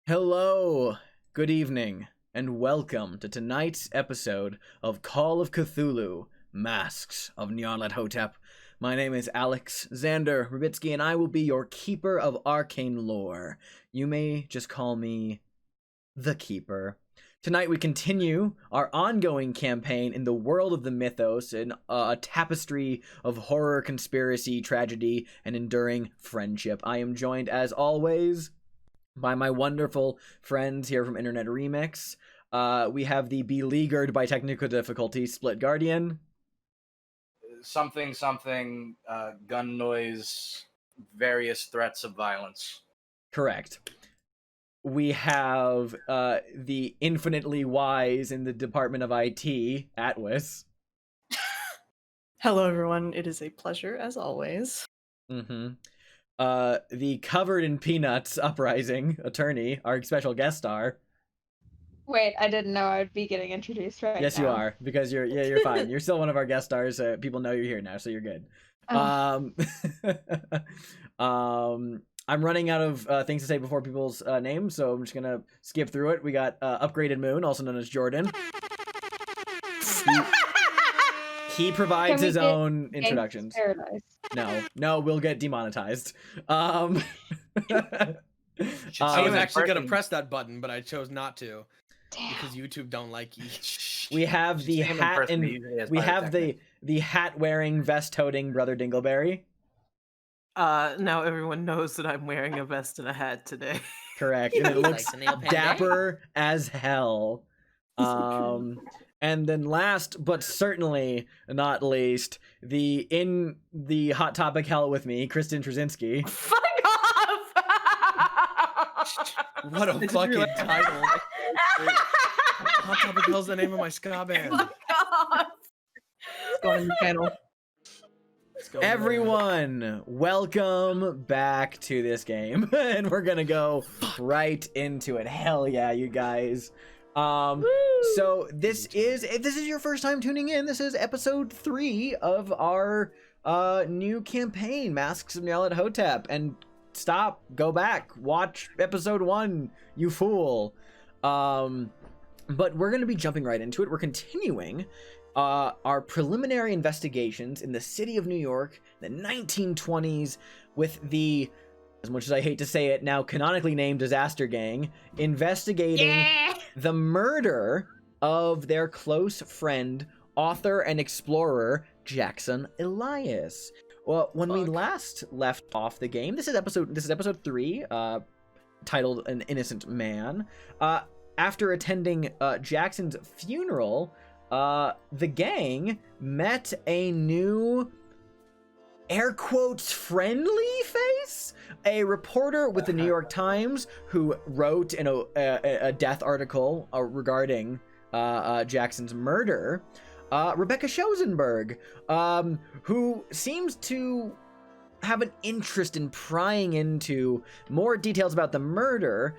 Hello, good evening, and welcome to tonight's episode of Call of Cthulhu, Masks of Nyarlathotep. My name is Alex Xander Rubitsky, and I will be your keeper of arcane lore. You may just call me the Keeper. Tonight we continue our ongoing campaign in the world of the mythos, in a tapestry of horror, conspiracy, tragedy, and enduring friendship. I am joined, as always, by my wonderful friends here from Internet Remix. We have the beleaguered by technical difficulties Split Guardian. Something, gun noise, various threats of violence. Correct. We have the infinitely wise in the Department of IT, Atwis. Hello, everyone. It is a pleasure, as always. The covered in peanuts Uprising attorney, our special guest star. Wait, I didn't know I would be getting introduced right Yes, now. you are, because you're fine. You're still one of our guest stars. People know you're here now, so you're good. I'm running out of things to say before people's names, so I'm just gonna skip through it. We got Upgraded Moon, also known as Jordan. He provides his own introductions. No, we'll get demonetized. I was actually gonna press that button, but I chose not to. Damn. Because YouTube don't like you. We have the hat and we have the hat wearing, vest toting Brother Dingleberry. Now everyone knows that I'm wearing a vest and a hat today. Correct. And it looks dapper as hell. And then last but certainly not least, in the Hot Topic Hell with me, Kristen Trzynski. Fuck off! What a fucking title. Hot Topic Hell's the name of my ska band. Fuck off! Let's go on your channel. Everyone, welcome back to this game. And we're gonna go right into it. Hell yeah, you guys. So this is, if this is your first time tuning in, this is episode 3 of our new campaign, Masks of Nyarlathotep. And go back, watch episode 1, you fool. But we're gonna be jumping right into it. We're continuing our preliminary investigations in the city of New York, the 1920s, with the, as much as I hate to say it, now canonically named Disaster Gang, investigating the murder of their close friend, author and explorer, Jackson Elias. Well, when we last left off the game, this is episode 3, titled An Innocent Man. After attending Jackson's funeral, the gang met a new, air quotes, friendly face? A reporter with the New York Times who wrote in a death article regarding Jackson's murder, Rebecca Schoenberg, who seems to have an interest in prying into more details about the murder,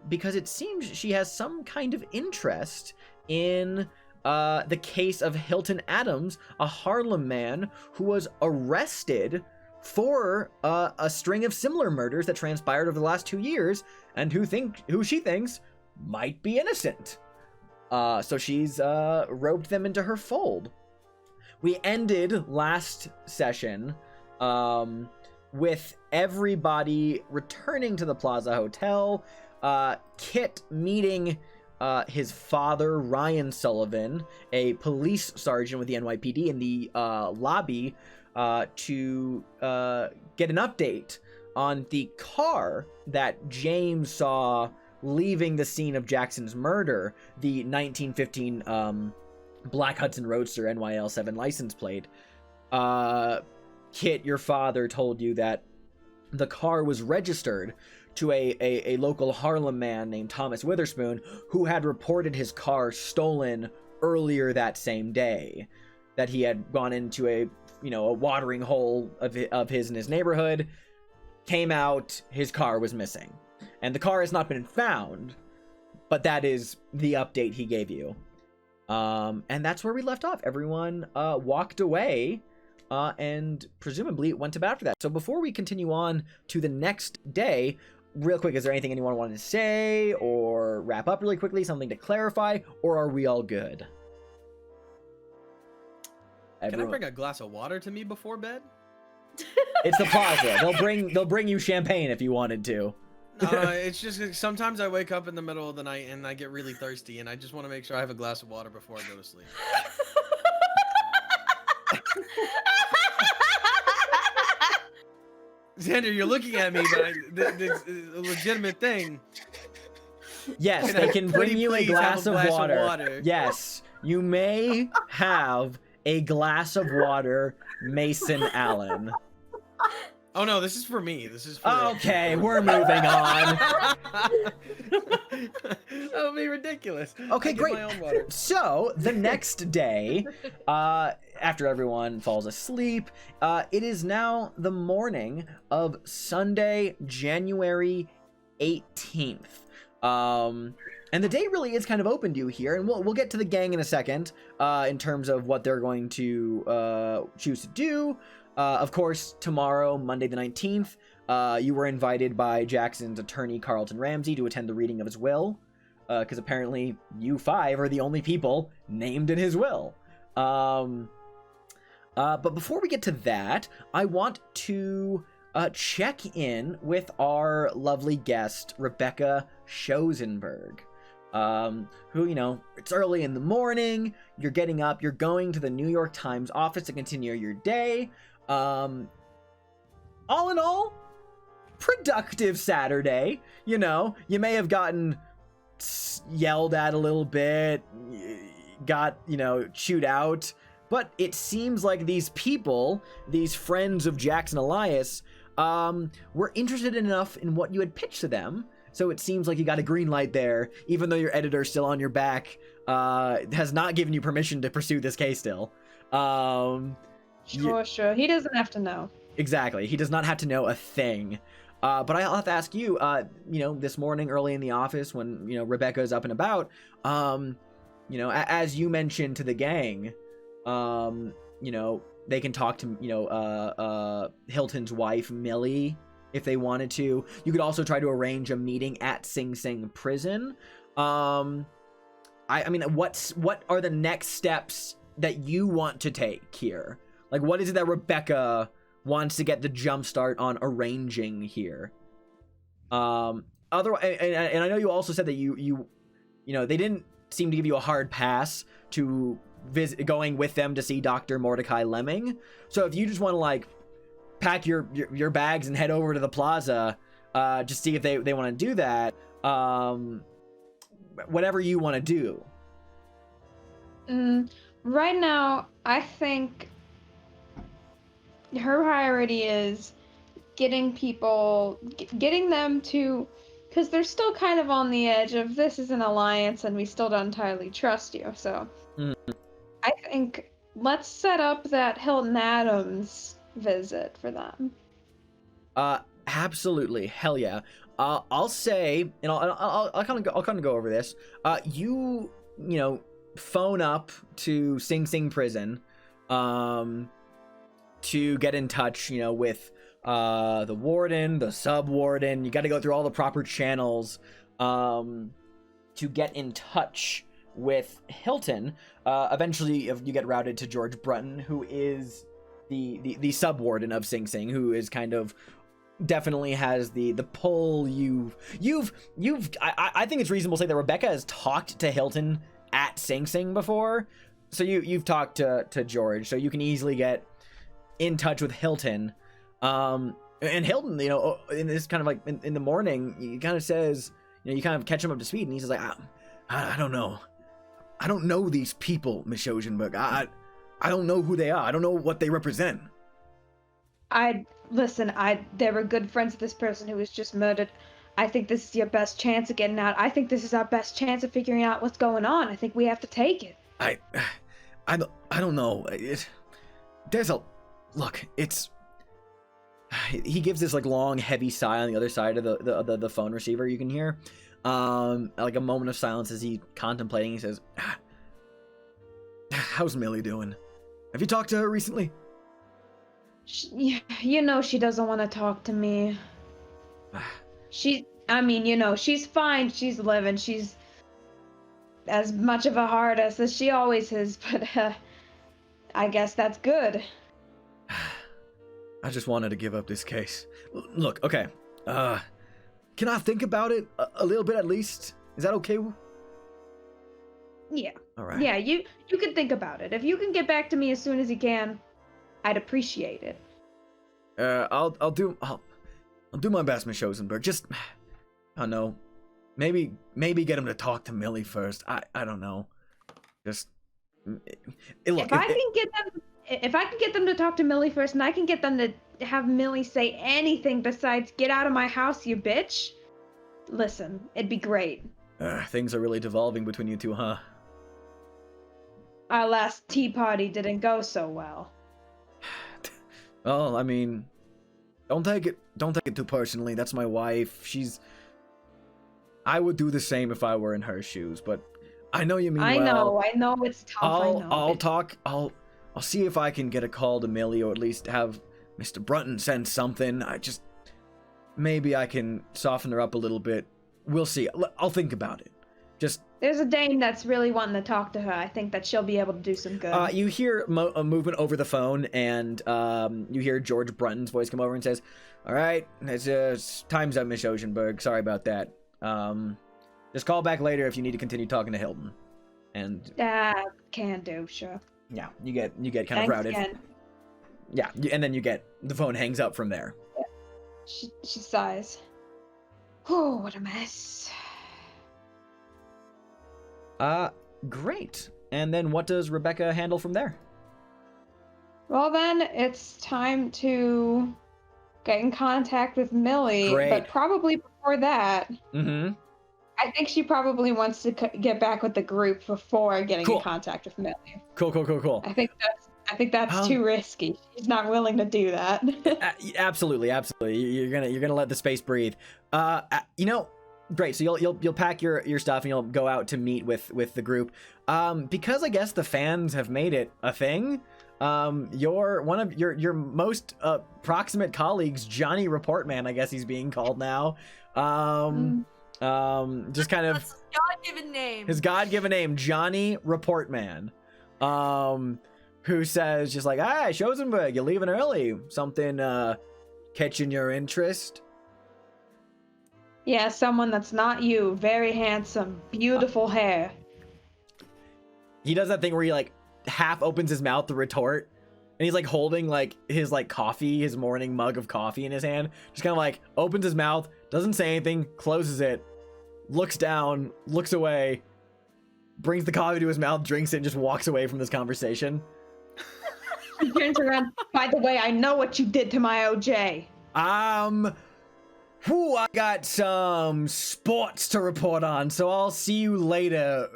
because it seems she has some kind of interest in the case of Hilton Adams, a Harlem man who was arrested for a string of similar murders that transpired over the last 2 years, and who she thinks might be innocent. So she's roped them into her fold. We ended last session with everybody returning to the Plaza Hotel. Kit meeting his father, Ryan Sullivan, a police sergeant with the NYPD, in the lobby to get an update on the car that James saw leaving the scene of Jackson's murder, the 1915 Black Hudson Roadster NYL 7 license plate. Kit, your father, told you that the car was registered to a local Harlem man named Thomas Witherspoon, who had reported his car stolen earlier that same day, that he had gone into a watering hole of his in his neighborhood, came out, his car was missing. And the car has not been found, but that is the update he gave you. And that's where we left off. Everyone walked away, and presumably went to bed after that. So before we continue on to the next day, real quick, is there anything anyone wanted to say or wrap up really quickly, something to clarify, or are we all good? Can I bring a glass of water to me before bed? It's the Plaza. They'll bring you champagne if you wanted to. It's just sometimes I wake up in the middle of the night and I get really thirsty, and I just want to make sure I have a glass of water before I go to sleep. Xander, you're looking at me, but it's a legitimate thing. Yes, they can bring you a glass of water. Yes, you may have a glass of water, Mason Allen. Oh no, this is for me. This is for okay, we're moving on. That would be ridiculous. Okay, great. So the next day, after everyone falls asleep, it is now the morning of Sunday, January 18th. And the day really is kind of open to you here, and we'll get to the gang in a second, in terms of what they're going to choose to do. Of course, tomorrow, Monday the 19th, you were invited by Jackson's attorney, Carlton Ramsey, to attend the reading of his will, because apparently you 5 are the only people named in his will. But before we get to that, I want to check in with our lovely guest, Rebecca Schosenberg, who, it's early in the morning, you're getting up, you're going to the New York Times office to continue your day. All in all, productive Saturday. You may have gotten yelled at a little bit, got, chewed out, but it seems like these people, these friends of Jackson Elias, were interested enough in what you had pitched to them. So it seems like you got a green light there, even though your editor's still on your back, has not given you permission to pursue this case still. Sure. He doesn't have to know. Exactly. He does not have to know a thing. But I'll have to ask you, this morning early in the office when, Rebecca is up and about, as you mentioned to the gang, they can talk to, Hilton's wife, Millie, if they wanted to. You could also try to arrange a meeting at Sing Sing prison. What are the next steps that you want to take here? Like, what is it that Rebecca wants to get the jump start on arranging here? Otherwise, and I know you also said that you they didn't seem to give you a hard pass to going with them to see Dr. Mordecai Lemming. So if you just want to pack your bags and head over to the Plaza, just see if they want to do that. Whatever you want to do. Right now, I think her priority is getting them to, because they're still kind of on the edge of this is an alliance and we still don't entirely trust you. So I think let's set up that Hilton Adams visit for them. Absolutely, hell yeah. I'll say, and I'll kind of go over this. phone up to Sing Sing prison to get in touch, with the warden, the sub warden. You got to go through all the proper channels to get in touch with Hilton. Eventually you get routed to George Brunton, who is the sub warden of Sing Sing, who is kind of definitely has the pull. I think it's reasonable to say that Rebecca has talked to Hilton at Sing Sing before, so you've talked to George, so you can easily get in touch with Hilton. And Hilton, in this kind of like in the morning, he kind of says, you kind of catch him up to speed, and he's like, I don't know. I don't know these people, Miss Oceanberg. I don't know who they are. I don't know what they represent. They were good friends with this person who was just murdered. I think this is your best chance of getting out. I think this is our best chance of figuring out what's going on. I think we have to take it. I don't know. He gives this like long, heavy sigh on the other side of the phone receiver. You can hear, like a moment of silence as he contemplating. He says, "How's Millie doing? Have you talked to her recently?" She doesn't want to talk to me. She's fine. She's living. She's as much of a hard ass as she always is, but I guess that's good. I just wanted to give up this case. Look, okay. Can I think about it a little bit at least? Is that okay? Yeah. All right. Yeah, you can think about it. If you can get back to me as soon as you can, I'd appreciate it. I'll do my best, Miss Oceanberg. Just, I don't know. Maybe get him to talk to Millie first. I don't know. Just look. If I can get them to talk to Millie first, and I can get them to have Millie say anything besides "get out of my house, you bitch," listen, it'd be great. Things are really devolving between you two, huh? Our last tea party didn't go so well. Well, I mean, don't take it too personally. That's my wife. I would do the same if I were in her shoes, but I know you mean well. I know it's tough. I'll see if I can get a call to Millie, or at least have Mr. Brunton send something. Maybe I can soften her up a little bit. We'll see. I'll think about it. There's a dame that's really wanting to talk to her. I think that she'll be able to do some good. You hear a movement over the phone, and you hear George Brunton's voice come over and says, "All right, it's time's up, Miss Oceanberg. Sorry about that. Just call back later if you need to continue talking to Hilton." And can do, sure. Yeah, you get kind Thanks of routed. again. Yeah, and then the phone hangs up from there. Yeah. She sighs. Oh, what a mess. Great. And then what does Rebecca handle from there? Well, then it's time to get in contact with Millie. Great. But probably before that, Mm-hmm. I think she probably wants to get back with the group before getting in contact with Millie. Cool. I think that's too risky. She's not willing to do that. Absolutely. You're gonna let the space breathe. Great. So you'll pack your stuff and you'll go out to meet with the group. Because I guess the fans have made it a thing. One of your most proximate colleagues, Johnny Reportman, I guess he's being called now. Just kind of That's his God-given name. His God-given name, Johnny Reportman. Who says just like, "Hi, Schoenberg, you're leaving early. Something catching your interest?" Yeah, someone that's not you. Very handsome, beautiful hair. He does that thing where he like half opens his mouth to retort, and he's like holding like his like coffee, his morning mug of coffee in his hand. Just kind of like opens his mouth, doesn't say anything, closes it, looks down, looks away, brings the coffee to his mouth, drinks it, and just walks away from this conversation. He turns around. By the way, I know what you did to my OJ. I got some sports to report on, so I'll see you later.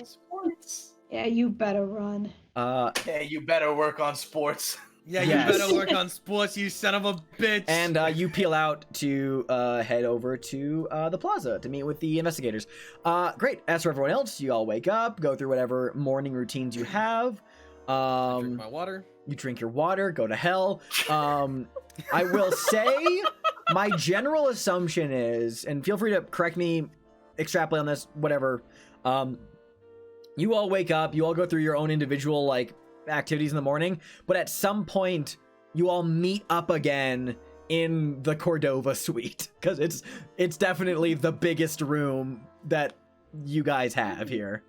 Sports. Yeah, you better run. Yeah, you better work on sports. Yeah, Yes. you better work on sports, you son of a bitch. And you peel out to head over to the plaza to meet with the investigators. Great. As for everyone else, you all wake up, go through whatever morning routines you have. I drink my water. You drink your water, go to hell. I will say my general assumption is, and feel free to correct me, extrapolate on this, whatever. You all wake up, you all go through your own individual like activities in the morning, but at some point you all meet up again in the Cordova suite because it's definitely the biggest room that you guys have here.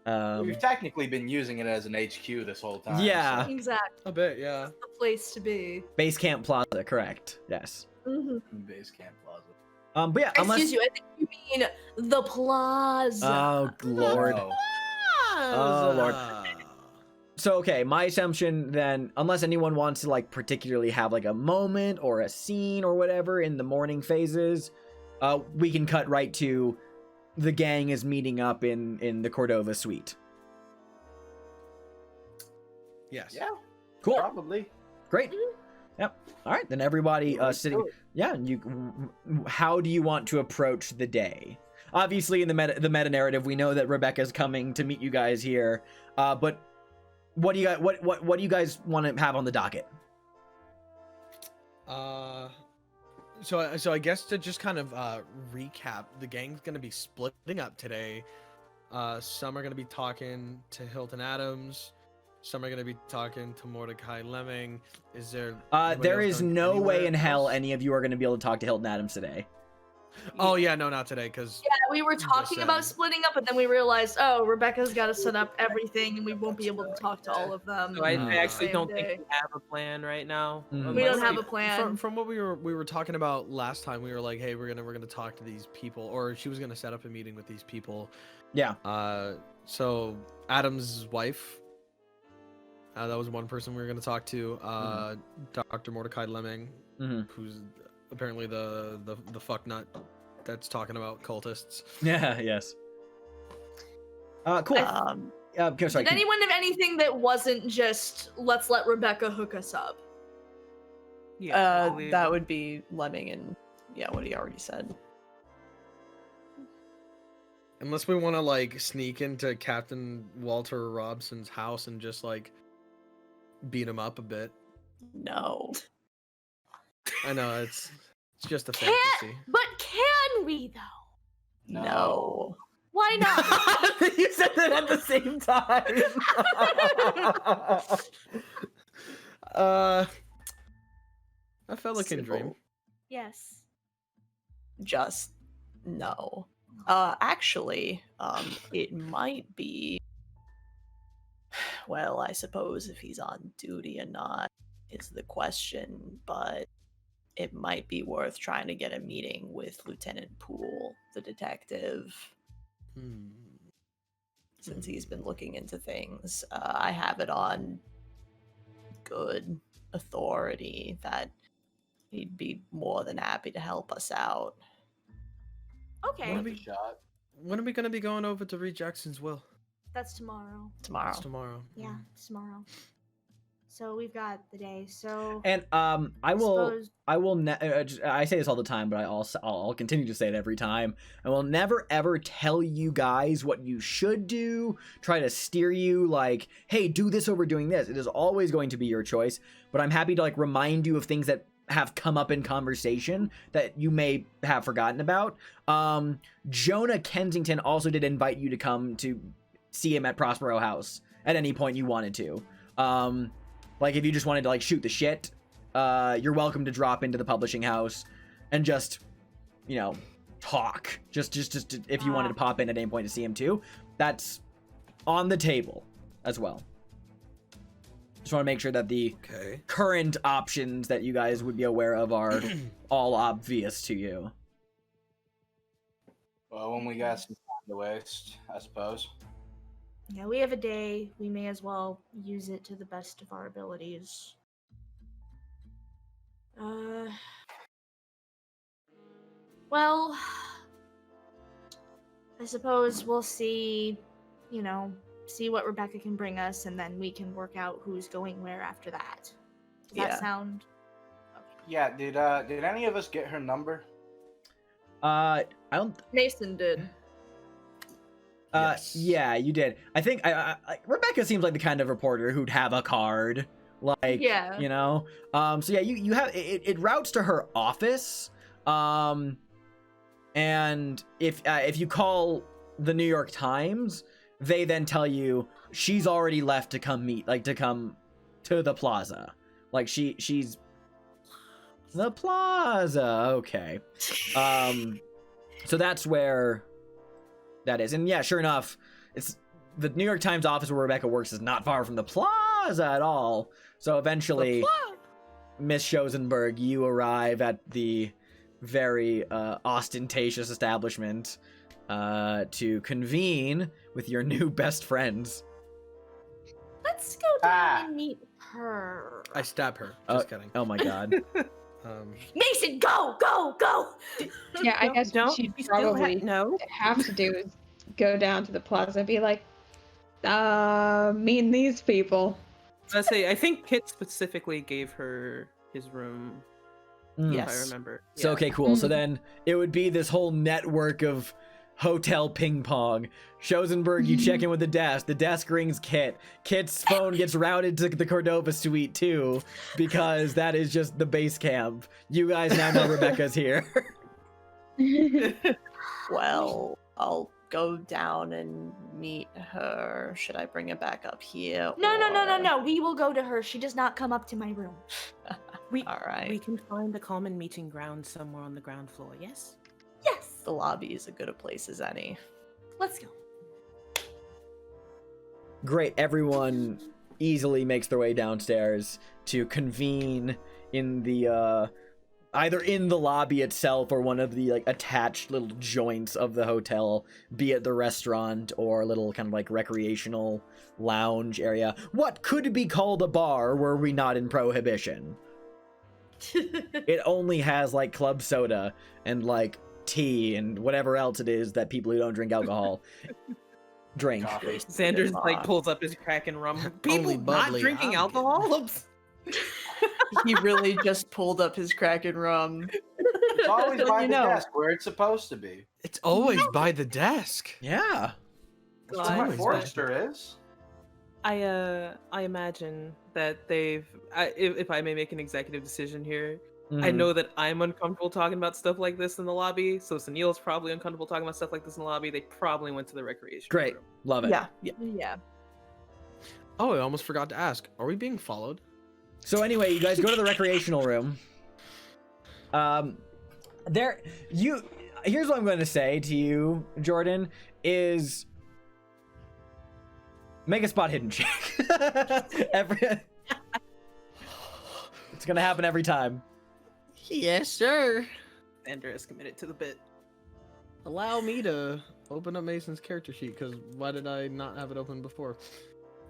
We've technically been using it as an HQ this whole time. Yeah. Exactly. A bit, yeah. That's the place to be. Base Camp Plaza, correct? Yes. Mm-hmm. Base Camp Plaza. But yeah, unless Excuse you, I think you mean the plaza. oh lord. No. Oh, Lord. So okay, my assumption then, unless anyone wants to like particularly have like a moment or a scene or whatever in the morning phases, we can cut right to the gang is meeting up in the Cordova suite. Yes. Yeah, Cool. probably. Great. Yep. All right, then everybody sitting. Yeah, and how do you want to approach the day? Obviously, in the meta narrative, we know that Rebecca's coming to meet you guys here. But what do you guys what do you guys want to have on the docket? So I guess to just kind of recap, the gang's gonna be splitting up today. Some are gonna be talking to Hilton Adams. Some are gonna be talking to Mordecai Lemming. Is there? anybody There else is going no way anywhere in hell else? any of you are going to be able to talk to Hilton Adams today. Oh yeah, no, not today, because Yeah, we were talking about saying. splitting up, but then we realized, oh, Rebecca's got to set up everything, and we won't be able to talk to all of them. So I Mm. actually Same don't day. think we have a plan right now. Mhm. We don't unless have a plan. From what we were talking about last time, we were like, hey, we're gonna talk to these people, or she was gonna set up a meeting with these people. Yeah. So Adam's wife. That was one person we were gonna talk to. Dr. Mordecai Lemming, Mhm. who's apparently the fuck nut that's talking about cultists. Yeah. Yes. Cool. Sorry. Did anyone have anything that wasn't just let's let Rebecca hook us up? Yeah, I believe That it. would be Lemming and yeah, what he already said. Unless we want to like sneak into Captain Walter Robson's house and just like beat him up a bit. No. I know it's just a Can't- fantasy. But can we though? No. Why not? You said that at the same time. I felt like a dream. Sybil, Yes. just no. Actually, it might be. Well, I suppose if he's on duty or not is the question, but it might be worth trying to get a meeting with Lieutenant Poole, the detective, Hmm. since he's been looking into things. I have it on good authority that he'd be more than happy to help us out. Okay. What are we- Shot. When are we gonna be going over to read Jackson's will? That's tomorrow. Tomorrow. It's tomorrow. Yeah, it's tomorrow. So we've got the day. So And I will. suppose- I say this all the time, but I'll continue to say it every time. I will never ever tell you guys what you should do, try to steer you like, hey, do this over doing this. It is always going to be your choice, but I'm happy to like remind you of things that have come up in conversation that you may have forgotten about. Jonah Kensington also did invite you to come to see him at Prospero House at any point you wanted to. Like if you just wanted to like shoot the shit, you're welcome to drop into the publishing house and just, you know, talk. Just if you wanted to pop in at any point to see him too, that's on the table as well. Just want to make sure that the Okay. current options that you guys would be aware of are all obvious to you. Well, when we got some time to waste, I suppose. yeah, we have a day. We may as well use it to the best of our abilities. Well, I suppose we'll see, see what Rebecca can bring us, and then we can work out who's going where after that. Does that Yeah. sound? Yeah, did any of us get her number? I don't. Mason did. Yes. Yeah, you did. I think Rebecca seems like the kind of reporter who'd have a card, like, Yeah. you know. So yeah, you have it routes to her office. And if you call the New York Times, they then tell you she's already left to come to the plaza. Like she's the plaza. Okay. So that's where that is. And yeah, sure enough, it's the New York Times office where Rebecca works is not far from the plaza at all. So eventually, Miss Schoenberg, you arrive at the very ostentatious establishment to convene with your new best friends. Let's go down and meet her. I stab her. Just kidding. Oh my god. Mason, go, go, go! Yeah, I guess what she'd You still probably no. have to do is go down to the plaza and be like, meet these people. I think Kit specifically gave her his room. If I remember. So Yeah. okay, cool. So then it would be this whole network of hotel ping pong. Schoenberg, you check in with the desk rings Kit. Kit's phone gets routed to the Cordova suite too, because that is just the base camp. You guys now know Rebecca's here. Well, I'll go down and meet her. Should I bring her back up here? No. We will go to her. She does not come up to my room. All right. We can find a common meeting ground somewhere on the ground floor, yes? Yes. The lobby is as good a place as any. Let's go. Great, everyone easily makes their way downstairs to convene in the either in the lobby itself or one of the like attached little joints of the hotel, be it the restaurant or a little kind of like recreational lounge area. What could be called a bar were we not in prohibition? It only has like club soda and like tea and whatever else it is that people who don't drink alcohol drink. Coffee. Sanders like pulls up his crack and rum. People not bubbly, drinking I'm alcohol? He really just pulled up his Kraken rum. It's always So by you the know. desk where it's supposed to be. It's always by the desk. Yeah. That's what always Forrester is. I imagine that they've. If I may make an executive decision here, I know that I'm uncomfortable talking about stuff like this in the lobby. So Sunil's probably uncomfortable talking about stuff like this in the lobby. They probably went to the recreation. Great. room. Love it. Yeah. Yeah. Oh, I almost forgot to ask. Are we being followed? So anyway, you guys go to the recreational room. Here's what I'm going to say to you, Jordan, is make a spot hidden check. It's going to happen every time. Yes, sir. Sander is committed to the bit. Allow me to open up Mason's character sheet, because why did I not have it open before?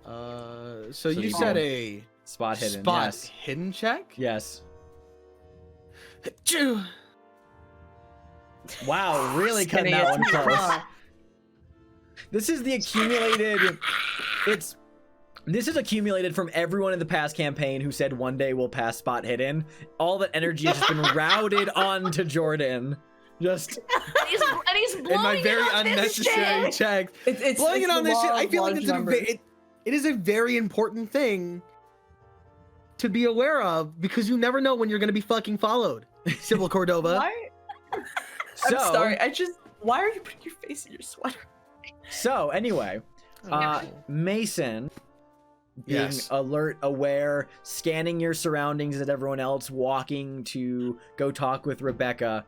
So you you said can- a Spot hidden. spot Yes. hidden check? Yes. Choo. Wow, really cutting that one close. This is the accumulated. This is accumulated from everyone in the past campaign who said one day we'll pass spot hidden. All that energy has just been routed onto Jordan. Just And he's blowing In my very it on this unnecessary shit. check. It's Blowing it the on this shit, law I of feel like large it's numbers. it is a very important thing to be aware of, because you never know when you're going to be fucking followed. Sybil Cordova. Why? so. I'm sorry. Why are you putting your face in your sweater? So anyway, Oh, Mason, being Yes. alert, aware, scanning your surroundings as everyone else, walking to go talk with Rebecca.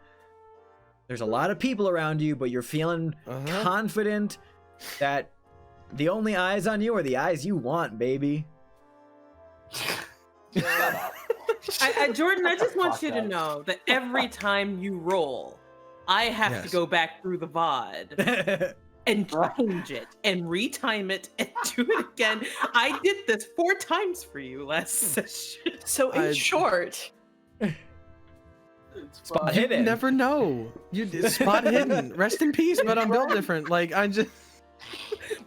There's a lot of people around you, but you're feeling Uh-huh. confident that the only eyes on you are the eyes you want, baby. Jordan, I just want Fuck you to that. know that every time you roll, I have to Yes. go back through the VOD and change it and retime it and do it again. I did this 4 times for you last session. So in I- short, Spot You hidden. never know. You spot hidden. Rest in peace, but I'm built different. Like I just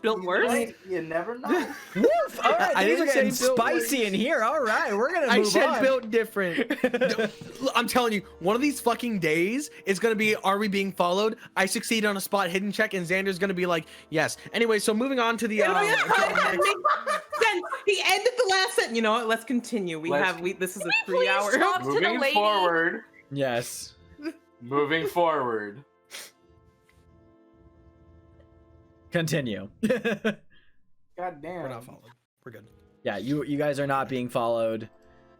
Built worse? You never know. Woof! All right, I things are didn't say getting built spicy in here. All right, we're gonna move I said on. built different. I'm telling you, one of these fucking days is gonna be, are we being followed? I succeed on a spot hidden check, and Xander's gonna be like, yes. Anyway, so moving on to the. Oh, yeah, right. Then he ended the last sentence. You know what? Let's continue. This is a 3-hour. Talk to the Moving lady. forward. Yes. Moving forward. Continue. God We're damn. not followed. We're good. Yeah, you guys are not being followed.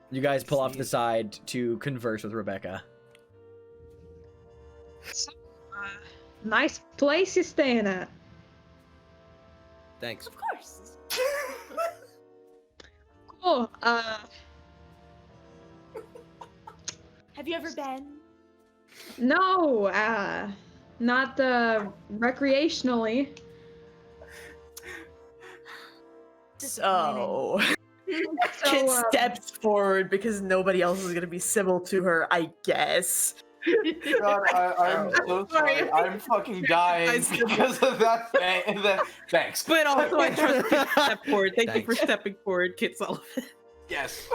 You guys pull off to the side to converse with Rebecca. So, nice place you're staying at. Thanks. Of course. Cool. Have you ever been? No, not recreationally. So, So, Kit steps forward because nobody else is gonna be civil to her, I guess. God, I'm so sorry. I'm fucking dying because of that thing. Thanks. But also, I trust Kit to step forward. Thank you for Thanks. stepping forward, Kit Sullivan. Yes.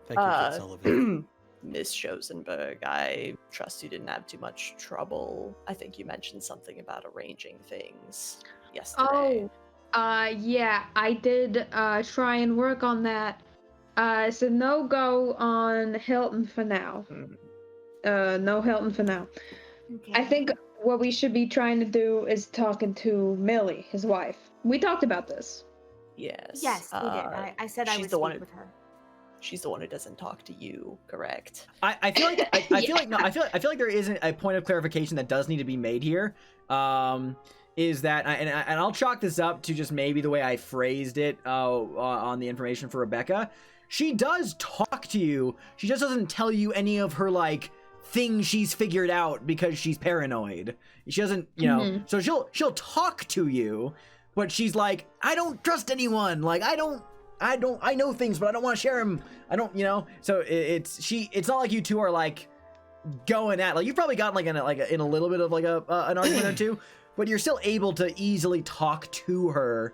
Thank you, Kit Sullivan. Miss Schoenberg, I trust you didn't have too much trouble. I think you mentioned something about arranging things yesterday. Yeah, I did try and work on that. It's a no-go on Hilton for now. No Hilton for now. Okay. I think what we should be trying to do is talking to Millie, his wife. We talked about this. Yes. Yes, we did. I said I she's would the one speak who- with her. She's the one who doesn't talk to you, correct? I feel like I feel like no, I feel like there isn't a point of clarification that does need to be made here. Is that and I'll chalk this up to just maybe the way I phrased it on the information for Rebecca. She does talk to you. She just doesn't tell you any of her like things she's figured out because she's paranoid. She doesn't, you know. So she'll talk to you, but she's like, I don't trust anyone. Like I know things, but I don't want to share them. I don't, you know. So it's not like you two are like going at, like you've probably gotten like in a little bit of like an argument or two, but you're still able to easily talk to her.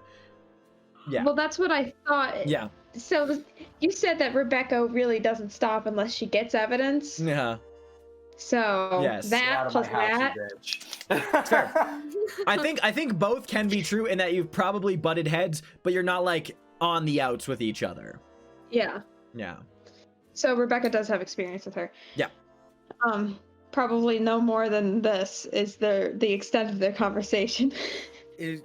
Yeah. Well, that's what I thought. Yeah. So you said that Rebecca really doesn't stop unless she gets evidence. Yeah. So Yes. Get that out of my plus house, that. you bitch. I think both can be true in that you've probably butted heads, but you're not like on the outs with each other. Yeah. Yeah. So Rebecca does have experience with her. Yeah. Probably no more than this is the extent of their conversation. Is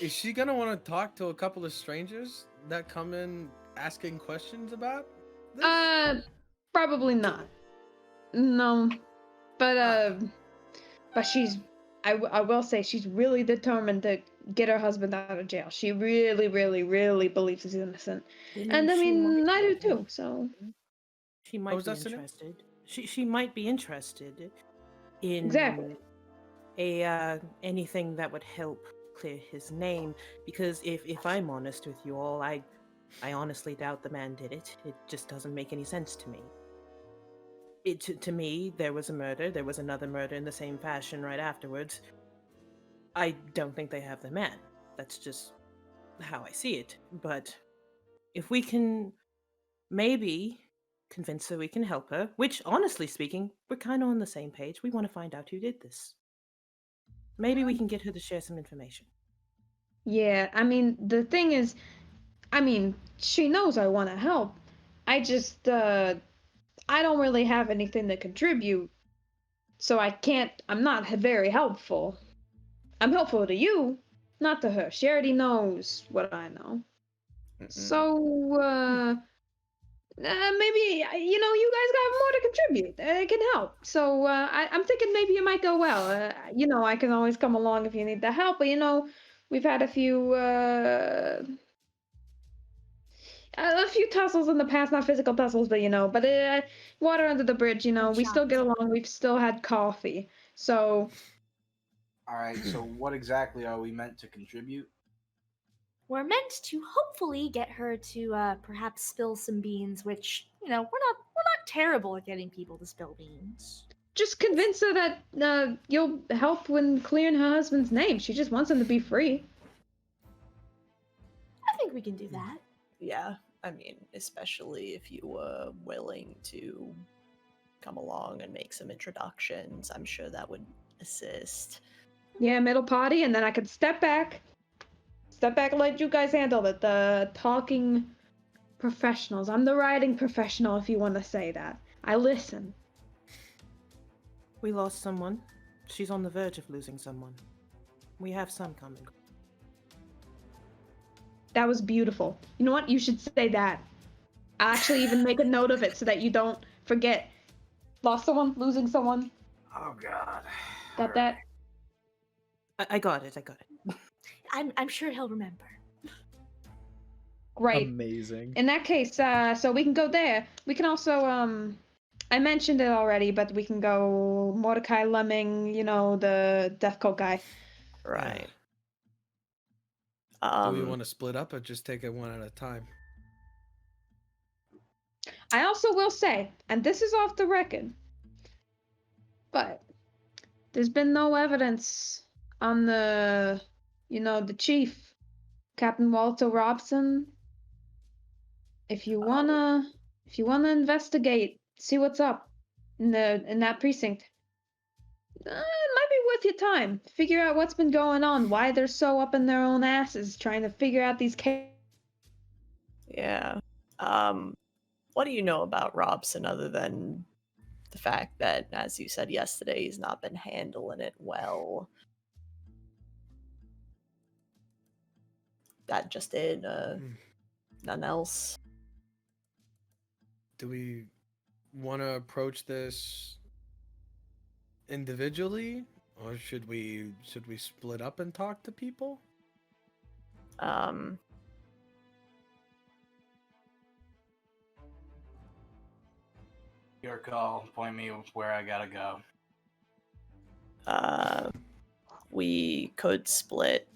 she gonna want to talk to a couple of strangers that come in asking questions about this? Probably not. No, but she's. I will say she's really determined to get her husband out of jail. She really, really, really believes he's innocent, and I mean, I do too. So She might was be that, Cindy? interested. She might be interested in Exactly. anything that would help clear his name. Because if I'm honest with you all, I honestly doubt the man did it. It just doesn't make any sense to me. To me, there was a murder. There was another murder in the same fashion right afterwards. I don't think they have the man. That's just how I see it. But if we can maybe convince her we can help her, which, honestly speaking, we're kind of on the same page. We want to find out who did this. Maybe we can get her to share some information. yeah, I mean, the thing is, I mean, she knows I want to help. I just I don't really have anything to contribute, so I'm not very helpful. I'm helpful to you, not to her. She already knows what I know. So, maybe, you guys got more to contribute. It can help. So, I'm thinking maybe it might go well. I can always come along if you need the help, but, we've had a few tussles in the past, not physical tussles, but water under the bridge, we still get along. We've still had coffee. So, All right. So what exactly are we meant to contribute? We're meant to hopefully get her to perhaps spill some beans, which we're not terrible at getting people to spill beans. just convince her that you'll help when clearing her husband's name. She just wants him to be free. we can do that. Yeah, I mean, especially if you were willing to come along and make some introductions, I'm sure that would assist. Yeah, middle party, and then I could step back and let you guys handle it. The talking professionals. I'm the writing professional, if you want to say that. I listen. We lost someone. She's on the verge of losing someone. We have some coming. That was beautiful. You know what? You should say that. I'll actually even make a note of it so that you don't forget. Lost someone, losing someone. Oh God. Got that? I got it. I'm sure he'll remember. Great. Amazing. In that case, so we can go there. We can also, I mentioned it already, but we can go Mordecai Lemming, the Death Cult guy. Right. Do we want to split up or just take it one at a time? I also will say, and this is off the record, but there's been no evidence on the chief, Captain Walter Robson. If you wanna investigate, see what's up in that precinct, it might be worth your time. Figure out what's been going on, why they're so up in their own asses trying to figure out these cases. Yeah. What do you know about Robson other than the fact that, as you said yesterday, he's not been handling it well? That just did. Nothing else. Do we want to approach this individually, or should we split up and talk to people? Your call. Point me where I gotta go. We could split.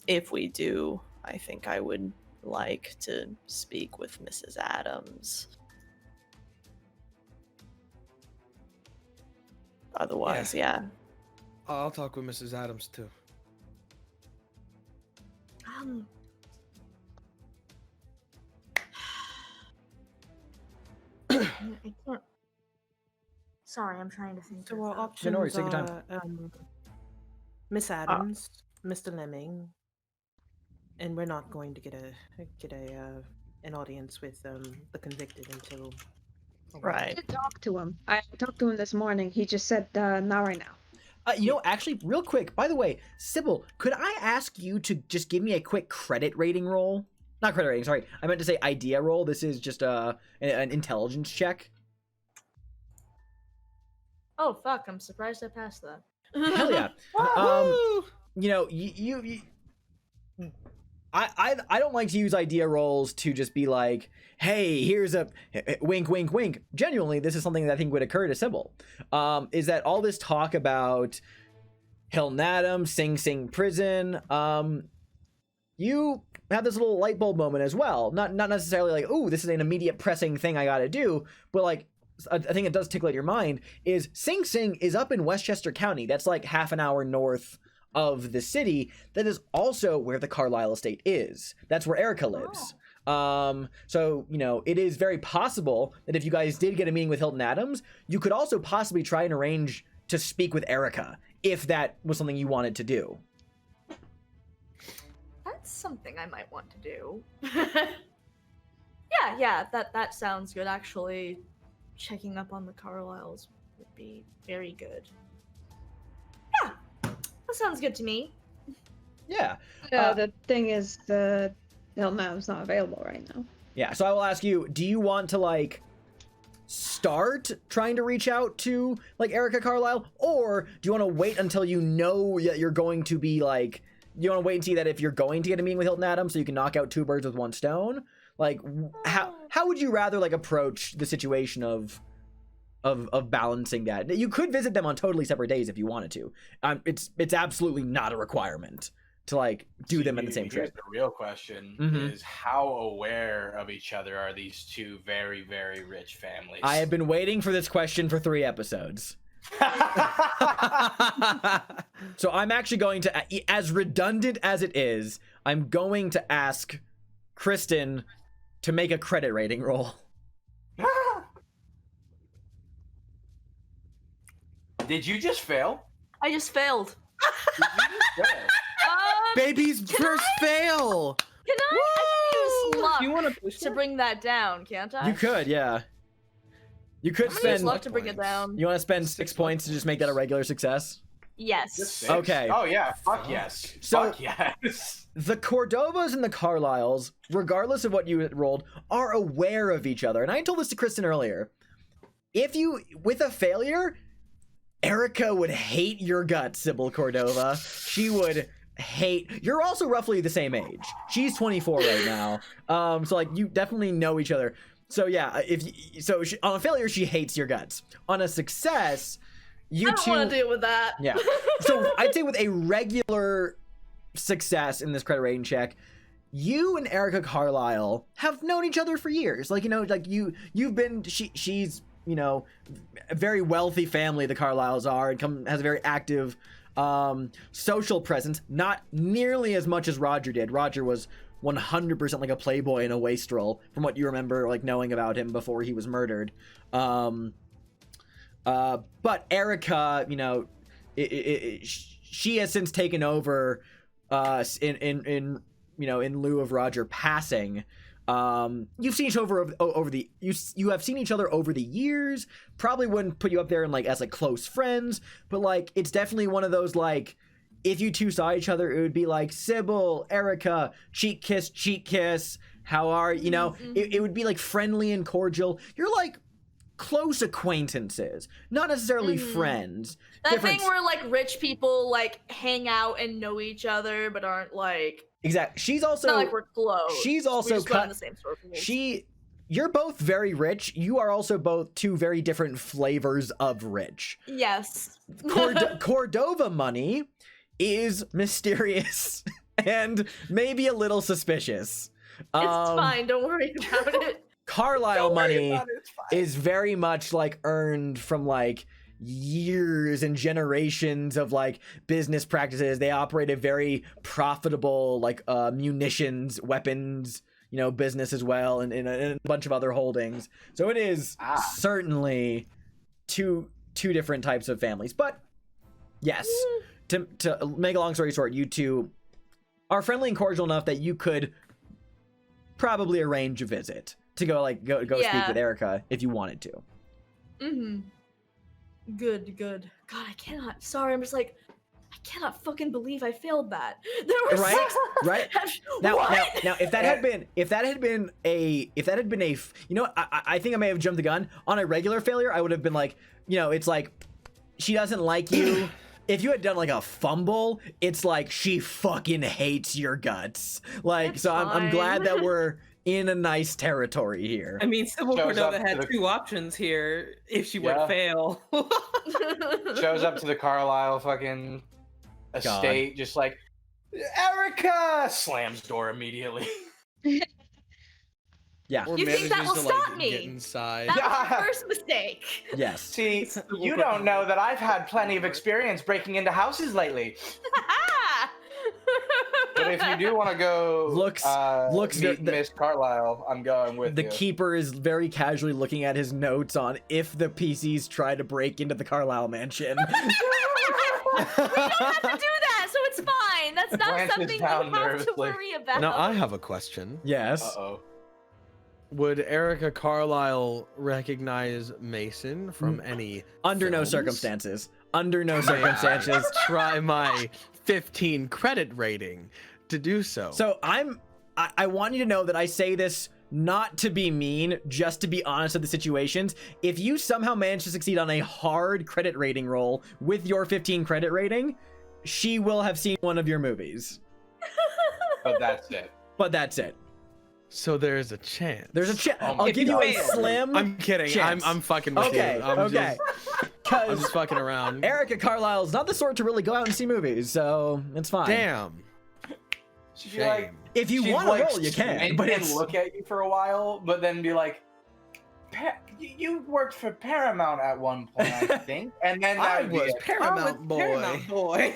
If we do, I think I would like to speak with Mrs. Adams. Otherwise, yeah. I'll talk with Mrs. Adams too. I can't. Sorry, I'm trying to think. So our of options no worries, take your time. are Miss Adams, Mr. Lemming, and we're not going to get an audience with the convicted until. Right. I did talk to him. I talked to him this morning. He just said, not right now. Actually, real quick, by the way, Sybil, could I ask you to just give me a quick credit rating roll? Not credit rating, sorry. I meant to say idea roll. This is just an intelligence check. Oh fuck! I'm surprised I passed that. Hell yeah. I don't like to use idea rolls to just be like, hey, here's a wink, wink, wink. Genuinely, this is something that I think would occur to Sybil. Is that all this talk about Hilton Adams, Sing Sing prison, you have this little light bulb moment as well. Not necessarily like, ooh, this is an immediate pressing thing I gotta do, but like, I think it does tickle at your mind, is Sing Sing is up in Westchester County. That's like half an hour north of the city. That is also where the Carlisle estate is. That's where Erica lives. So, it is very possible that if you guys did get a meeting with Hilton Adams, you could also possibly try and arrange to speak with Erica, if that was something you wanted to do. That's something I might want to do. yeah, that sounds good. Actually, checking up on the Carlyles would be very good. Yeah, that sounds good to me. Yeah. The thing is, the Hilton Adams not available right now. Yeah, so I will ask you, do you want to, start trying to reach out to, Erica Carlisle? Or do you want to wait until you know that you're going to be, you want to wait and see that if you're going to get a meeting with Hilton Adams so you can knock out two birds with one stone? How would you rather, approach the situation of balancing that? You could visit them on totally separate days if you wanted to. It's absolutely not a requirement to do them in the same here's trip. The real question is, how aware of each other are these two very, very rich families? I have been waiting for this question for 3 episodes. So I'm actually going to, as redundant as it is, I'm going to ask Kristen to make a credit rating roll. Did you just fail? I just failed. Did you just fail? Baby's first fail. Can I use luck Do you want to push to bring that down, can't I? You could, yeah. You could I'm gonna use spend. luck to bring it down. You want to spend 6 points to just make that a regular success? Yes. Just 6? Okay. Oh yeah. Fuck yes. So- Fuck yes. The Cordovas and the Carlyles, regardless of what you rolled, are aware of each other. And I told this to Kristen earlier. If you, with a failure, Erica would hate your guts, Sybil Cordova. She would hate. You're also roughly the same age. She's 24 right now. So like you definitely know each other. So yeah, on a failure she hates your guts. On a success, you I don't two want to deal with that. Yeah. So I'd say with a regular success in this credit rating check, you and Erica Carlisle have known each other for years. Like, you know, like you've been, she's, you know, a very wealthy family, the Carlisles are, and has a very active social presence, not nearly as much as Roger did. Roger was 100% like a playboy and a wastrel from what you remember, like, knowing about him before he was murdered. But Erica, you know, she has since taken over in lieu of Roger passing. You've seen each other you have seen each other over the years. Probably wouldn't put you up there as like close friends, but like it's definitely one of those, like, if you two saw each other, it would be like, Sybil, Erica, cheek kiss, how are you? Know, it would be like friendly and cordial. You're like close acquaintances, not necessarily friends. That thing where like rich people like hang out and know each other but aren't like exactly. She's also not like we're close. She's also we just run the same circles. You're both very rich. You are also both two very different flavors of rich. Yes. Cordova money is mysterious and maybe a little suspicious. It's fine. Don't worry about it. Carlisle money is very much like earned from like years and generations of like business practices. They operate a very profitable like munitions, weapons, you know, business as well, and a bunch of other holdings. So it is certainly two different types of families. But yes, to make a long story short, you two are friendly and cordial enough that you could probably arrange a visit to go speak with Erica if you wanted to. Good. God, I cannot. Sorry, I'm just like, I cannot fucking believe I failed that. There were right. Now, if that had been a, you know what, I think I may have jumped the gun on a regular failure. I would have been like, you know, it's like she doesn't like you. If you had done like a fumble, it's like she fucking hates your guts. Like, so I'm glad that we're in a nice territory here. I mean, Sybil Cordova had two options here if she would fail. Shows up to the Carlisle fucking estate, just like, Erica! Slams door immediately. Yeah. You think that will stop me? Get inside. That was the first mistake. Yes. See, you don't know that I've had plenty of experience breaking into houses lately. But if you do want to go meet Miss Carlisle, I'm going with the you. keeper is very casually looking at his notes on if the PCs try to break into the Carlisle mansion. We don't have to do that, so it's fine. That's not something we have to worry about. Now I have a question. Yes. Uh-oh. Would Erica Carlisle recognize Mason from any Under no films? circumstances. Under no circumstances. Try my 15 credit rating to do so. So I want you to know that I say this not to be mean, just to be honest with the situations. If you somehow manage to succeed on a hard credit rating roll with your 15 credit rating, she will have seen one of your movies. But that's it. So there's a chance. There's a chance. I'll give you a slim. I'm kidding. Chance. I'm fucking with you. I'm just fucking around. Erica Carlisle's not the sort to really go out and see movies, so it's fine. Damn. She'd like, if you want to roll, you can. But it's look at you for a while, but then be like, you worked for Paramount at one point, I think, and then I was Paramount boy.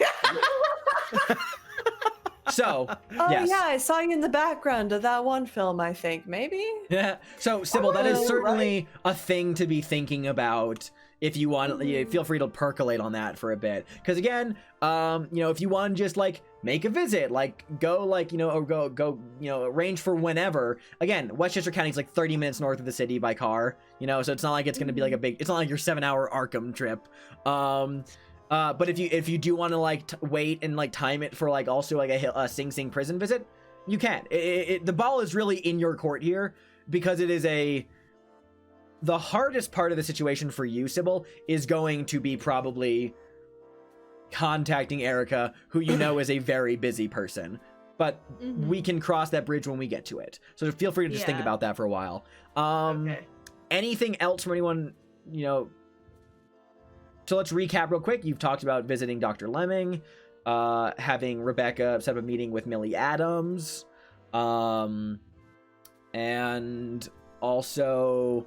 So, Oh yes. yeah, I saw you in the background of that one film, I think. Maybe? Yeah. So, Sybil, that is Oh, certainly a thing to be thinking about. If you want, feel free to percolate on that for a bit. Because again, if you want to just like make a visit, like go, like or go, arrange for whenever. Again, Westchester County is like 30 minutes north of the city by car. So it's not like it's going to be like a big. It's not like your 7-hour Arkham trip. But if you do want to like wait and like time it for like also like a Sing Sing prison visit, you can. The ball is really in your court here because it is the hardest part of the situation for you, Sybil, is going to be probably contacting Erica, who is a very busy person. But we can cross that bridge when we get to it. So feel free to just think about that for a while. Okay. Anything else from anyone, So let's recap real quick. You've talked about visiting Dr. Lemming, having Rebecca set up a meeting with Millie Adams, and also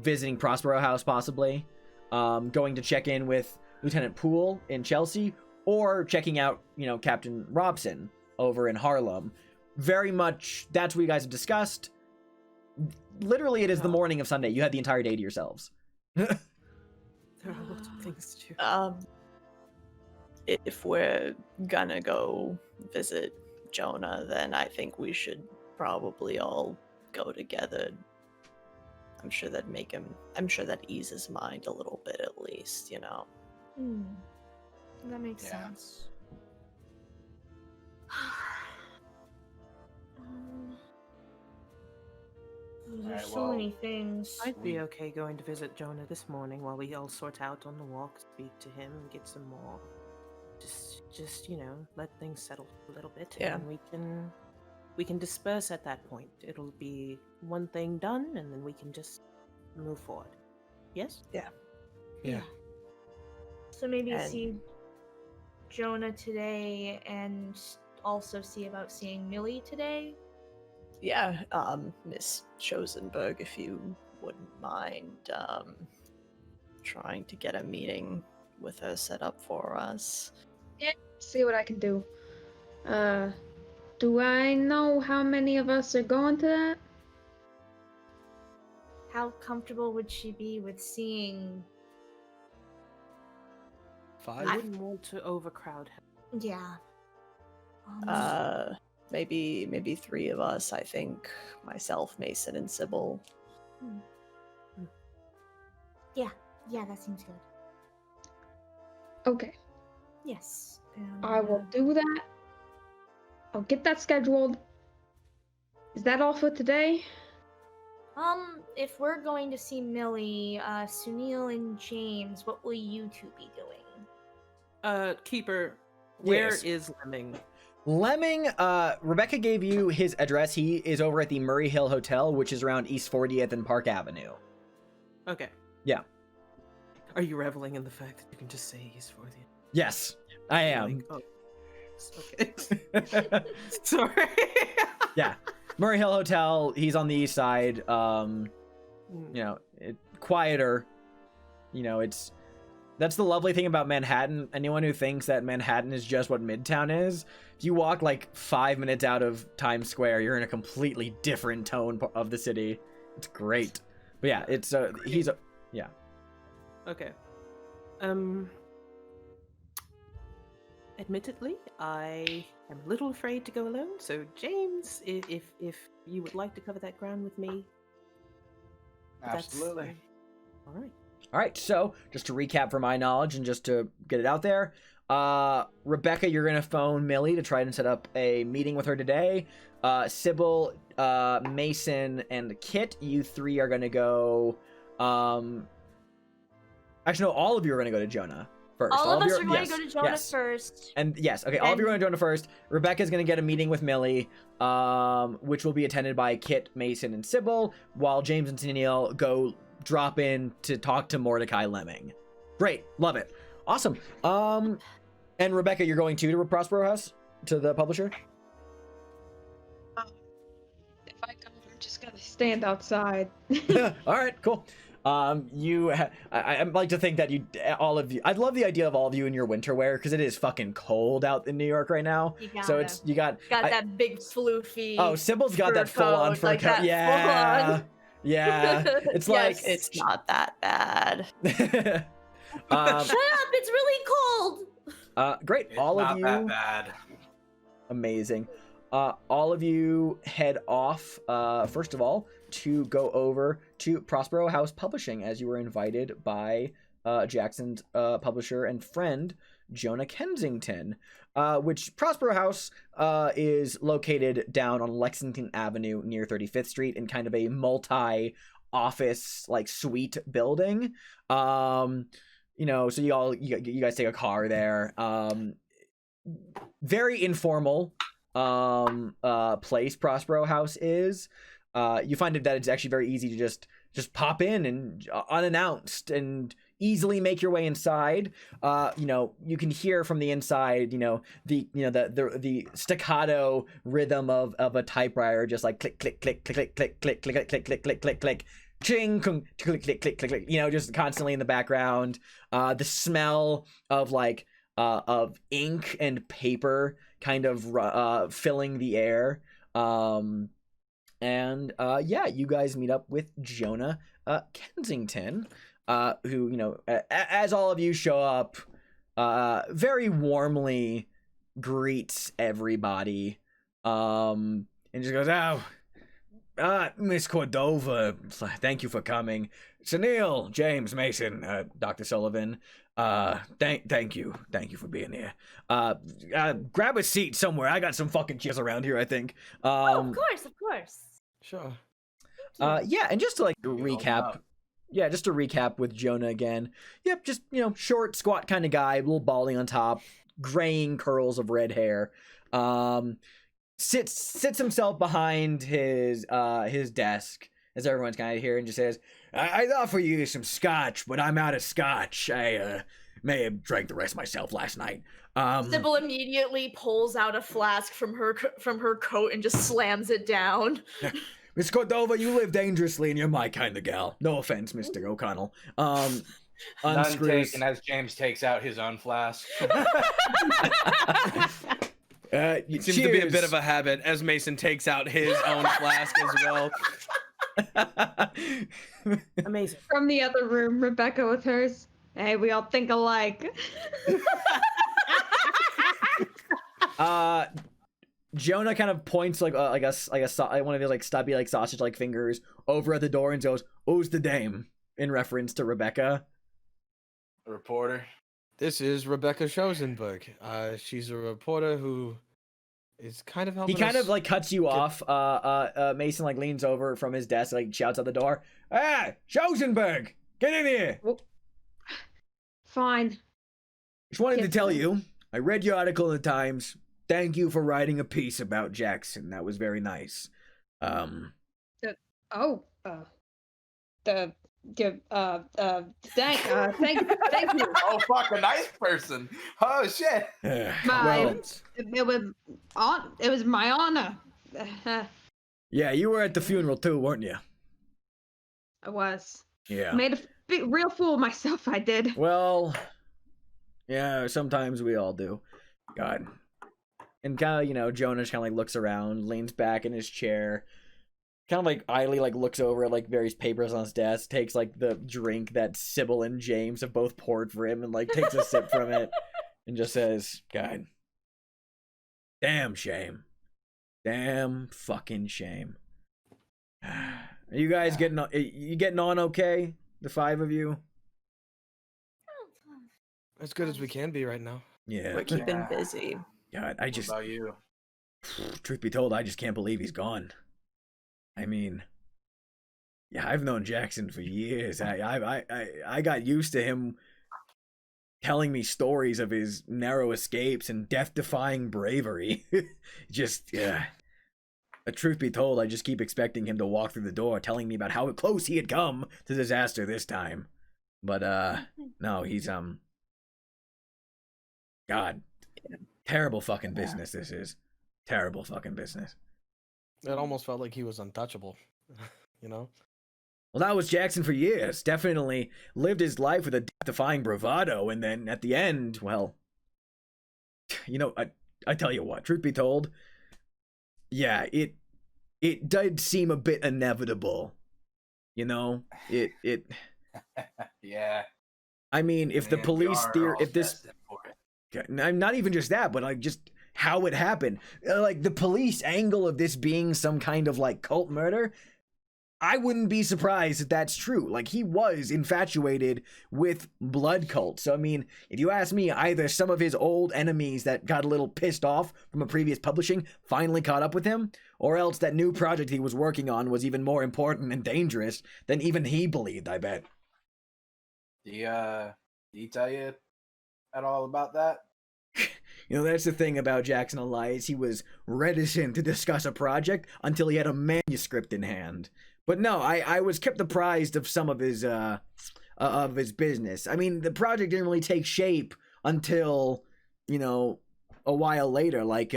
visiting Prospero House possibly, going to check in with Lieutenant Poole in Chelsea, or checking out Captain Robson over in Harlem. Very much that's what you guys have discussed. Literally, it is the morning of Sunday. You had the entire day to yourselves. There are lots of things to do. If we're gonna go visit Jonah, then I think we should probably all go together. I'm sure that eases his mind a little bit at least, That makes sense. There's Alright, so many things. I'd be okay going to visit Jonah this morning while we all sort out on the walk, speak to him, get some more. Just let things settle a little bit, Yeah. and we can disperse at that point. It'll be one thing done, and then we can just move forward. Yes? Yeah. So maybe And- see Jonah today and also see about seeing Millie today. Yeah, Miss Chosenberg, if you wouldn't mind trying to get a meeting with her set up for us. See what I can do. Do I know how many of us are going to that? How comfortable would she be with seeing? 5? I wouldn't want to overcrowd her. Yeah. Maybe 3 of us, I think. Myself, Mason, and Sybil. Yeah, that seems good. Okay, Yes. And, I will do that. I'll get that scheduled. Is that all for today? If we're going to see Millie, Sunil and James, what will you two be doing? Keeper, where Yes. is Lemming? Lemming, Rebecca gave you his address. He is over at the Murray Hill Hotel, which is around East 40th and Park Avenue. Okay. Yeah. Are you reveling in the fact that you can just say he's for the... Yes, I am. Oh. Okay. Sorry. Yeah. Murray Hill Hotel, he's on the east side. Quieter. That's the lovely thing about Manhattan. Anyone who thinks that Manhattan is just what Midtown is, if you walk like 5 minutes out of Times Square, you're in a completely different tone of the city. It's great. But yeah, it's yeah. Okay. Admittedly, I am a little afraid to go alone, so James, if you would like to cover that ground with me, Absolutely. All right. All right, so just to recap for my knowledge and just to get it out there, Rebecca, you're going to phone Millie to try and set up a meeting with her today. Sybil, Mason, and Kit, you 3 are going to go... Actually, no, all of you are going to go to Jonah first. All of us you are going to go to Jonah first. And yes, okay, all of you are going to Jonah first. Rebecca's going to get a meeting with Millie, which will be attended by Kit, Mason, and Sybil, while James and Sunil go drop in to talk to Mordecai Lemming. Great, love it. Awesome. And Rebecca, you're going to Prospero House? To the publisher? If I go, I'm just gonna stand outside. All right, cool. I'd like to think that all of you, I'd love the idea of all of you in your winter wear, because it is fucking cold out in New York right now. So you got that big floofy. Oh, Sybil's got that full on fur coat. That Yeah. Yeah. It's like it's not that bad. Shut up! It's really cold. Great. It's all not of you. that bad. Amazing. All of you head off, first of all, to go over to Prospero House Publishing, as you were invited by Jackson's publisher and friend, Jonah Kensington, which Prospero House is located down on Lexington Avenue near 35th Street in kind of a multi-office, like, suite building. So you guys take a car there. Very informal place Prospero House is. You find that it's actually very easy to just pop in and unannounced and easily make your way inside. You can hear from the inside, the staccato rhythm of a typewriter, just like click click click click click click click click click click click click click ching click click click click click, just constantly in the background. The smell of of ink and paper kind of filling the air. You guys meet up with Jonah Kensington, who, as all of you show up, very warmly greets everybody, and just goes, Miss Cordova, thank you for coming. Sunil, James, Mason, Dr. Sullivan, thank you for being here. Grab a seat somewhere. I got some fucking chairs around here, I think. Of course. Sure. And just to recap, just to recap with Jonah again. Yep, just short, squat kind of guy, a little balding on top, graying curls of red hair. Sits himself behind his desk as everyone's kind of here, and just says, I'd offer you some scotch, but I'm out of scotch. I may have drank the rest myself last night. Sybil immediately pulls out a flask from her coat and just slams it down. Miss Cordova, you live dangerously and you're my kind of gal. No offense, Mr. O'Connell. None taken as James takes out his own flask. It seems to be a bit of a habit as Mason takes out his own flask as well. Amazing. From the other room, Rebecca with hers. Hey, we all think alike. Jonah kind of points one of his stubby sausage fingers over at the door and goes, "Who's the dame?" in reference to Rebecca. A reporter. This is Rebecca Schosenberg. She's a reporter who is kind of helping. He kind of cuts you off. Mason leans over from his desk, shouts out the door, "Ah, Schosenberg, get in here!" Fine. Just wanted to tell you, I read your article in the Times. Thank you for writing a piece about Jackson. That was very nice. Thank you. Oh fuck, a nice person. Oh shit. It was my honor. Yeah, you were at the funeral too, weren't you? I was. Yeah. Made a real fool of myself, I did. Well, yeah, sometimes we all do. God. And kind of, Jonah kind of looks around, leans back in his chair, kind of idly looks over at various papers on his desk, takes the drink that Sybil and James have both poured for him, and takes a sip from it, and just says, "God, damn shame, damn fucking shame." Are you guys getting on okay? The five of you? As good as we can be right now. Yeah. We're keeping busy. God, What about you? Truth be told, I just can't believe he's gone. I mean, yeah, I've known Jackson for years. I got used to him telling me stories of his narrow escapes and death-defying bravery. Yeah. Truth be told, I just keep expecting him to walk through the door, telling me about how close he had come to disaster this time. But no, he's God. Terrible fucking business this is. Terrible fucking business. It almost felt like he was untouchable, Well, that was Jackson for years. Definitely lived his life with a death-defying bravado, and then at the end, well, you know, I tell you what, truth be told, yeah, it did seem a bit inevitable. You know, it Yeah. I mean, if the Man, police we are theory, all if this, destined for it. not even just that, but like just how it happened, like the police angle of this being some kind of like cult murder, I wouldn't be surprised if that's true. Like, he was infatuated with blood cults. So, I mean, if you ask me, either some of his old enemies that got a little pissed off from a previous publishing finally caught up with him, or else that new project he was working on was even more important and dangerous than even he believed, I bet. Did he tell you at all about that? You know, that's the thing about Jackson Elias. He was reticent to discuss a project until he had a manuscript in hand. But no, I was kept apprised of some of his business. I mean, the project didn't really take shape until, you know, a while later. Like,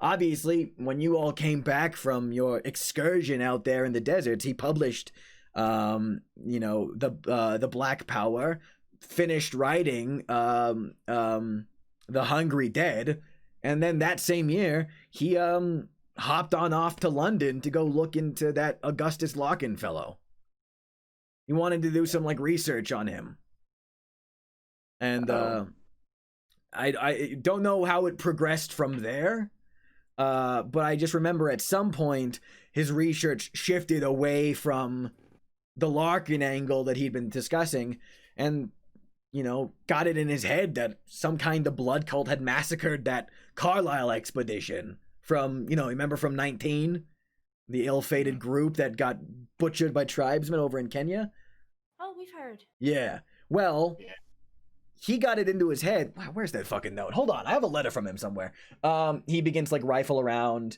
obviously, when you all came back from your excursion out there in the deserts, he published, you know, the Black Power, finished writing, The Hungry Dead, and then that same year, he, hopped on off to London to go look into that Augustus Locken fellow. He wanted to do some like research on him. And I don't know how it progressed from there. But I just remember at some point his research shifted away from the Larkin angle that he'd been discussing, and you know, got it in his head that some kind of blood cult had massacred that Carlisle expedition from, you know, remember from 19? The ill-fated group that got butchered by tribesmen over in Kenya? Oh, we've heard. Yeah. Well, he got it into his head. Wow, where's that fucking note? Hold on, I have a letter from him somewhere. He begins to like rifle around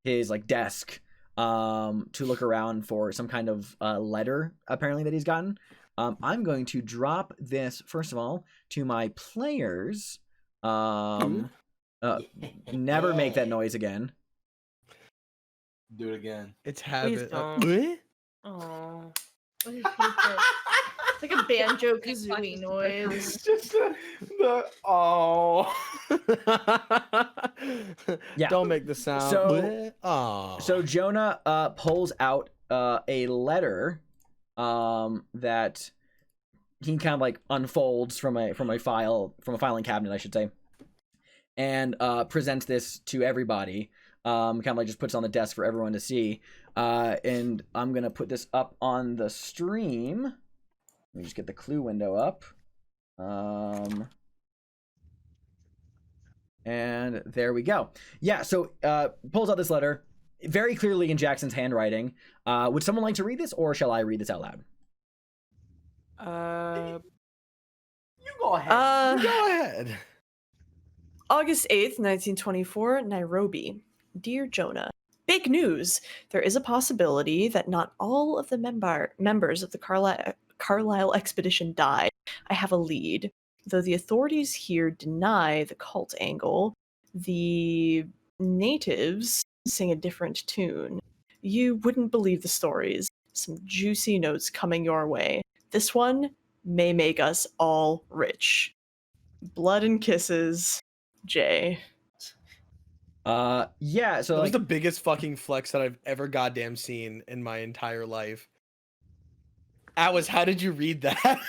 his like desk to look around for some kind of letter apparently that he's gotten. I'm going to drop this first of all to my players. Never make that noise again. Do it again. It's habit. don't. Oh. It's like a banjo kazooie noise. It's just the oh. Yeah. Don't make the sound. So- oh. So Jonah pulls out a letter that he kind of like unfolds from a filing cabinet, I should say, and presents this to everybody. Kind of like just puts it on the desk for everyone to see. And I'm gonna put this up on the stream. Let me just get the clue window up. And there we go. Yeah, so pulls out this letter, very clearly in Jackson's handwriting. Would someone like to read this, or shall I read this out loud? You go ahead. Go ahead. August 8th, 1924, Nairobi. Dear Jonah, big news! There is a possibility that not all of the members of the Carlisle expedition died. I have a lead. Though the authorities here deny the cult angle, the natives sing a different tune. You wouldn't believe the stories. Some juicy notes coming your way. This one may make us all rich. Blood and kisses, Jay. Yeah, so That was like, the biggest fucking flex that I've ever goddamn seen in my entire life. Alice, how did you read that?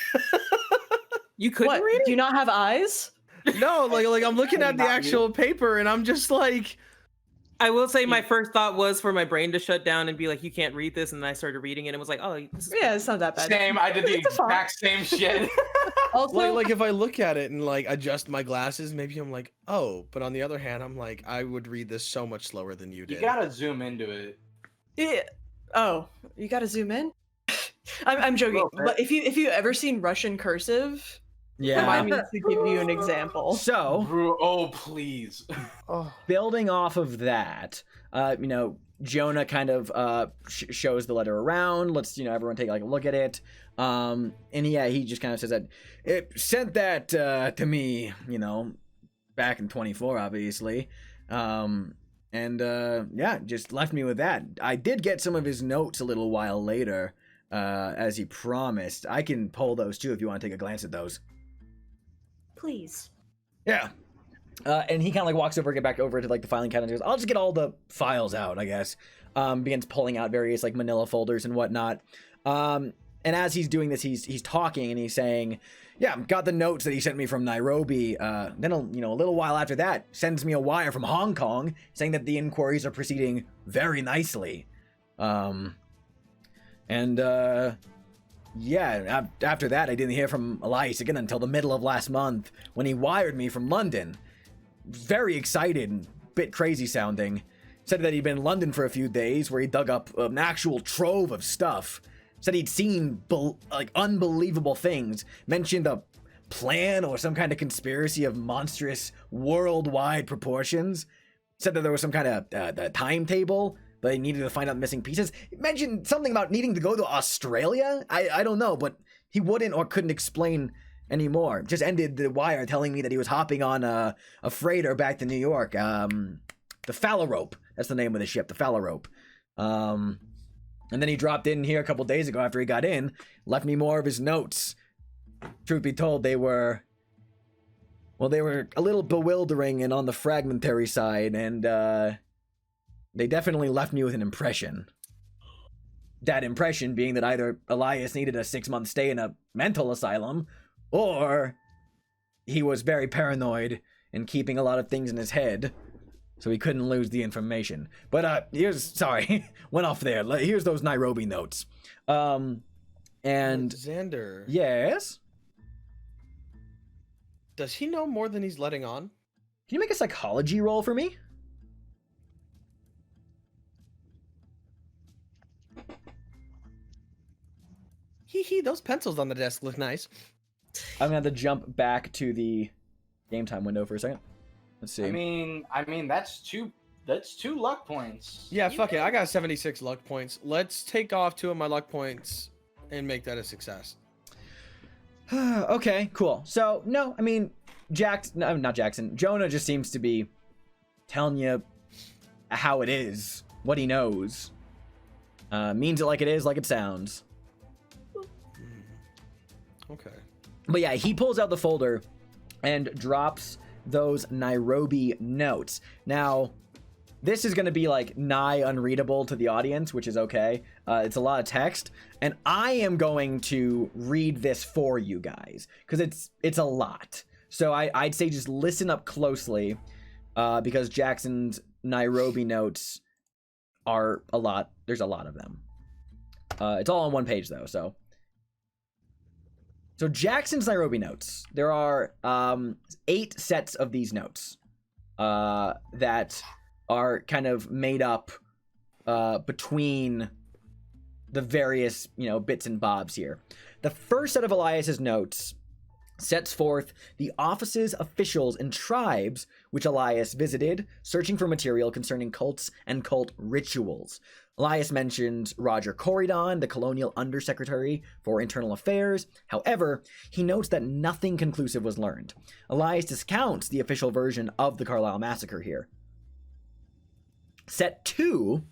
You couldn't What? read Do it? you not have eyes? No, like I'm looking I at did the not read actual paper and I'm just like, I will say my first thought was for my brain to shut down and be like, you can't read this. And then I started reading it and it was like, oh, this is Yeah, it's not that bad. Same. I did the It's fine. exact same shit. Also, like if I look at it and like adjust my glasses, maybe I'm like, oh. But on the other hand, I'm like, I would read this so much slower than you did. You gotta zoom into it. yeah. Oh, you gotta zoom in. I'm joking. Little bit. But if you ever seen Russian cursive, yeah. remind me to give you an example. So Bro, oh please. Oh. building off of that, you know, Jonah kind of shows the letter around. Let's, you know, everyone take like a look at it. And yeah, he just kind of says that it sent that to me, you know, back in 24, obviously. And yeah, just left me with that. I did get some of his notes a little while later, as he promised. I can pull those too if you want to take a glance at those. Please. Yeah. And he kind of like walks over, get back over to like the filing cabinet and goes, I'll just get all the files out, I guess. Begins pulling out various like manila folders and whatnot. And as he's doing this, he's talking and he's saying, yeah, got the notes that he sent me from Nairobi. Then, a little while after that, sends me a wire from Hong Kong saying that the inquiries are proceeding very nicely. Yeah, after that, I didn't hear from Elias again until the middle of last month when he wired me from London. Very excited and bit crazy sounding. Said that he'd been in London for a few days where he dug up an actual trove of stuff. Said he'd seen unbelievable things. Mentioned a plan or some kind of conspiracy of monstrous worldwide proportions. Said that there was some kind of timetable. They needed to find out missing pieces. He mentioned something about needing to go to Australia. I don't know, but he wouldn't or couldn't explain anymore. Just ended the wire telling me that he was hopping on a freighter back to New York. The Phalarope. That's the name of the ship, the Phalarope. And then he dropped in here a couple days ago after he got in, left me more of his notes. Truth be told, they were a little bewildering and on the fragmentary side, and they definitely left me with an impression. That impression being that either Elias needed a 6-month stay in a mental asylum, or he was very paranoid and keeping a lot of things in his head, so he couldn't lose the information. But went off there. Here's those Nairobi notes. And Xander. Yes? Does he know more than he's letting on? Can you make a psychology roll for me? Those pencils on the desk look nice. I'm gonna have to jump back to the game time window for a second. Let's see. I mean, that's two luck points. Yeah, fuck it. I got 76 luck points. Let's take off 2 of my luck points and make that a success. Okay, cool. So, no, I mean, not Jackson. Jonah just seems to be telling you how it is, what he knows. Means it like it is, like it sounds. Okay. But yeah, he pulls out the folder and drops those Nairobi notes. Now, this is going to be like nigh unreadable to the audience, which is okay. It's a lot of text, and I am going to read this for you guys because it's a lot. So I'd say just listen up closely because Jackson's Nairobi notes are a lot. There's a lot of them. It's all on one page though, so Jackson's Nairobi notes. There are 8 sets of these notes that are kind of made up between the various, bits and bobs here. The first set of Elias's notes sets forth the offices, officials, and tribes which Elias visited, searching for material concerning cults and cult rituals. Elias mentions Roger Corridon, the colonial undersecretary for internal affairs. However, he notes that nothing conclusive was learned. Elias discounts the official version of the Carlisle massacre here. Set 2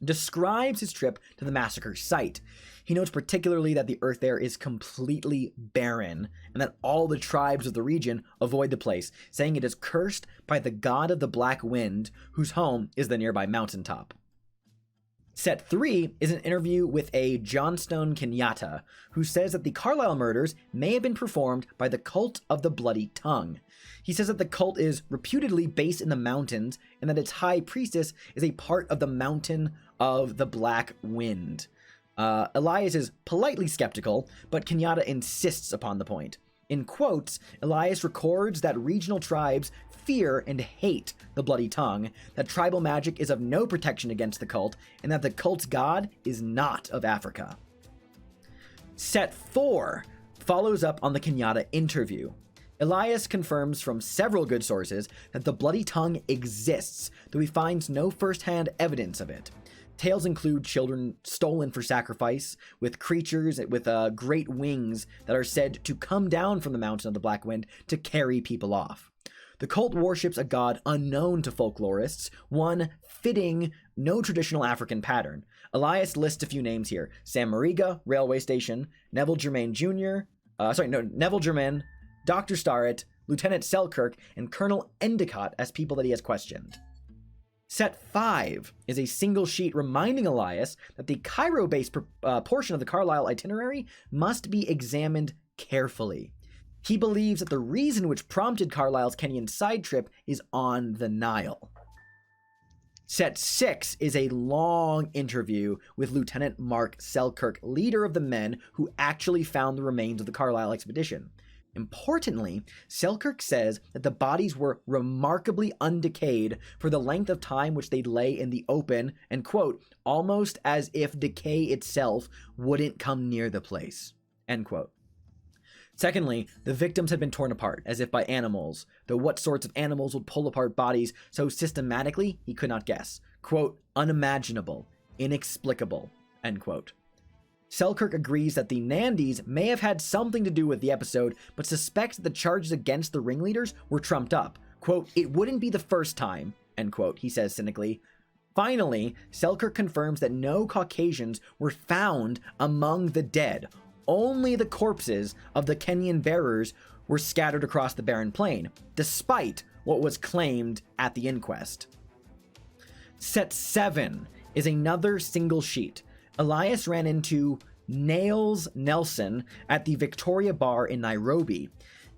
describes his trip to the massacre site. He notes particularly that the earth there is completely barren and that all the tribes of the region avoid the place, saying it is cursed by the god of the black wind, whose home is the nearby mountaintop. Set 3 is an interview with a Johnstone Kenyatta, who says that the Carlisle murders may have been performed by the cult of the Bloody Tongue. He says that the cult is reputedly based in the mountains and that its high priestess is a part of the mountain of the Black Wind. Elias is politely skeptical, but Kenyatta insists upon the point. In quotes, Elias records that regional tribes fear and hate the Bloody Tongue, that tribal magic is of no protection against the cult, and that the cult's god is not of Africa. Set 4 follows up on the Kenyatta interview. Elias confirms from several good sources that the Bloody Tongue exists, though he finds no first-hand evidence of it. Tales include children stolen for sacrifice, with creatures with great wings that are said to come down from the mountain of the Black Wind to carry people off. The cult worships a god unknown to folklorists, one fitting no traditional African pattern. Elias lists a few names here: Sam Mariga, Railway Station, Neville Germain Jr., Neville Germain, Dr. Starrett, Lieutenant Selkirk, and Colonel Endicott as people that he has questioned. Set 5 is a single sheet reminding Elias that the Cairo-based portion of the Carlisle itinerary must be examined carefully. He believes that the reason which prompted Carlisle's Kenyan side trip is on the Nile. Set 6 is a long interview with Lieutenant Mark Selkirk, leader of the men who actually found the remains of the Carlisle expedition. Importantly, Selkirk says that the bodies were remarkably undecayed for the length of time which they lay in the open, and quote, almost as if decay itself wouldn't come near the place, end quote. Secondly, the victims had been torn apart, as if by animals, though what sorts of animals would pull apart bodies so systematically he could not guess. Quote, unimaginable, inexplicable, end quote. Selkirk agrees that the Nandis may have had something to do with the episode, but suspects that the charges against the ringleaders were trumped up. Quote, it wouldn't be the first time, end quote, he says cynically. Finally, Selkirk confirms that no Caucasians were found among the dead. Only the corpses of the Kenyan bearers were scattered across the barren plain, despite what was claimed at the inquest. Set 7 is another single sheet. Elias ran into Nails Nelson at the Victoria Bar in Nairobi.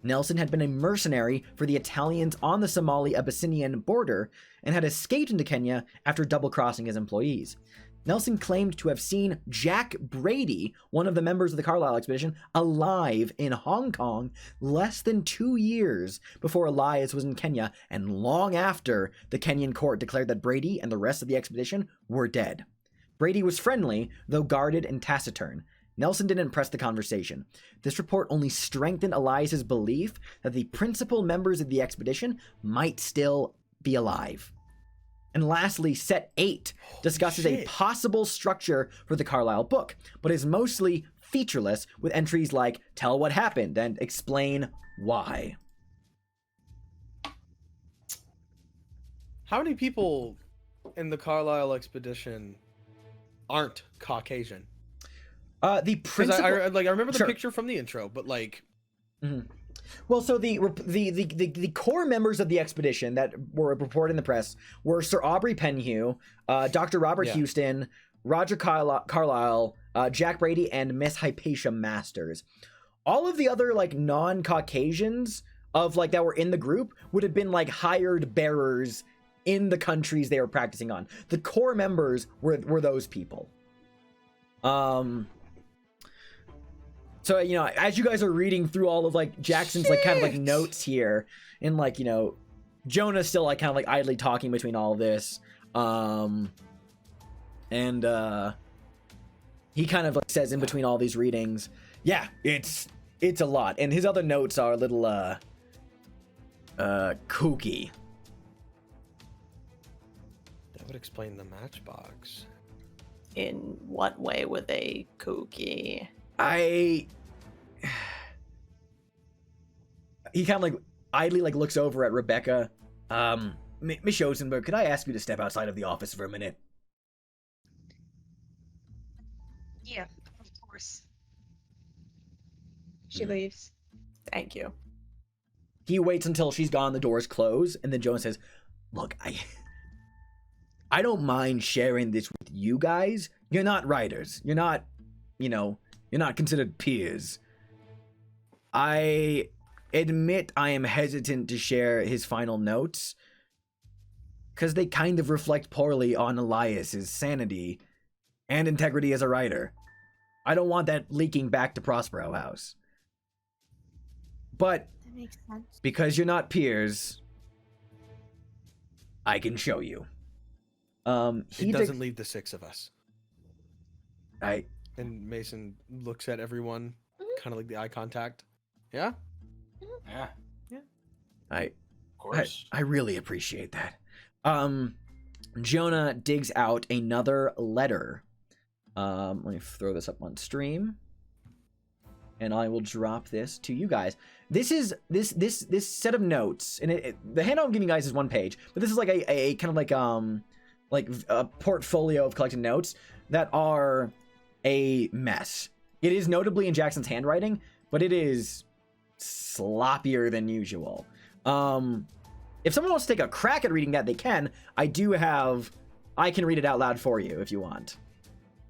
Nelson had been a mercenary for the Italians on the Somali-Abyssinian border and had escaped into Kenya after double-crossing his employees. Nelson claimed to have seen Jack Brady, one of the members of the Carlisle expedition, alive in Hong Kong less than 2 years before Elias was in Kenya, and long after the Kenyan court declared that Brady and the rest of the expedition were dead. Brady was friendly, though guarded and taciturn. Nelson didn't press the conversation. This report only strengthened Elias's belief that the principal members of the expedition might still be alive. And lastly, set 8 discusses a possible structure for the Carlisle book, but is mostly featureless, with entries like tell what happened and explain why. How many people in the Carlisle expedition aren't Caucasian? The principal... I remember the Sure. picture from the intro, but like... Mm-hmm. Well, so the core members of the expedition that were reported in the press were Sir Aubrey Penhew, Dr. Robert Houston, Roger Carlisle, Jack Brady, and Miss Hypatia Masters. All of the other like non-Caucasians of like that were in the group would have been like hired bearers in the countries they were practicing on. The core members were those people. So, you know, as you guys are reading through all of like Jackson's like kind of like notes here, and like, you know, Jonah's still like kind of like idly talking between all of this. He kind of like says in between all these readings, yeah, it's a lot. And his other notes are a little kooky. That would explain the matchbox. In what way were they kooky? He kind of like idly like looks over at Rebecca. Miss Rosenberg, could I ask you to step outside of the office for a minute? Yeah, of course. She leaves. Thank you. He waits until she's gone, the doors close, and then Jonah says, look, I don't mind sharing this with you guys. You're not writers. You're not, you know, you're not considered peers. I admit I am hesitant to share his final notes because they kind of reflect poorly on Elias's sanity and integrity as a writer. I don't want that leaking back to Prospero House. But That makes sense. because you're not peers, I can show you. He doesn't leave the 6 of us. And Mason looks at everyone, kind of like the eye contact. Yeah? Yeah, I of course. I really appreciate that. Jonah digs out another letter. Let me throw this up on stream, and I will drop this to you guys. This is this set of notes, and the handout I'm giving you guys is 1 page, but this is like a kind of like a portfolio of collected notes. that are a mess. It is notably in Jackson's handwriting, but it is sloppier than usual. If someone wants to take a crack at reading that, they can. I can read it out loud for you if you want.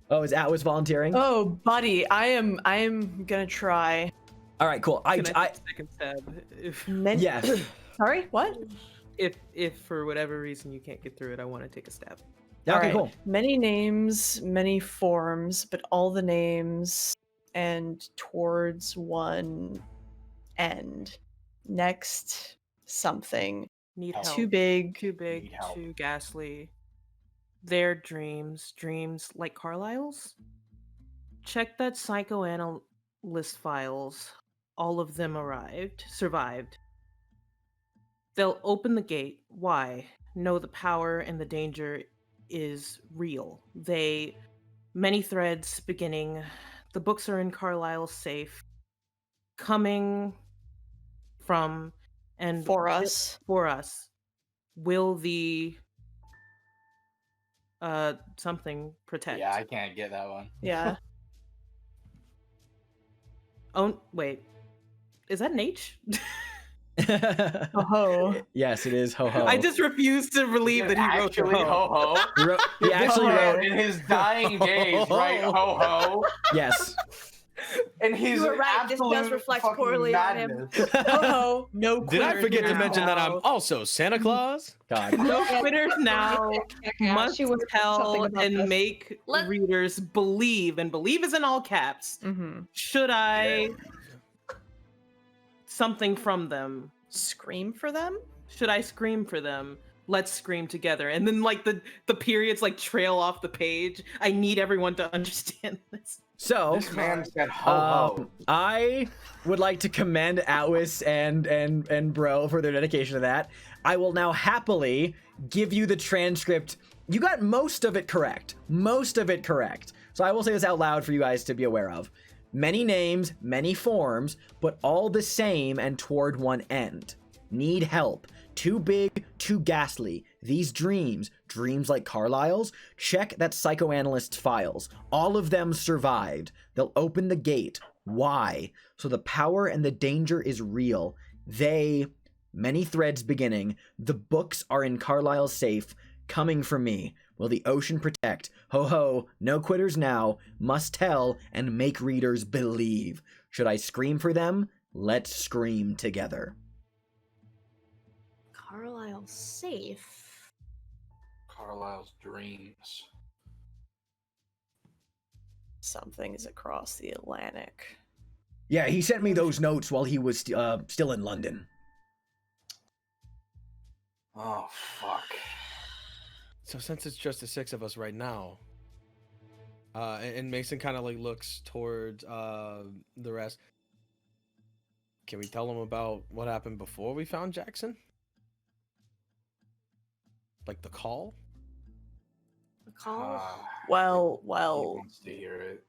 Oh, is Atlas volunteering? Oh, buddy, I am gonna try. All right, cool. Can I take a second stab? Yeah. Sorry, what? If for whatever reason you can't get through it, I want to take a stab. Okay, Alright. cool. Many names, many forms, but all the names end towards one end. Next, something. Need help. Too big. Too big. Need help. Too ghastly. Their dreams like Carlisle's. Check that psychoanalyst files. All of them survived. They'll open the gate. Why? Know the power and the danger is real. Many threads beginning. The books are in Carlisle's safe. Coming from and For us. Will the something protect? Yeah, I can't get that one. Yeah. Oh wait. Is that an H? Oh. Yes, it is ho ho. I just refuse to believe that he wrote actually ho ho. He actually wrote. In his dying days, right? Ho ho. Yes. And he's You were right, this does absolute reflect fucking poorly on him. madness. Oh, no Did I quitters forget to now. mention that I'm also Santa Claus? God. No quitters now. Yeah, Must she was tell something about and this. make Let- readers believe, and believe is in all caps. Mm-hmm. Should I something from them? Scream for them? Should I scream for them? Let's scream together. And then like the periods like trail off the page. I need everyone to understand this. So, This man said ho ho. I would like to commend Atwis and Bro for their dedication to that. I will now happily give you the transcript. You got most of it correct. Most of it correct. So I will say this out loud for you guys to be aware of. Many names, many forms, but all the same and toward one end. Need help. Too big, too ghastly. These dreams like Carlisle's, check that psychoanalyst files. All of them survived. They'll open the gate. Why? So the power and the danger is real. Many threads beginning. The books are in Carlisle's safe. Coming from me. Will the ocean protect? Ho ho, no quitters now. Must tell and make readers believe. Should I scream for them? Let's scream together. Carlisle's safe. Carlisle's dreams. Something is across the Atlantic. Yeah, he sent me those notes while he was still in London. Oh fuck. So since it's just the six of us right now, and Mason kind of like looks towards the rest. Can we tell them about what happened before we found Jackson? Like the call? The call. He Well, wants to hear it.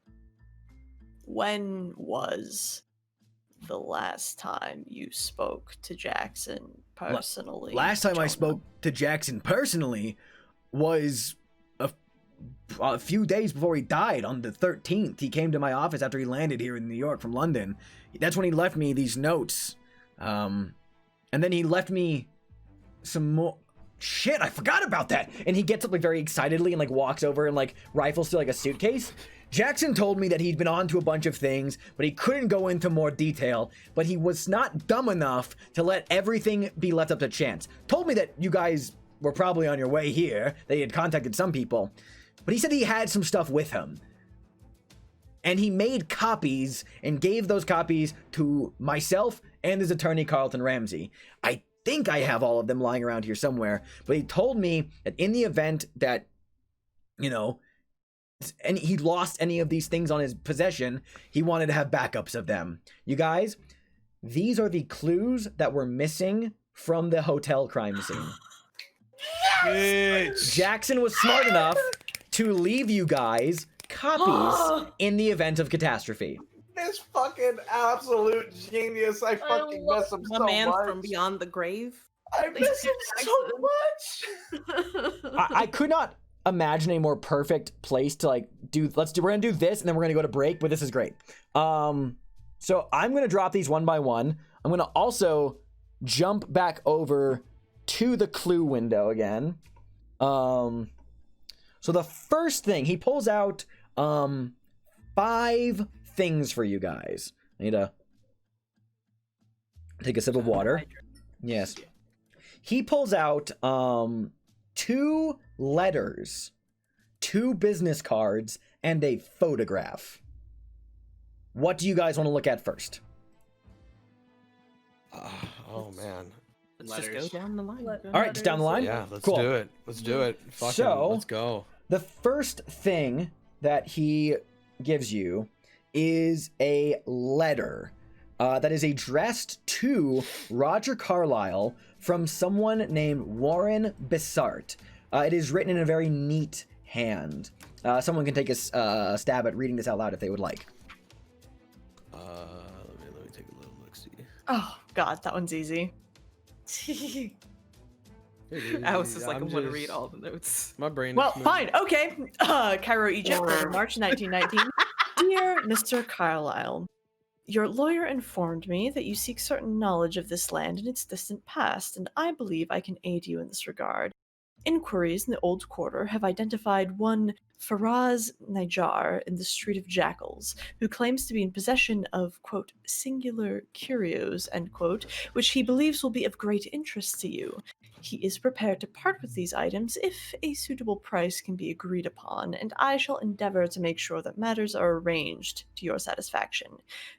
when was the last time you spoke to Jackson personally? Last time I Jonah? spoke to Jackson personally was a few days before he died on the 13th. He came to my office after he landed here in New York from London. That's when he left me these notes. And then he left me some more... Shit, I forgot about that. And he gets up like very excitedly and like walks over and like rifles through like a suitcase. Jackson told me that he'd been on to a bunch of things, but he couldn't go into more detail. But he was not dumb enough to let everything be left up to chance. Told me that you guys were probably on your way here. They had contacted some people. But he said he had some stuff with him. And he made copies and gave those copies to myself and his attorney, Carlton Ramsey. I think I have all of them lying around here somewhere, but he told me that in the event that, you know, and he lost any of these things on his possession, he wanted to have backups of them. You guys, these are the clues that were missing from the hotel crime scene. Bitch. Jackson was smart enough to leave you guys copies in the event of catastrophe. This fucking absolute genius. I fucking miss him The so man much. from beyond the grave. I miss him so much. I could not imagine a more perfect place to like we're gonna do this and then we're gonna go to break, but this is great. So I'm gonna drop these one by one. I'm gonna also jump back over to the clue window again. So the first thing, he pulls out 5 things for you guys. I need to take a sip of water. Yes. He pulls out 2 letters, 2 business cards, and a photograph. What do you guys want to look at first? Oh man. Let's just go down the line. All right, just down the line? Yeah, let's Cool. do it. Let's do it. Fucking, So- let's go. The first thing that he gives you is a letter that is addressed to Roger Carlyle from someone named Warren Bissart. It is written in a very neat hand. Someone can take a stab at reading this out loud if they would like. Let me take a little look. See. Oh God, that one's easy. I was just like, I want to read all the notes. My brain. Well, is moving. fine, okay. Cairo, Egypt, March 1919. Dear Mr. Carlyle, your lawyer informed me that you seek certain knowledge of this land and its distant past, and I believe I can aid you in this regard. Inquiries in the Old Quarter have identified one Faraz Najjar in the Street of Jackals, who claims to be in possession of, quote, singular curios, end quote, which he believes will be of great interest to you. He is prepared to part with these items if a suitable price can be agreed upon, and I shall endeavor to make sure that matters are arranged to your satisfaction.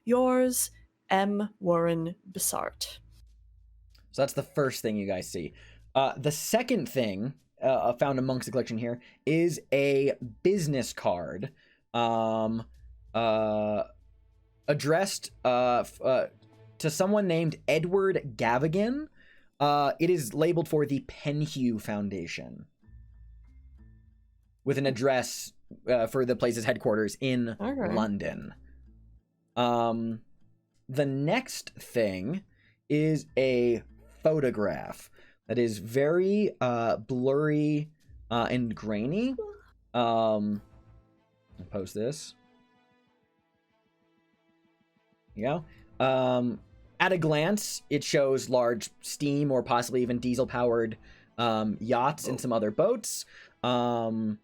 Yours, M. Warren Bissart. So that's the first thing you guys see. The second thing found amongst the collection here is a business card addressed to someone named Edward Gavigan. It is labeled for the Penhew Foundation with an address for the place's headquarters in London. The next thing is a photograph that is very blurry and grainy. I'll post this. There you go. At a glance, it shows large steam or possibly even diesel-powered yachts and some other boats on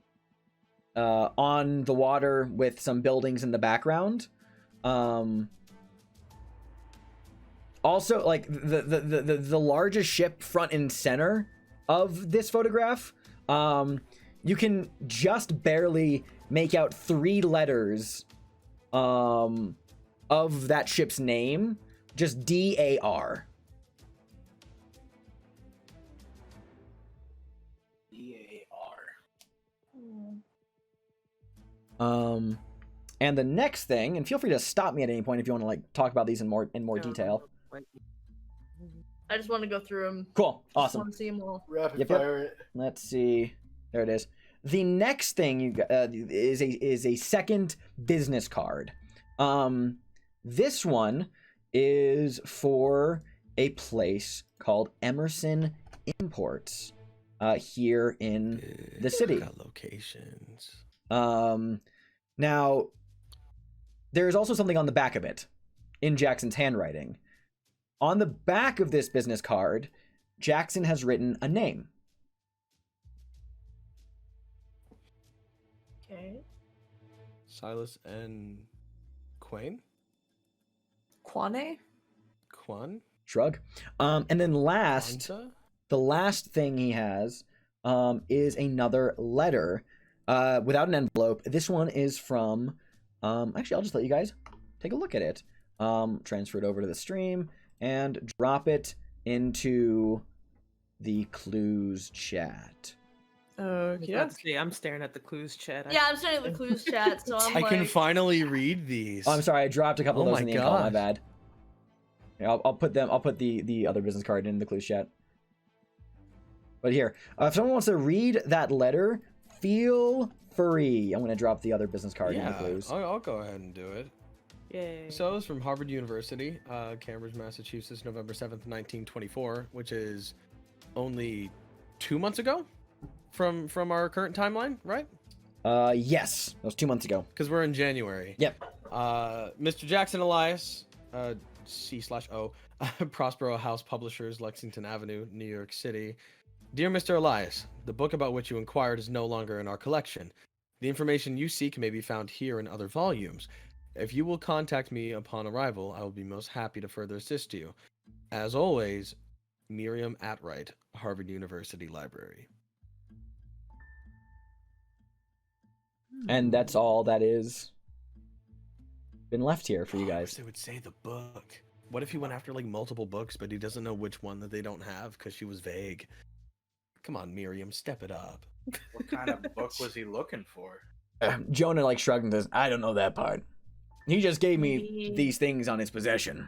the water with some buildings in the background. Also, like the largest ship front and center of this photograph, you can just barely make out 3 letters of that ship's name. Just DAR. And the next thing, and feel free to stop me at any point if you want to like talk about these in more detail. I just want to go through them. Cool, awesome. Want to see them all. Rapid fire it. Let's see. There it is. The next thing you is a second business card. This one is for a place called Emerson Imports here in the city. Got locations. Now, there is also something on the back of it in Jackson's handwriting. On the back of this business card, Jackson has written a name. Okay. Silas and Quain? Quane? Quan? Shrug. And then Quanta? the last thing he has is another letter without an envelope. This one is from, actually, I'll just let you guys take a look at it. Transfer it over to the stream and drop it into the clues chat. Okay. I'm staring at the clues chat. Yeah, I'm starting the clues chat, so I'm I like, can finally read these. Oh, I'm sorry, I dropped a couple Oh of those in my the ink. My God. bad. Yeah, I'll put the other business card in the clues chat. But here, if someone wants to read that letter, feel free. I'm gonna drop the other business card in the Yeah, clues. I'll go ahead and do it. Yay. So it was from Harvard University, Cambridge, Massachusetts, November 7th, 1924, which is only 2 months ago? from our current timeline, right? Yes, that was 2 months ago. Because we're in January. Yep. Mr. Jackson Elias, C/O, Prospero House Publishers, Lexington Avenue, New York City. Dear Mr. Elias, the book about which you inquired is no longer in our collection. The information you seek may be found here in other volumes. If you will contact me upon arrival, I will be most happy to further assist you. As always, Miriam Atwright, Harvard University Library. And that's all that is been left here for you I wish guys. they would say the book. What if he went after like multiple books, but he doesn't know which one that they don't have because she was vague? Come on, Miriam, step it up. What kind of book was he looking for? Jonah like shrugged and says, I don't know that part. He just gave me Maybe- these things on his possession.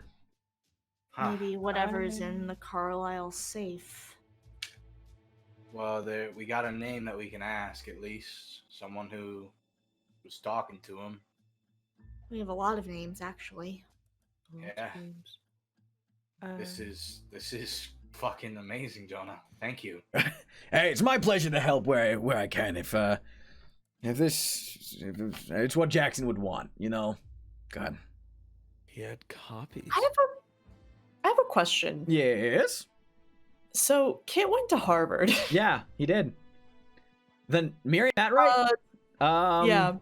Huh. Maybe whatever's in the Carlisle safe. Well, we got a name that we can ask at least. Someone who was talking to him. We have a lot of names, actually. Yeah. This is fucking amazing, Jonah. Thank you. Hey, it's my pleasure to help where I can. If it's what Jackson would want, you know. God. He had copies. I have a question. Yes. So Kit went to Harvard. Yeah, he did. Then Miriam, that right? Yeah.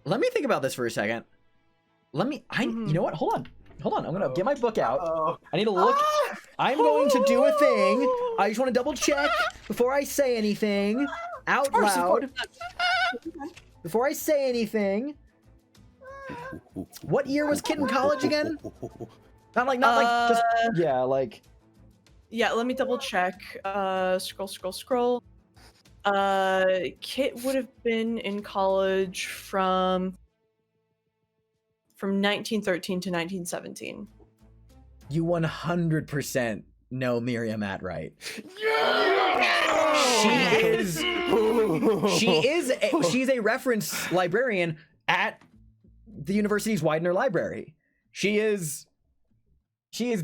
Let me think about this for a second. You know what? Hold on. I'm gonna get my book out. Oh, I need to look. I'm going to do a thing. I just want to double check before I say anything out loud. Before I say anything. What year was Kit in college again? Not like just yeah, like. Yeah, let me double check. Scroll. Kit would have been in college from 1913 to 1917. You 100% know Miriam Atwright. She's a reference librarian at the university's Widener Library. She has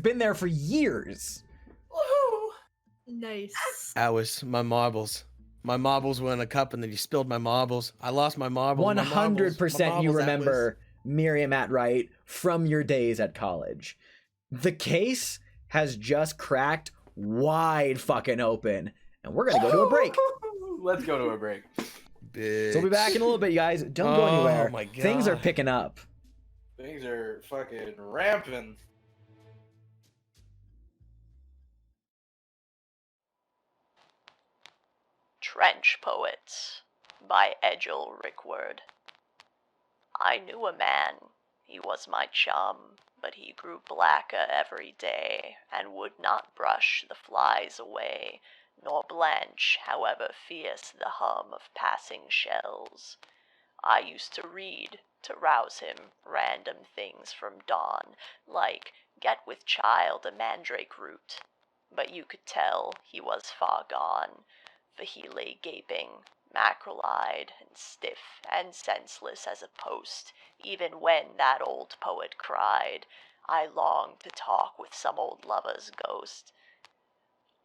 been there for years. Nice. Alice, my marbles. My marbles were in a cup and then you spilled my marbles. I lost my marbles. 100% you remember Miriam Atwright from your days at college. The case has just cracked wide fucking open, and we're gonna go to a break. let's go to a break. Bitch. So we'll be back in a little bit, you guys. Don't go anywhere. My God. Things are picking up. Things are fucking ramping. Trench Poets by Edgel Rickward. I knew a man, he was my chum, but he grew blacker every day, and would not brush the flies away, nor blanch, however fierce the hum of passing shells. I used to read, to rouse him, random things from dawn, like, get with child a mandrake root. But you could tell he was far gone, for he lay gaping, mackerel-eyed, and stiff, and senseless as a post, even when that old poet cried, I longed to talk with some old lover's ghost.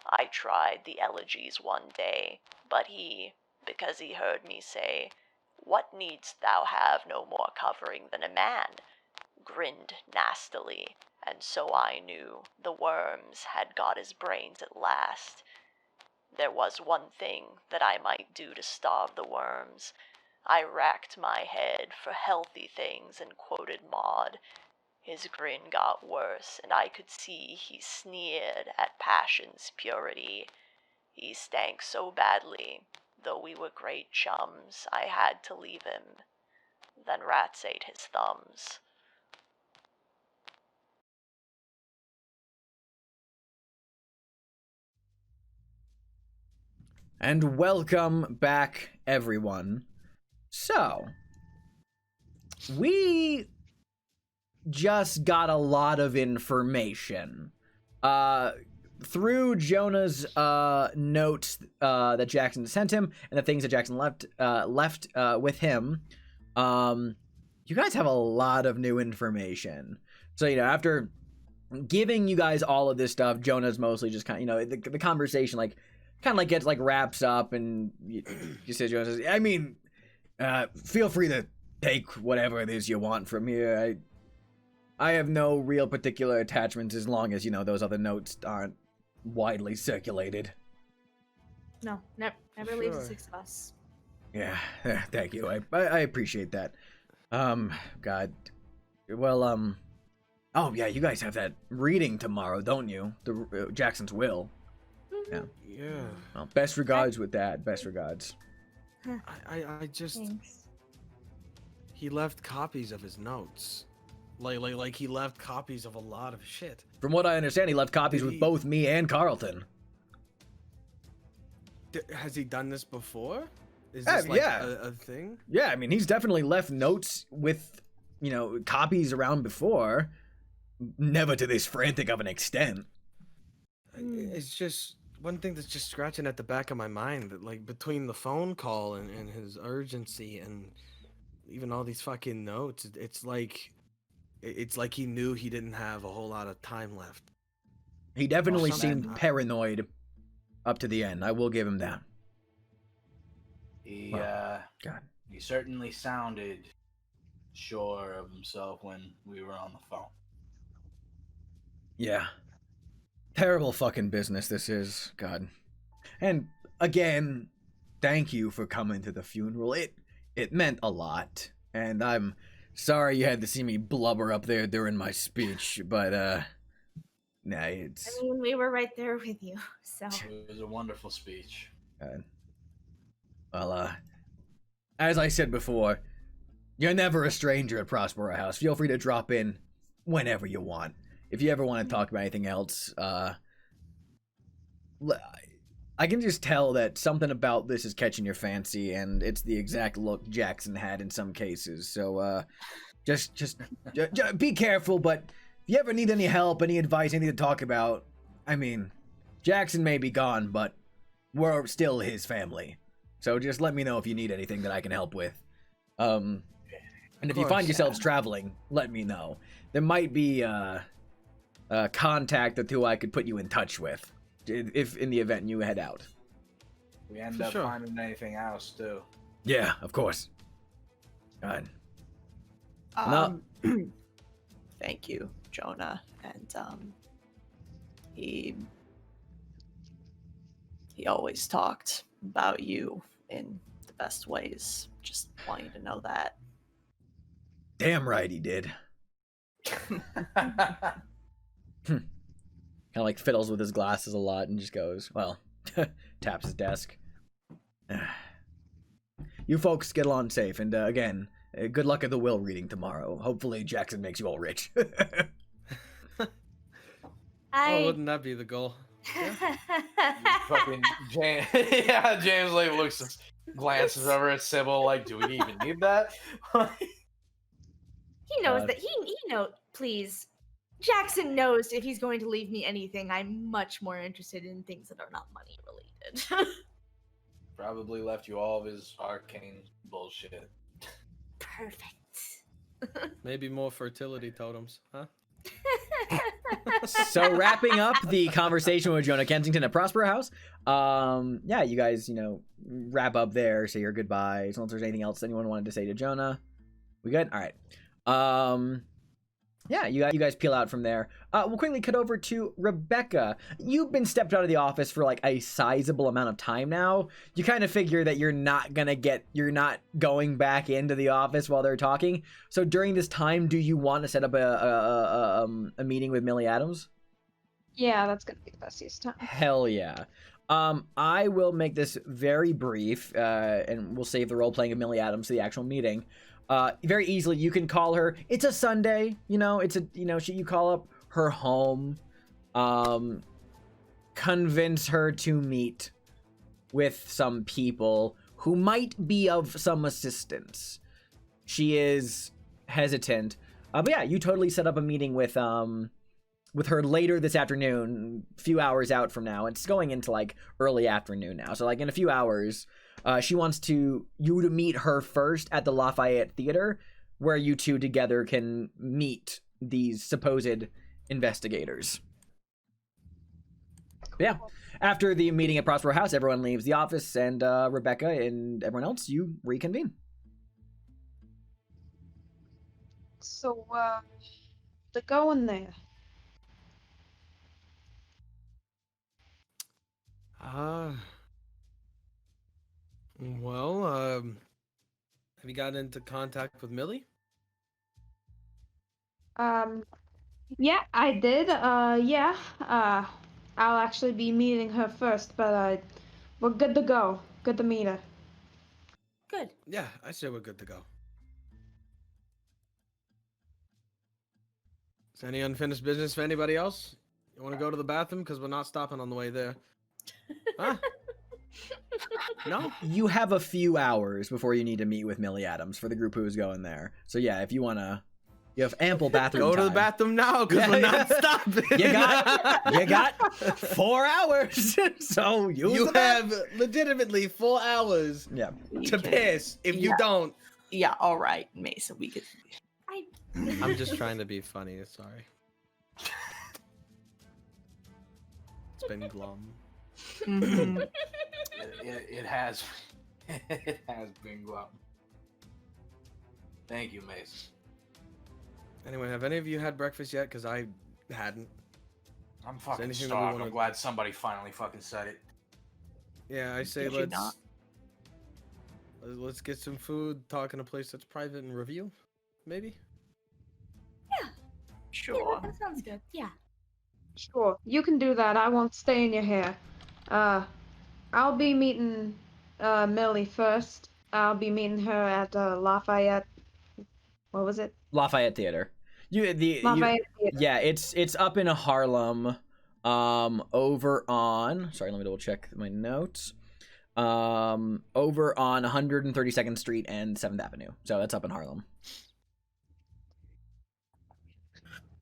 I tried the elegies one day, but he, because he heard me say, What needst thou have no more covering than a man? Grinned nastily, and so I knew the worms had got his brains at last. There was one thing that I might do to starve the worms. I racked my head for healthy things and quoted Maud. His grin got worse, and I could see he sneered at passion's purity. He stank so badly, though we were great chums, I had to leave him. Then rats ate his thumbs. And welcome back, everyone. So, we just got a lot of information through Jonah's notes that Jackson sent him and the things that Jackson left with him. You guys have a lot of new information. So, after giving you guys all of this stuff, Jonah's mostly just kind of, the conversation, like, kind of like gets like wraps up, and you say, Jonah says, I mean, feel free to take whatever it is you want from here. I have no real particular attachments as long as, those other notes aren't widely circulated. No, never leaves the six of us. Yeah, thank you. I appreciate that. God. Well, oh yeah, you guys have that reading tomorrow, don't you? The Jackson's will. Mm-hmm. Yeah. Well, best regards with that. Best regards. I just... Thanks. He left copies of his notes. Like he left copies of a lot of shit. From what I understand, he left copies with both me and Carlton. Has he done this before? Is this like a thing? Yeah, I mean, he's definitely left notes with, copies around before. Never to this frantic of an extent. It's just one thing that's just scratching at the back of my mind, that like between the phone call and his urgency and even all these fucking notes, it's like he knew he didn't have a whole lot of time left. He definitely seemed paranoid up to the end. I will give him that. He God. He certainly sounded sure of himself when we were on the phone. Yeah. Terrible fucking business this is. God. And again, thank you for coming to the funeral. It meant a lot. And I'm sorry you had to see me blubber up there during my speech, but nah, it's... I mean, we were right there with you, so... It was a wonderful speech. Well, as I said before, you're never a stranger at Prospero House. Feel free to drop in whenever you want. If you ever want to talk about anything else, I can just tell that something about this is catching your fancy, and it's the exact look Jackson had in some cases. So, just be careful, but if you ever need any help, any advice, anything to talk about, I mean, Jackson may be gone, but we're still his family. So just let me know if you need anything that I can help with. And if you find yourselves traveling, let me know. There might be a contact or two I could put you in touch with, if in the event you head out. We end up finding anything else too. Yeah, of course. God. Thank you, Jonah. And he always talked about you in the best ways. Just want you to know that. Damn right he did. Kind of like fiddles with his glasses a lot and just goes, well, taps his desk. You folks get along safe, and again, good luck at the will reading tomorrow. Hopefully Jackson makes you all rich. Oh, wouldn't that be the goal? Fucking James. Yeah, James like looks, glances over at Sybil like, do we even need that? He knows that he please. Jackson knows if he's going to leave me anything, I'm much more interested in things that are not money related. Probably left you all of his arcane bullshit. Perfect. Maybe more fertility totems, huh? So wrapping up the conversation with Jonah Kensington at Prospero House, yeah, you guys, wrap up there, say your goodbyes. Unless there's anything else anyone wanted to say to Jonah. We good? All right. Yeah, you guys peel out from there. We'll quickly cut over to Rebecca. You've been stepped out of the office for like a sizable amount of time now. You kind of figure that you're not going back into the office while they're talking. So during this time, do you want to set up a meeting with Millie Adams? Yeah, that's gonna be the best use of time. Hell yeah. I will make this very brief, and we'll save the role playing of Millie Adams to the actual meeting. Very easily, you can call her. It's a Sunday, you call up her home, convince her to meet with some people who might be of some assistance. She is hesitant, but yeah, you totally set up a meeting with her later this afternoon, a few hours out from now. It's going into like early afternoon now, so like in a few hours. She wants you to meet her first at the Lafayette Theater, where you two together can meet these supposed investigators. Yeah. After the meeting at Prospero House, everyone leaves the office, and Rebecca and everyone else, you reconvene. So, the going there. Well, have you gotten into contact with Millie? Yeah, I did. Yeah. I'll actually be meeting her first, but we're good to go. Good to meet her. Good. Yeah, I say we're good to go. Is any unfinished business for anybody else? You want to go to the bathroom? Because we're not stopping on the way there. Huh? No? You have a few hours before you need to meet with Millie Adams for the group who's going there. So yeah, if you want to, you have ample bathroom Go time. to the bathroom now, because we're not stopping. You got 4 hours. So you have legitimately 4 hours Yeah. to piss. If you don't, Yeah, all right, Mason. We could. I'm just trying to be funny. Sorry. It's been glum. Mhm. It has. It has been glum. Thank you, Mace. Anyway, have any of you had breakfast yet? Because I hadn't. I'm fucking anything that we starved. wanna- I'm glad somebody finally fucking said it. Yeah, I say Did you not? let's get some food, talk in a place that's private, and review, maybe. Yeah, Sure. that sounds good. Yeah. Sure, you can do that. I won't stay in your hair. I'll be meeting Millie first. I'll be meeting her at Lafayette. What was it? Lafayette Theater. Lafayette Theater. Yeah, it's up in Harlem. Over on. Sorry, let me double check my notes. Over on 132nd Street and 7th Avenue. So that's up in Harlem.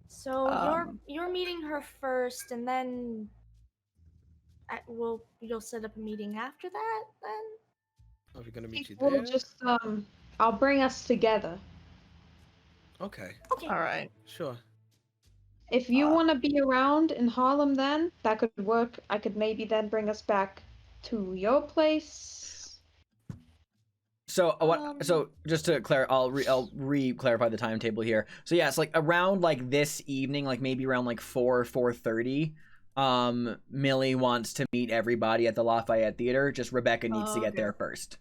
So Um, you're meeting her first, and then you'll set up a meeting after that. Then Are we gonna meet you We'll there? just I'll bring us together. Okay, okay. All right. sure. If you Uh, want to be around in Harlem, then that could work. I could maybe then bring us back to your place. So So just to I'll re-clarify the timetable here. So yeah, it's like around like this evening, like maybe around like 4:30. Millie wants to meet everybody at the Lafayette Theater. Just Rebecca needs to get Okay. there first.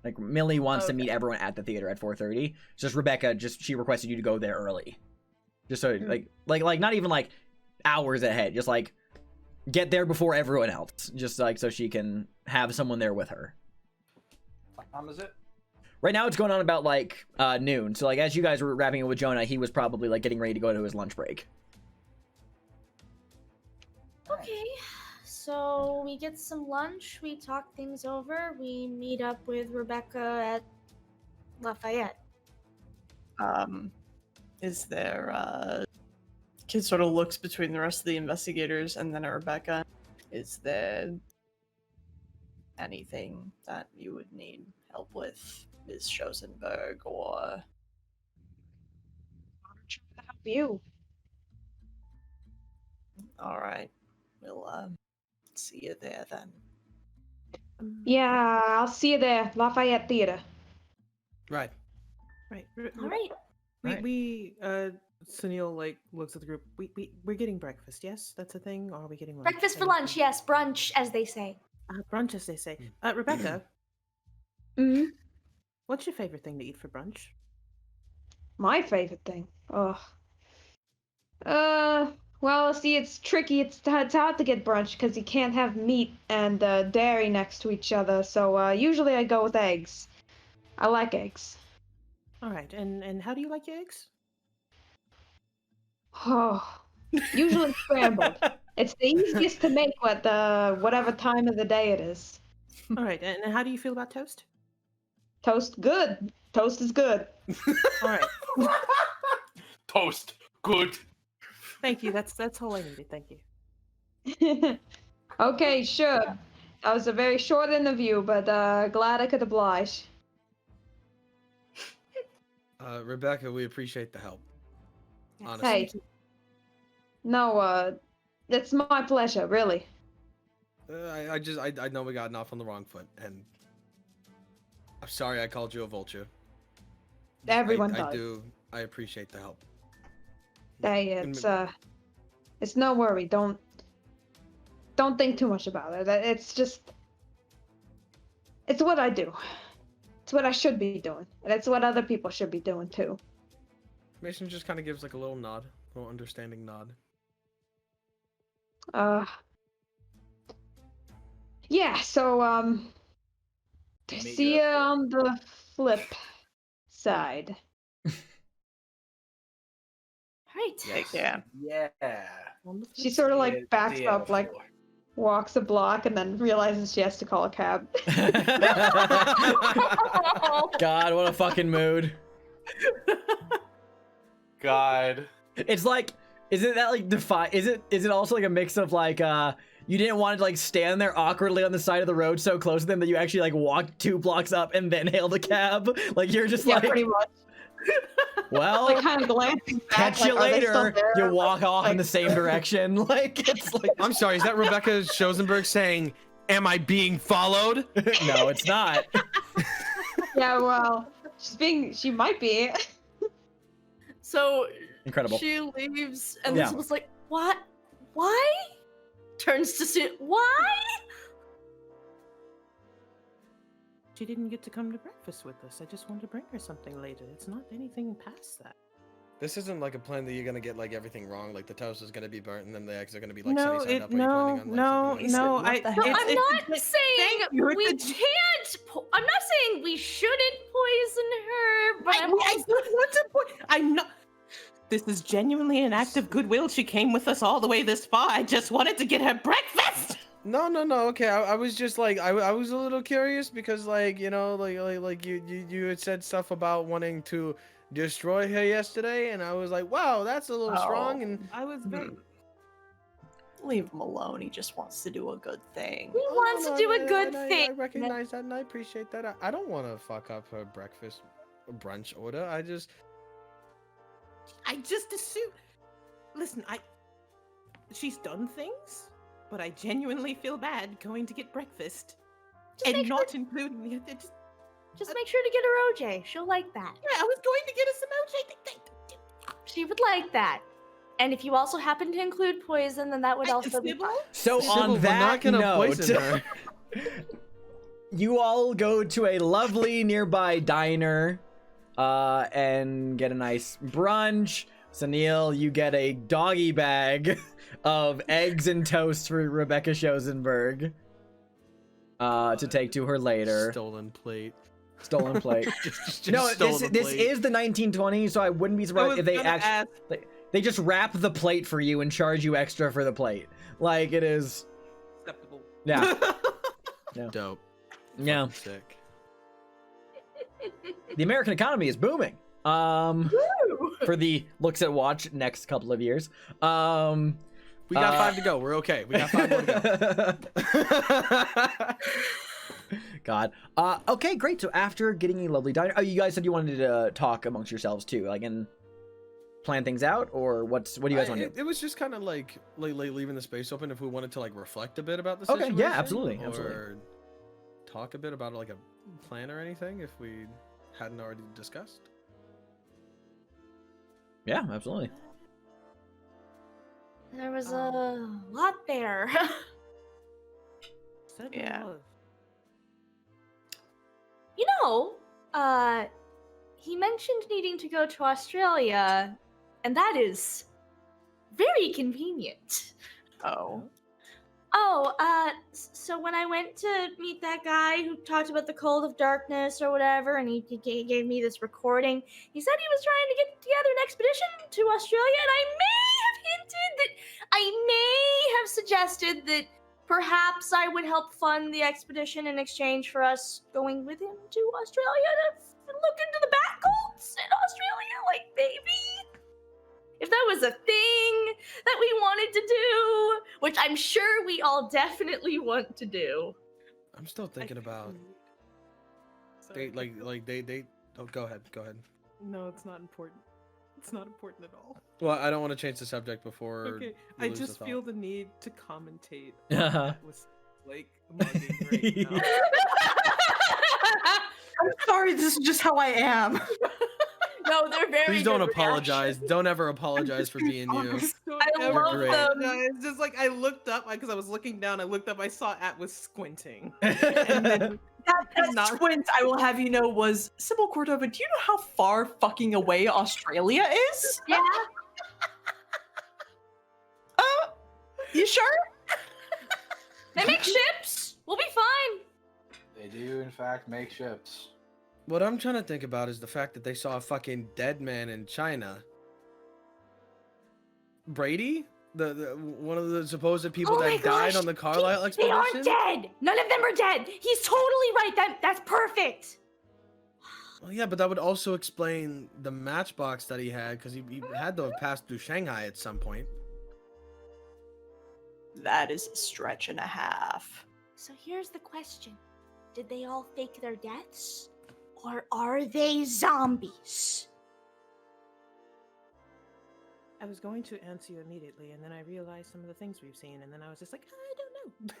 Like Millie wants to Okay. meet everyone at the theater at 4:30. Just Rebecca, she requested you to go there early. Just so like not even like hours ahead. Just like get there before everyone else. Just like so she can have someone there with her. What time is it? Right now it's going on about like noon. So like as you guys were wrapping it with Jonah, he was probably like getting ready to go to his lunch break. Okay. So we get some lunch. We talk things over. We meet up with Rebecca at Lafayette. Is there Kid sort of looks between the rest of the investigators and then at Rebecca. Is there anything that you would need help with, Ms. Schosenberg, or Help you. all right, we'll see you there then. Yeah, I'll see you there, Lafayette Theater. Right. Right. All right. We Sunil like looks at the group. We're getting breakfast. Yes, that's a thing. Or are we getting lunch? Breakfast for lunch, yes. Brunch, as they say. Brunch, as they say. Rebecca, Hmm. what's your favorite thing to eat for brunch? My favorite thing. Well, see, it's tricky. It's hard to get brunch because you can't have meat and dairy next to each other. So usually I go with eggs. I like eggs. All right, and how do you like your eggs? Oh, usually scrambled. It's the easiest to make at whatever time of the day it is. All right, and how do you feel about toast? Toast, good. Toast is good. All right, Toast. Good. thank you. That's all I needed. Thank you. Okay, sure. That was a very short interview, but glad I could oblige. Rebecca, we appreciate the help. Yes. Honestly. Hey. No, it's my pleasure, really. I know we got off on the wrong foot, and I'm sorry I called you a vulture. Everyone I does. do. I appreciate the help. Hey, it's no worry. Don't think too much about it. It's just, it's what I do. It's what I should be doing, and it's what other people should be doing too. Mason just kind of gives like a little nod, a little understanding nod. Yeah. So see you on the flip side. Right. Yes. Yeah. Yeah. She sort of See like you- backs see you on up, the like floor. walks a block, and then realizes she has to call a cab. God, what a fucking mood. God. It's like, isn't that like is it also like a mix of like you didn't want to like stand there awkwardly on the side of the road so close to them that you actually like walked 2 blocks up and then hailed a cab? Like you're just Yeah, like, pretty much. well, Like kind of glancing back. catch you like, are they still later. there? You walk off in like- the same direction. Like it's like, I'm sorry, is that Rebecca Schoenberg saying, "Am I being followed?" no, it's not. Yeah, well, she might be. So Incredible. she leaves, and Yeah. this was like, what? Why? Turns to Sue. Why? She didn't get to come to breakfast with us. I just wanted to bring her something later. It's not anything past that. This isn't like a plan that you're gonna get like everything wrong. Like the toast is gonna be burnt, and then the eggs are gonna be like No, sunny side up. Are you no, planning on, like, no, something like no. What I. the No, hell? I'm not saying thank you, we it's a- can't. I'm not saying we shouldn't poison her, but I'm I don't want to put. I'm not. This is genuinely an act of goodwill. She came with us all the way this far. I just wanted to get her breakfast. No. Okay, I was just like I was a little curious because like you know like you had said stuff about wanting to destroy her yesterday, and I was like, wow, that's a little strong. And I was very. Leave him alone. He just wants to do a good thing. He wants to do a good I thing. recognize that and I appreciate that. I don't want to fuck up her breakfast brunch order. I just assume. Listen, she's done things, but I genuinely feel bad going to get breakfast Just and make sure- not including the. Just make sure to get her OJ. She'll like that. Yeah, I was going to get us some OJ. She would like that. And if you also happen to include poison, then that would also be fine. So Sybil, on we're that not gonna note, poison her. you all go to a lovely nearby diner and get a nice brunch. Sunil, you get a doggy bag of eggs and toast for Rebecca Schoenberg to take to her later. Stolen plate. Stolen plate. Just No, stole this the this plate. is the 1920s, so I wouldn't be surprised if they actually they just wrap the plate for you and charge you extra for the plate. Like it is. Acceptable. Yeah. Dope. Yeah. Fucking sick. The American economy is booming. For the looks at watch next couple of years. We got 5 to go. We're okay. We got 5 more to go. God. Okay, great. So after getting a lovely diner, you guys said you wanted to talk amongst yourselves too, like and plan things out, or what do you guys want to do? It was just kind of like leaving the space open if we wanted to like reflect a bit about the Okay, situation. yeah, absolutely, Or absolutely. talk a bit about like a plan or anything if we hadn't already discussed. Yeah, absolutely. There was a lot there. Yeah. You know, he mentioned needing to go to Australia, and that is very convenient. Oh. Oh, so when I went to meet that guy who talked about the Cold of Darkness or whatever, and he gave me this recording, he said he was trying to get together an expedition to Australia, and I may have suggested that perhaps I would help fund the expedition in exchange for us going with him to Australia to look into the bat cults in Australia, like maybe. If that was a thing that we wanted to do, which I'm sure we all definitely want to do. I'm still thinking about Sorry, they. Oh, go ahead. No, it's not important. It's not important at all. Well, I don't want to change the subject before. Okay, we I lose the just thought. feel the need to commentate. Uh-huh. Was like mugging right now. I'm sorry, this is just how I am. No, they're very. Please don't good apologize. reactions. Don't ever apologize for being you. Don't I ever love great. them. apologize. Just like I looked up because I was looking down. I looked up. I saw At was squinting, and then That Not- squint, I will have you know, was Sybil Cordova. Do you know how far fucking away Australia is? Yeah. You sure? They make ships. We'll be fine. They do, in fact, make ships. What I'm trying to think about is the fact that they saw a fucking dead man in China. Brady? The one of the supposed people Oh my that died gosh, on the Carlisle They expedition? aren't dead. None of them are dead. He's totally right. That's perfect. Well, yeah, but that would also explain the matchbox that he had, because he had to have passed through Shanghai at some point. That is a stretch and a half. So here's the question: did they all fake their deaths, or are they zombies? I was going to answer you immediately, and then I realized some of the things we've seen, and then I was just like, I don't know.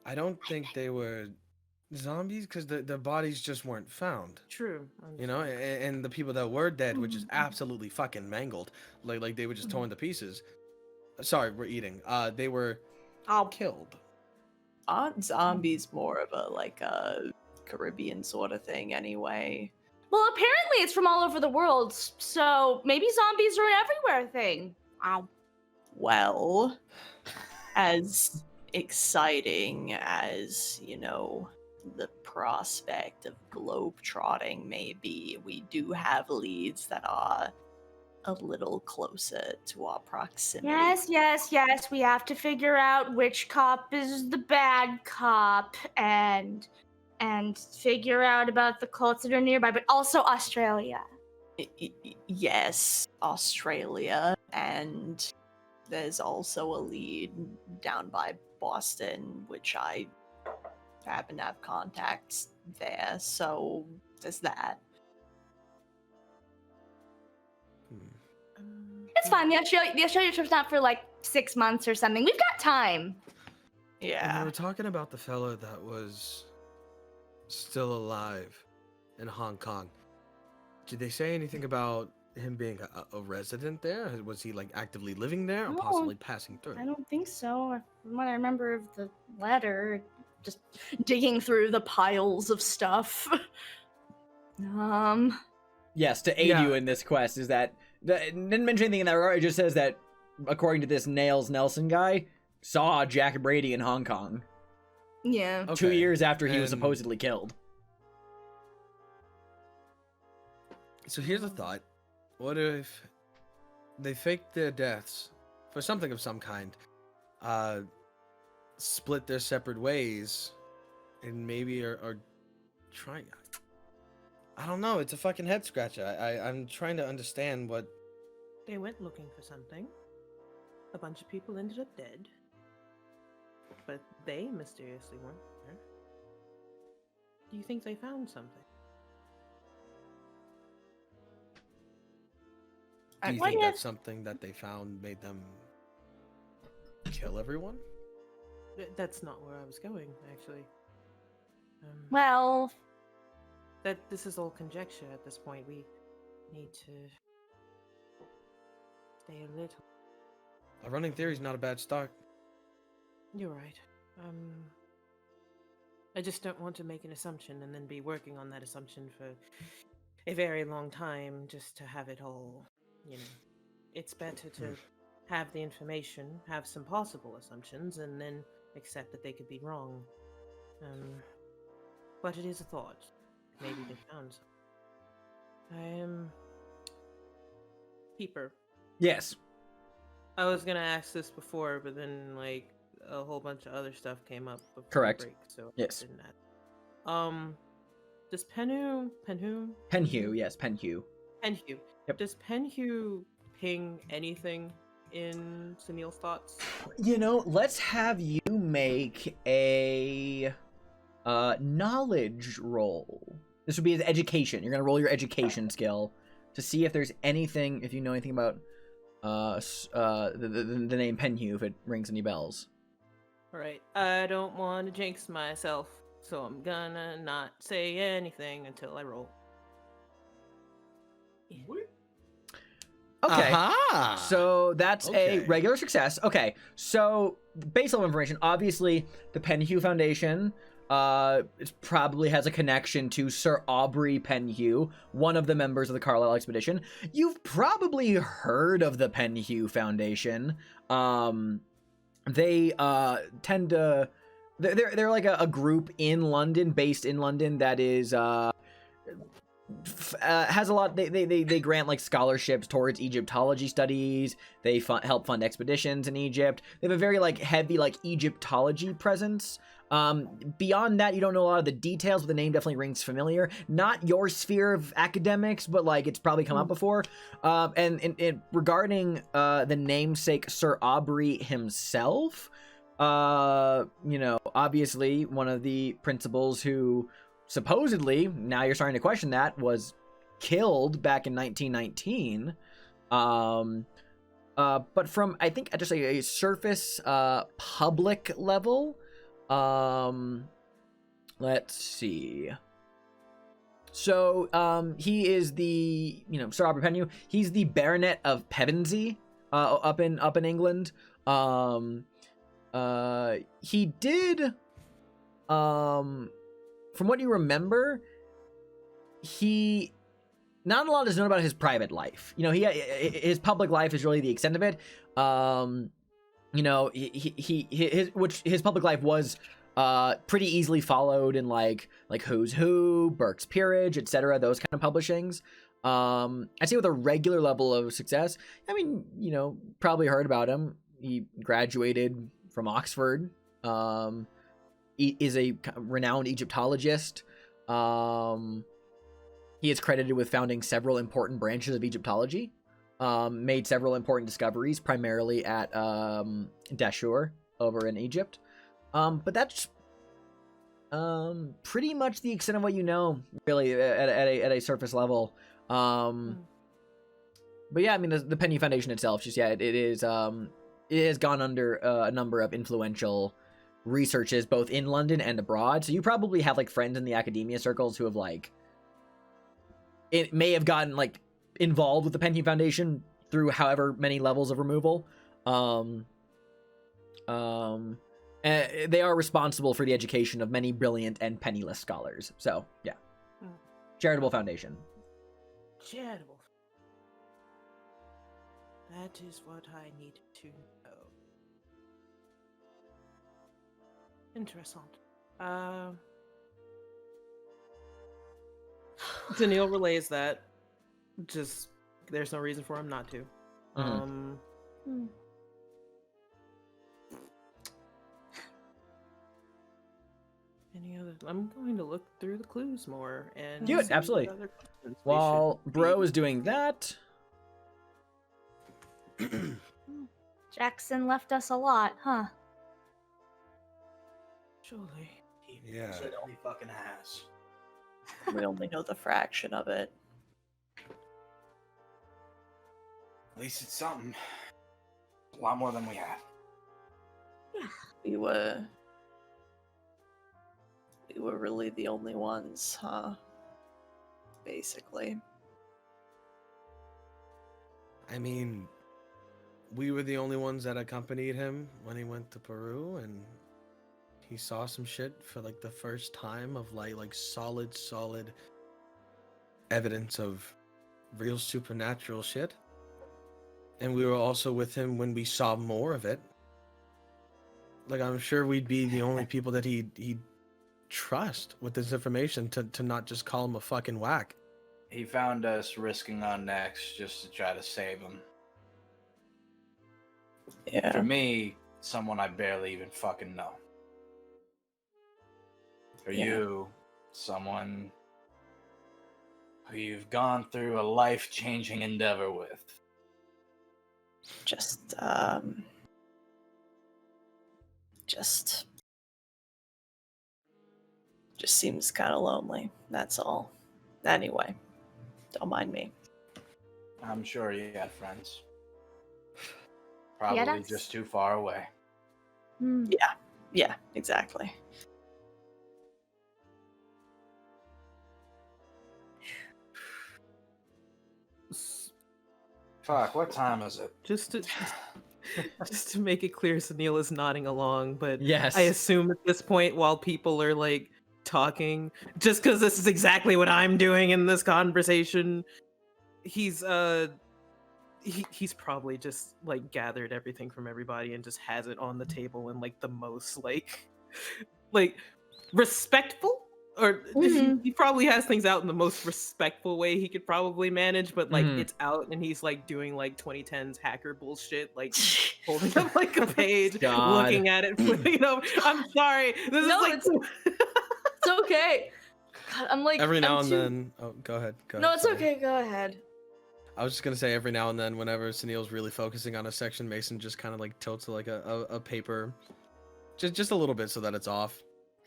I don't think they were zombies, because their bodies just weren't found. True. You know, and the people that were dead were just absolutely fucking mangled. Like they were just torn to pieces. Sorry, we're eating. They were killed. Aren't zombies more of a Caribbean sort of thing anyway? Well, apparently it's from all over the world, so maybe zombies are an everywhere thing. Ow. Well, as exciting as, you know, the prospect of globetrotting may be, we do have leads that are a little closer to our proximity. Yes. We have to figure out which cop is the bad cop and figure out about the cults that are nearby, but also Australia. Yes, Australia, and there's also a lead down by Boston, which I happen to have contacts there, so there's that. It's fine. The Australia trip's not for like 6 months or something. We've got time. And we Yeah. were talking about the fella that was still alive in Hong Kong. Did they say anything about him being a resident there? Was he like actively living there or No, possibly passing through? I don't think so. From what I remember of the letter, Just digging through the piles of stuff. Yes, to aid Yeah. you in this quest is that didn't mention anything in that regard. It just says that according to this Nails Nelson guy, saw Jack Brady in Hong Kong Yeah. 2 Okay, years after he was and- supposedly killed. So here's a thought. What if they faked their deaths for something of some kind, split their separate ways, and maybe are trying... I don't know, it's a fucking head scratcher. I'm trying to understand what... They went looking for something. A bunch of people ended up dead. But they mysteriously weren't there. Do you think they found something? Do you What think if- that's something that they found made them kill everyone? That's not where I was going, actually. well, That this is all conjecture at this point. We need to stay a little. A running theory is not a bad start. You're right. I just don't want to make an assumption and then be working on that assumption for a very long time just to have it all, you know. It's better to have the information, have some possible assumptions, and then accept that they could be wrong. But it is a thought. Maybe they found something. Keeper. Yes. I was gonna ask this before, but then like a whole bunch of other stuff came up before Correct. the break, so Yes. I didn't ask. Does Penhu, Penhue, yes, Penhue. Yep. Does Penhu ping anything in Sunil's thoughts? You know, let's have you make a knowledge roll. This would be his education. You're gonna roll your education skill to see if there's anything, if you know anything about the name Penhue, if it rings any bells. Alright, I don't want to jinx myself, so I'm gonna not say anything until I roll. Okay. Aha! So that's a Okay. regular success. Okay. So base level information. Obviously, the Penhew Foundation it probably has a connection to Sir Aubrey Penhew, one of the members of the Carlisle expedition. You've probably heard of the Penhew Foundation. They tend to they're like a group in London, based in London, that is has a lot. They grant like scholarships towards Egyptology studies. They help fund expeditions in Egypt. They have a very like heavy like Egyptology presence. Beyond that, you don't know a lot of the details, but the name definitely rings familiar. Not your sphere of academics, but like it's probably come up before. And regarding the namesake Sir Aubrey himself, you know, obviously one of the principals who supposedly, now you're starting to question that, was killed back in 1919. But from, I think, just a surface public level, let's see. So he is the, you know, Sir Aubrey Penhew. He's the Baronet of Pevensey, up in England. He did, from what you remember, not a lot is known about his private life. You know, his public life is really the extent of it. You know, his public life was pretty easily followed in like Who's Who, Burke's Peerage, etc. Those kind of publishings. I'd say with a regular level of success. I mean, you know, probably heard about him. He graduated from Oxford. He is a renowned Egyptologist. He is credited with founding several important branches of Egyptology. Made several important discoveries, primarily at Dashur over in Egypt. But that's pretty much the extent of what you know, really, at a surface level. But yeah, I mean, the Penhew Foundation itself, just it has gone under a number of influential researches both in London and abroad. So you probably have like friends in the academia circles who have like, it may have gotten like involved with the Penhew Foundation through however many levels of removal. And they are responsible for the education of many brilliant and penniless scholars. So yeah, charitable foundation. Charitable. That is what I need to know. Interesting. Daniil relays that. Just, there's no reason for him not to. Any other? I'm going to look through the clues more and do it, see absolutely. what other questions we While should Bro be- is doing that, Jackson left us a lot, huh? Surely. Yeah. It only fucking has. We only know the fraction of it. At least it's something. A lot more than we had. We were really the only ones, huh? Basically. I mean, we were the only ones that accompanied him when he went to Peru, and he saw some shit for like the first time of like solid evidence of real supernatural shit. And we were also with him when we saw more of it. Like, I'm sure we'd be the only people that he'd trust with this information to not just call him a fucking whack. He found us risking our necks just to try to save him. Yeah. For me, someone I barely even fucking know. For you, someone who you've gone through a life-changing endeavor with. Just seems kind of lonely. That's all. Anyway, don't mind me. I'm sure you had friends. Probably Yes. just too far away. Hmm. Yeah, Yeah, exactly. Fuck, what time is it? Just to make it clear, Sunil is nodding along, but Yes. I assume at this point, while people are like talking, just because this is exactly what I'm doing in this conversation, he's probably just like gathered everything from everybody and just has it on the table in like the most like respectful, or he probably has things out in the most respectful way he could probably manage, but like it's out and he's like doing like 2010s hacker bullshit, like holding up like a page, God. looking at it, you know. I'm sorry, this No, is like it's okay. God, I'm like Every now I'm and too- then. Oh, go ahead. Go No, ahead, it's sorry. okay. Go ahead. I was just gonna say every now and then, whenever Sunil's really focusing on a section, Mason just kind of like tilts like a paper, just a little bit so that it's off,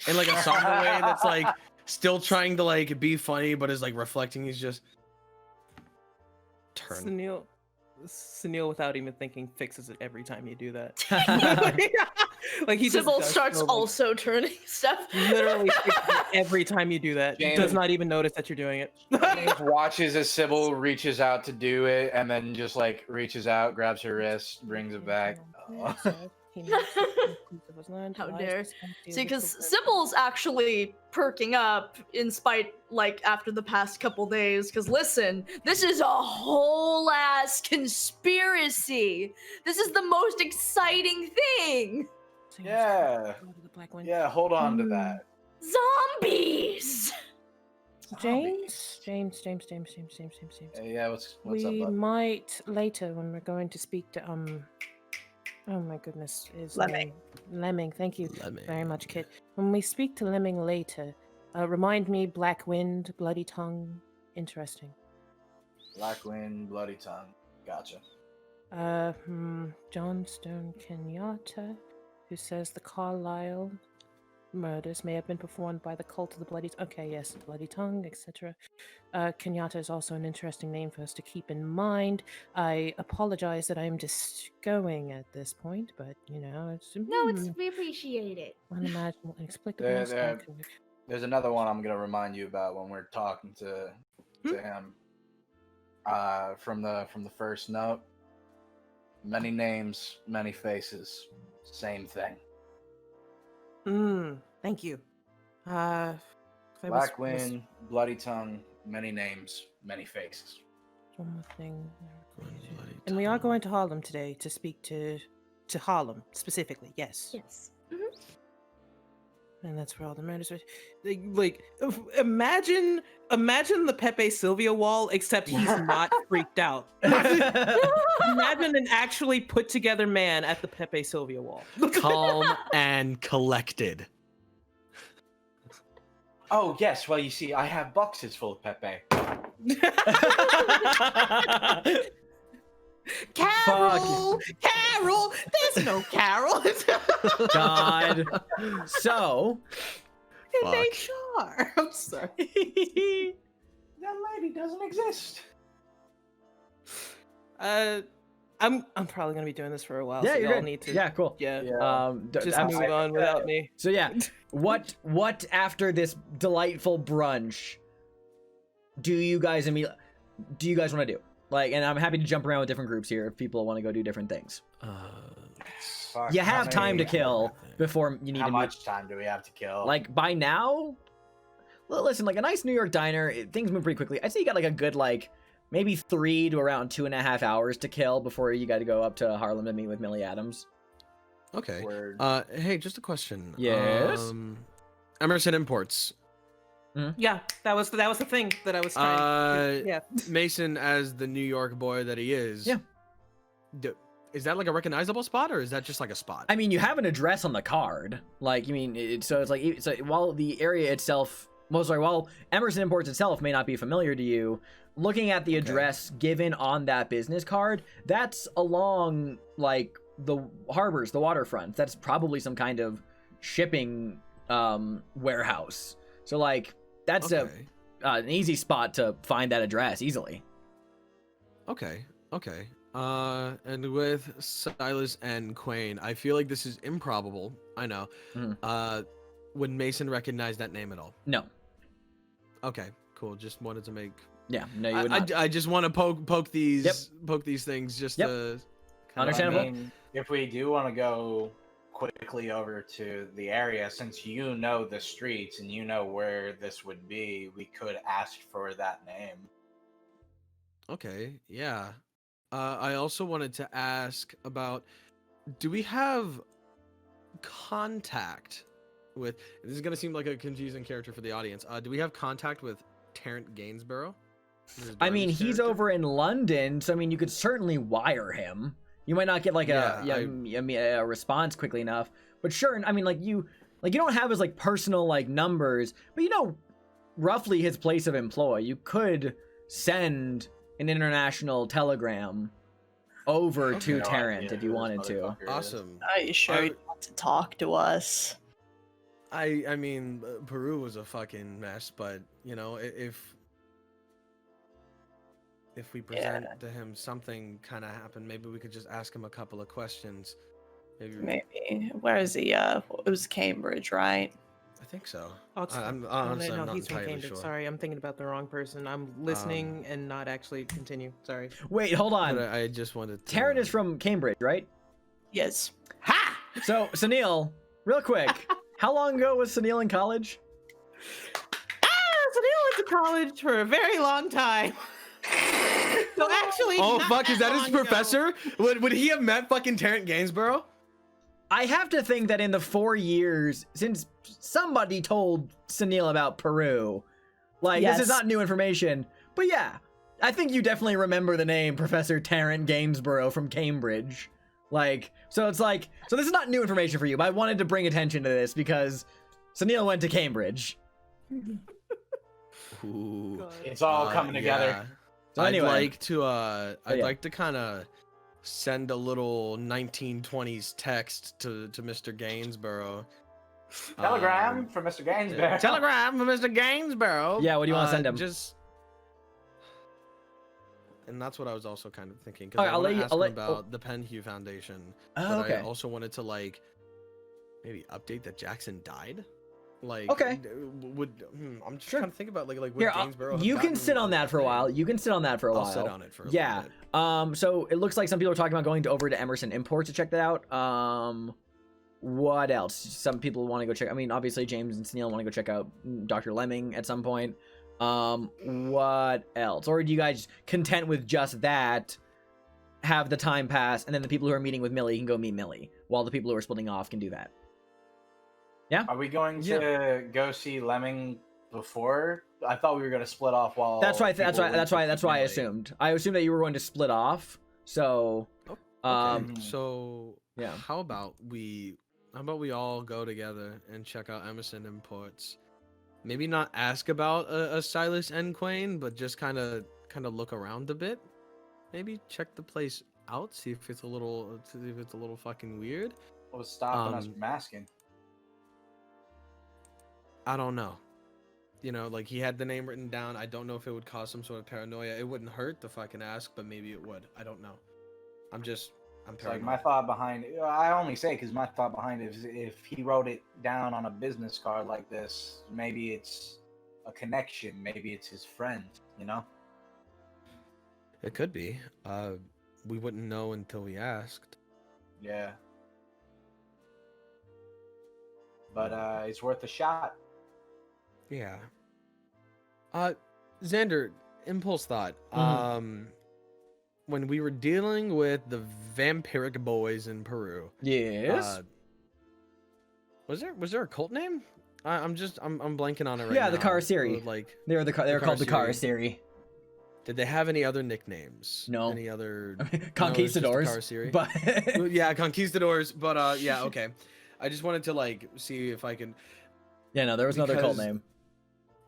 in like a somber way that's like still trying to like be funny, but is like reflecting. He's just turn. Sunil, without even thinking, fixes it every time you do that. Like he just Sybil does starts so, like, also turning stuff. literally fixes it every time you do that. James- Does not even notice that you're doing it. James watches as Sybil reaches out to do it, and then just like reaches out, grabs her wrist, brings it back. Oh. How dare. See, because Sybil's actually perking up in spite, like, after the past couple days. Because listen, this is a whole ass conspiracy. This is the most exciting thing. Yeah. Yeah, hold on to that. Zombies! James. Yeah, what's up, We bud? might later when we're going to speak to oh my goodness, is Lemming. Lemming, thank you Lemming. very much, Kit. When we speak to Lemming later, remind me Black Wind, Bloody Tongue. Interesting. Black Wind, Bloody Tongue. Gotcha. Johnstone Kenyatta, who says the Carlisle murders may have been performed by the cult of the Bloody... Okay, yes, Bloody Tongue, etc. Kenyatta is also an interesting name for us to keep in mind. I apologize that I'm just going at this point, but, you know, it's... No, we appreciate it. unimaginable, inexplicable... There's another one I'm gonna remind you about when we're talking to him. From the first note. Many names, many faces. Same thing. Thank you. Black Wind, Bloody Tongue, many names, many faces. One more thing. And we are going to Harlem today to speak to Harlem specifically. Yes. Yes. And that's where all the murders are. Like, imagine the Pepe Sylvia wall, except he's not freaked out. Imagine an actually put together man at the Pepe Sylvia wall. Calm and collected. Oh yes, well you see, I have boxes full of Pepe. Carol! Carol! There's no Carol! God. So, In HR. I'm sorry. That lady doesn't exist. I'm probably gonna be doing this for a while. yeah, so you're y'all good. need to Yeah, cool. just move absolutely. on without me. So yeah, what after this delightful brunch do you guys want to do? Like, and I'm happy to jump around with different groups here if people want to go do different things. Fuck, You how have time to many- kill before you need How to move. much time do we have to kill? Like by now, listen, like a nice New York diner, things move pretty quickly. I'd say you got like a good maybe 3 to around 2.5 hours to kill before you got to go up to Harlem to meet with Millie Adams. Okay. Word. Hey, just a question. Yes? Emerson Imports. Yeah, that was the thing that I was trying. Yeah. Mason, as the New York boy that he is. Yeah. Is that like a recognizable spot, or is that just like a spot? I mean, you have an address on the card. Like, you mean, so while the area itself, while Emerson Imports itself may not be familiar to you, looking at the address given on that business card, that's along like the harbors, the waterfront. That's probably some kind of shipping warehouse. So like, that's an easy spot to find that address easily. Okay. And with Silas and Quain, I feel like this is improbable. I know. Would Mason recognize that name at all? No. Okay, cool. Just wanted to make. Yeah, no, you would not. I just want to poke these things just to. Understandable. I mean, if we do want to go quickly over to the area, since you know the streets and you know where this would be, we could ask for that name. Okay, yeah. I also wanted to ask about, do we have contact with, this is going to seem like a confusing character for the audience. Do we have contact with Terrence Gainsborough? I mean, he's over in London, so I mean, you could certainly wire him. You might not get like a response quickly enough, but sure. I mean, like you don't have his like personal like numbers, but you know roughly his place of employ. You could send an international telegram over to Terrence if you wanted to. Awesome. Are you sure you want to talk to us? I mean, Peru was a fucking mess, but you know, if we present to him something kind of happened, maybe we could just ask him a couple of questions. Maybe. Where is he? It was Cambridge, right? I think so. Oxford. Honestly, no, I'm not he's from entirely Cambridge. sure. Sorry, I'm thinking about the wrong person. I'm listening and not actually continue. Sorry. Wait, hold on. But I just wanted to... Terrence is from Cambridge, right? Yes. Ha! So, Sunil, real quick, how long ago was Sunil in college? Sunil went to college for a very long time. So actually, Oh not fuck, is that his long ago. professor? Would he have met fucking Terrence Gainsborough? I have to think that in the 4 years since somebody told Sunil about Peru, like this is Yes. not new information, but yeah, I think you definitely remember the name Professor Terrence Gainsborough from Cambridge. Like, so it's like, so this is not new information for you, but I wanted to bring attention to this because Sunil went to Cambridge. Ooh. God. It's all coming together. Yeah. So anyway. I'd like to kind of send a little 1920s text to Mr. Gainsborough. Telegram for Mr. Gainsborough. Telegram for Mr. Gainsborough. Yeah, what do you want to send him? And that's what I was also kind of thinking, All because right, I want to ask him oh. about the Penhue Foundation. Oh, but okay. I also wanted to like maybe update that Jackson died. Like, Okay. I'm just Sure. trying to think about like would Here, Gainsborough have you can gotten sit on that for a thing? while. You can sit on that for a I'll while. sit on it for a Yeah. little bit. So it looks like some people are talking about going over to Emerson Imports to check that out. What else? Some people want to go check. I mean, obviously James and Sunil want to go check out Dr. Lemming at some point. What else? Or are you guys content with just that? Have the time pass, and then the people who are meeting with Millie can go meet Millie, while the people who are splitting off can do that. Yeah. Are we going to go see Lemming before? I thought we were going to split off while. That's why people went to I Millie. assumed. I assumed that you were going to split off. So, Okay, so yeah. how about we all go together and check out Emerson Imports? Maybe not ask about a Silas and Quain, but just kind of look around a bit. Maybe check the place out, see if it's a little fucking weird. What was stopping us from asking? I don't know. You know, like he had the name written down. I don't know if it would cause some sort of paranoia. It wouldn't hurt to fucking ask, but maybe it would. I don't know. I'm It's like paranoid. my thought behind it. I only say because my thought behind it is if he wrote it down on a business card like this, maybe it's a connection. Maybe it's his friend. You know. It could be. We wouldn't know until we asked. Yeah. But it's worth a shot. Yeah. Xander, impulse thought. When we were dealing with the vampiric boys in Peru, Yes. was there a cult name? I'm blanking on it right now. Yeah, the Karasiri. Like They were called the Karasiri. Karasiri. Did they have any other nicknames? No. Any other Conquistadors. No, it's just the Karasiri? But Well, yeah, conquistadors. But yeah, okay. I just wanted to like see if I can. yeah, no, there was another cult Because- name.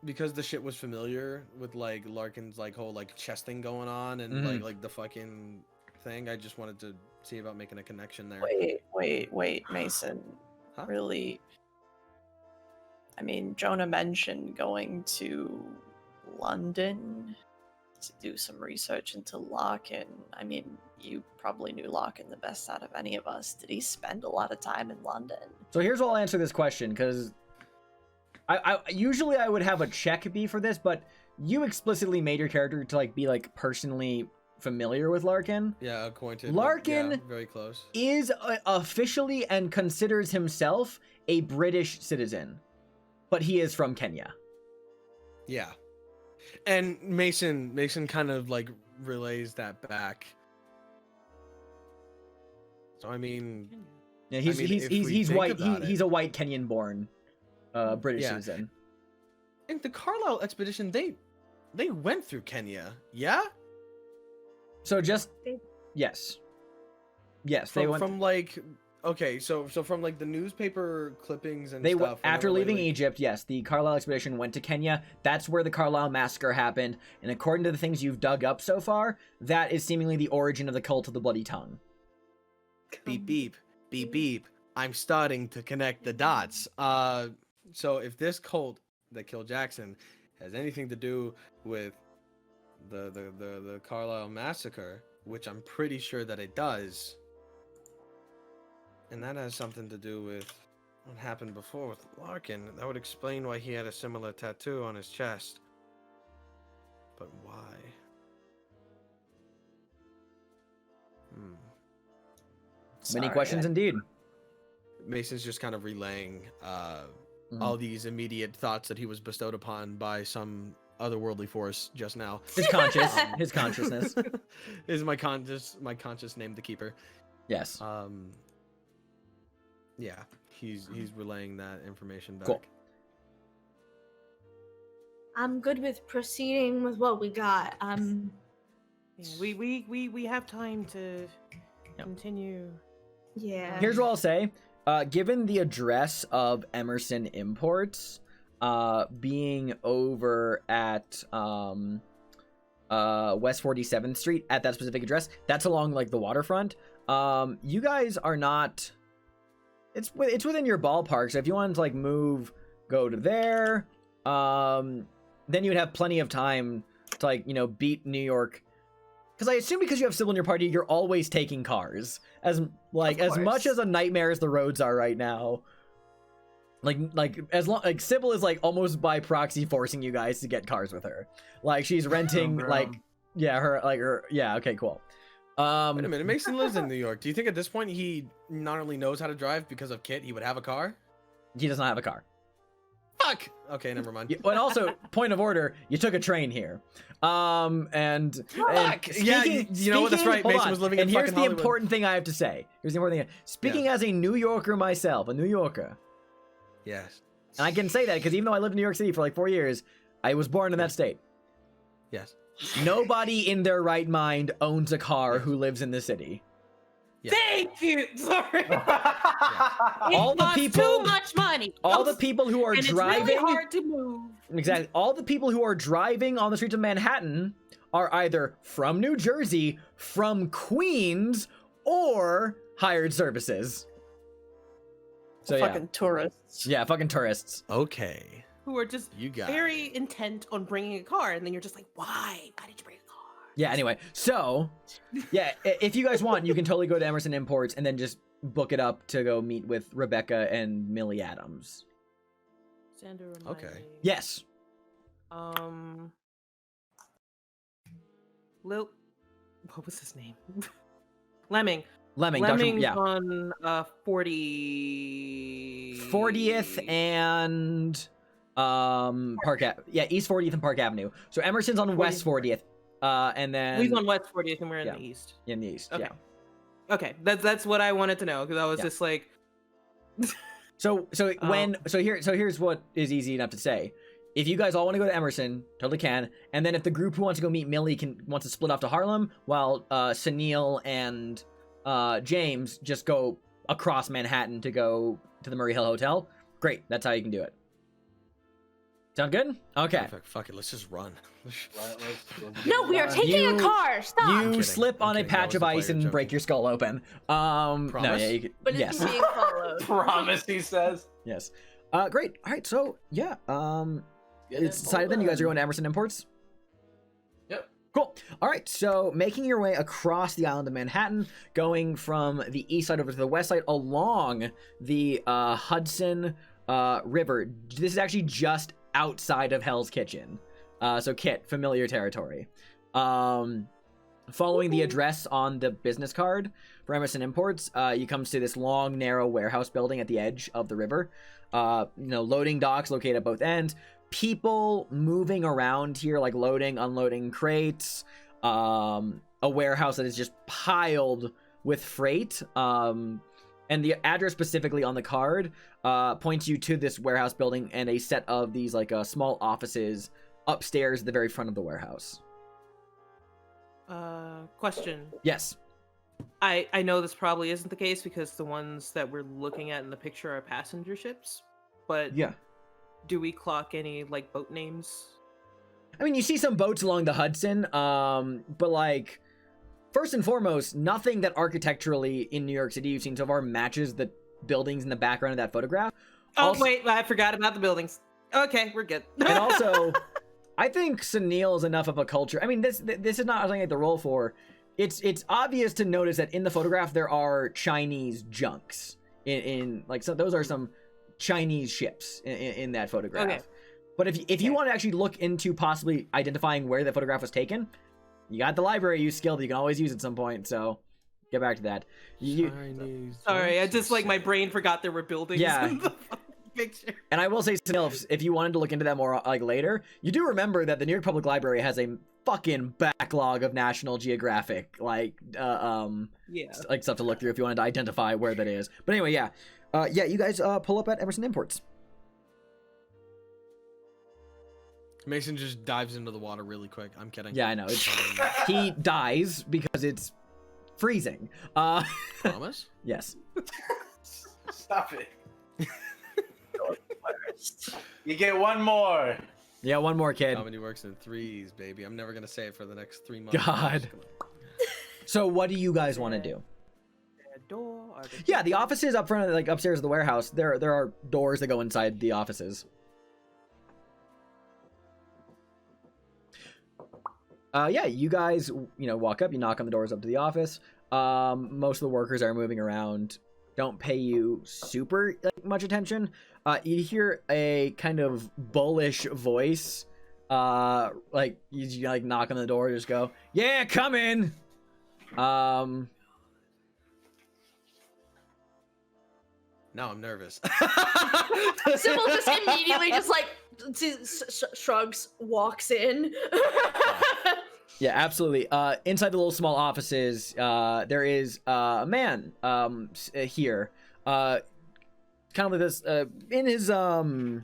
Because the shit was familiar with like Larkin's like whole like chest thing going on and Mhm. like the fucking thing. I just wanted to see about making a connection there. Wait, Mason. Huh? Really? I mean, Jonah mentioned going to London. to do some research into Larkin. I mean, you probably knew Larkin the best out of any of us. Did he spend a lot of time in London? So here's what I'll answer this question, because I usually I would have a check be for this, but you explicitly made your character to like be like personally familiar with Larkin. Yeah, acquainted. Larkin yeah, very close. Is officially and considers himself a British citizen, but he is from Kenya. Yeah. And Mason kind of like relays that back. So I mean, yeah, he's white. He's a white Kenyan-born British citizen. In the Carlisle expedition, they went through Kenya. Yeah. So just yes, they went from like so from like the newspaper clippings and they stuff. After leaving Egypt. Yes, the Carlisle expedition went to Kenya. That's where the Carlisle massacre happened, and according to the things you've dug up so far, that is seemingly the origin of the cult of the Bloody Tongue. Beep beep beep beep. I'm starting to connect the dots. So if this cult that killed Jackson has anything to do with the Carlisle massacre, which I'm pretty sure that it does, and that has something to do with what happened before with Larkin, that would explain why he had a similar tattoo on his chest. But why? Many questions indeed. Mason's just kind of relaying all these immediate thoughts that he was bestowed upon by some otherworldly force just now. His consciousness. Is my conscious name the keeper? Yes. Yeah, he's relaying that information back. Cool. I'm good with proceeding with what we got. We have time to continue. Yeah. Here's what I'll say. Given the address of Emerson Imports, being over at West 47th Street at that specific address, that's along like the waterfront. You guys are not. It's within your ballpark. So if you wanted to like move, go to there. Then you would have plenty of time to like beat New York. Because I assume because you have Sybil in your party, you're always taking cars. As much as a nightmare as the roads are right now. Sybil is like almost by proxy forcing you guys to get cars with her. Like she's renting okay, cool. Wait a minute, Mason lives in New York. Do you think at this point he not only knows how to drive because of Kit, he would have a car? He does not have a car. Fuck! Okay, never mind. And also, point of order, you took a train here. And speaking, you know what, that's right. Mason was living in fucking Hollywood. And here's the important thing I have to say. Speaking as a New Yorker myself, a New Yorker. Yes. And I can say that because even though I lived in New York City for like 4 years, I was born in that state. Yes. Nobody in their right mind owns a car who lives in the city. Yes. Thank you. Sorry. All the people, too much money. All the people who are driving. It's really hard to move. Exactly. All the people who are driving on the streets of Manhattan are either from New Jersey, from Queens, or hired services. So fucking tourists. Yeah, fucking tourists. Okay. Who are just very intent on bringing a car, and then you're just like, why? Why did you bring a car? Yeah, anyway, so, yeah, if you guys want, you can totally go to Emerson Imports and then just book it up to go meet with Rebecca and Millie Adams. Okay. Yes. What was his name? Lemming. Lemming, yeah. On 40th and East 40th and Park Avenue. So Emerson's on West 40th. And then he's on West 40th and we're in the East. In the East, okay. Yeah. Okay, that's what I wanted to know because I was just like. Here's what is easy enough to say. If you guys all want to go to Emerson, totally can. And then if the group who wants to go meet Millie wants to split off to Harlem, while Sunil and James just go across Manhattan to go to the Murray Hill Hotel. Great, that's how you can do it. Sound good? Okay. Perfect. Fuck it, let's just run. No, we are taking a car. Stop. You slip on a patch of ice and break your skull open. Promise? No, yeah, you could, But yes. it's being followed. Promise, he says. Yes. Great. All right. So yeah. It's decided then. You guys are going to Emerson Imports. Yep. Cool. All right, so making your way across the island of Manhattan, going from the east side over to the west side along the Hudson River. This is actually just outside of Hell's Kitchen. So Kit, familiar territory. Following the address on the business card for Emerson Imports, you come to this long, narrow warehouse building at the edge of the river. Loading docks located at both ends. People moving around here, like loading, unloading crates. A warehouse that is just piled with freight. And the address specifically on the card points you to this warehouse building and a set of these like small offices upstairs at the very front of the warehouse. Question. Yes. I know this probably isn't the case because the ones that we're looking at in the picture are passenger ships, but Yeah. do we clock any like boat names? I mean, you see some boats along the Hudson, but like, first and foremost, nothing that architecturally in New York City you've seen so far matches the buildings in the background of that photograph. Oh, wait, I forgot about the buildings. Okay, we're good. And also, I think Sunil is enough of a culture. I mean, this is not something I have to roll for. It's obvious to notice that in the photograph there are Chinese junks in like, so those are some Chinese ships in that photograph. Okay. But if you want to actually look into possibly identifying where the photograph was taken, you got the library use skill that you can always use at some point. So get back to that. Sorry, I just like my brain forgot there were buildings. Yeah. In the picture. And I will say, Sunil, if you wanted to look into that more like later, you do remember that the New York Public Library has a fucking backlog of National Geographic like stuff to look through if you wanted to identify where that is. But anyway, you guys pull up at Emerson Imports. Mason just dives into the water really quick. I'm kidding. Yeah, I know. He dies because it's freezing. Promise? Yes. Stop it. You get one more. Yeah, one more, kid. Comedy works in threes, baby. I'm never gonna say it for the next 3 months. God. So what do you guys want to do? Yeah, the offices up front, like upstairs of the warehouse. There are doors that go inside the offices. You guys, walk up. You knock on the doors up to the office. Most of the workers are moving around. Don't pay you super much attention. You hear a kind of bullish voice. You knock on the door, just go, "Yeah, come in." Now I'm nervous. Sybil just immediately just like shrugs, walks in. Yeah, absolutely. Inside the little small offices, there is a man here. Kind of like this in his like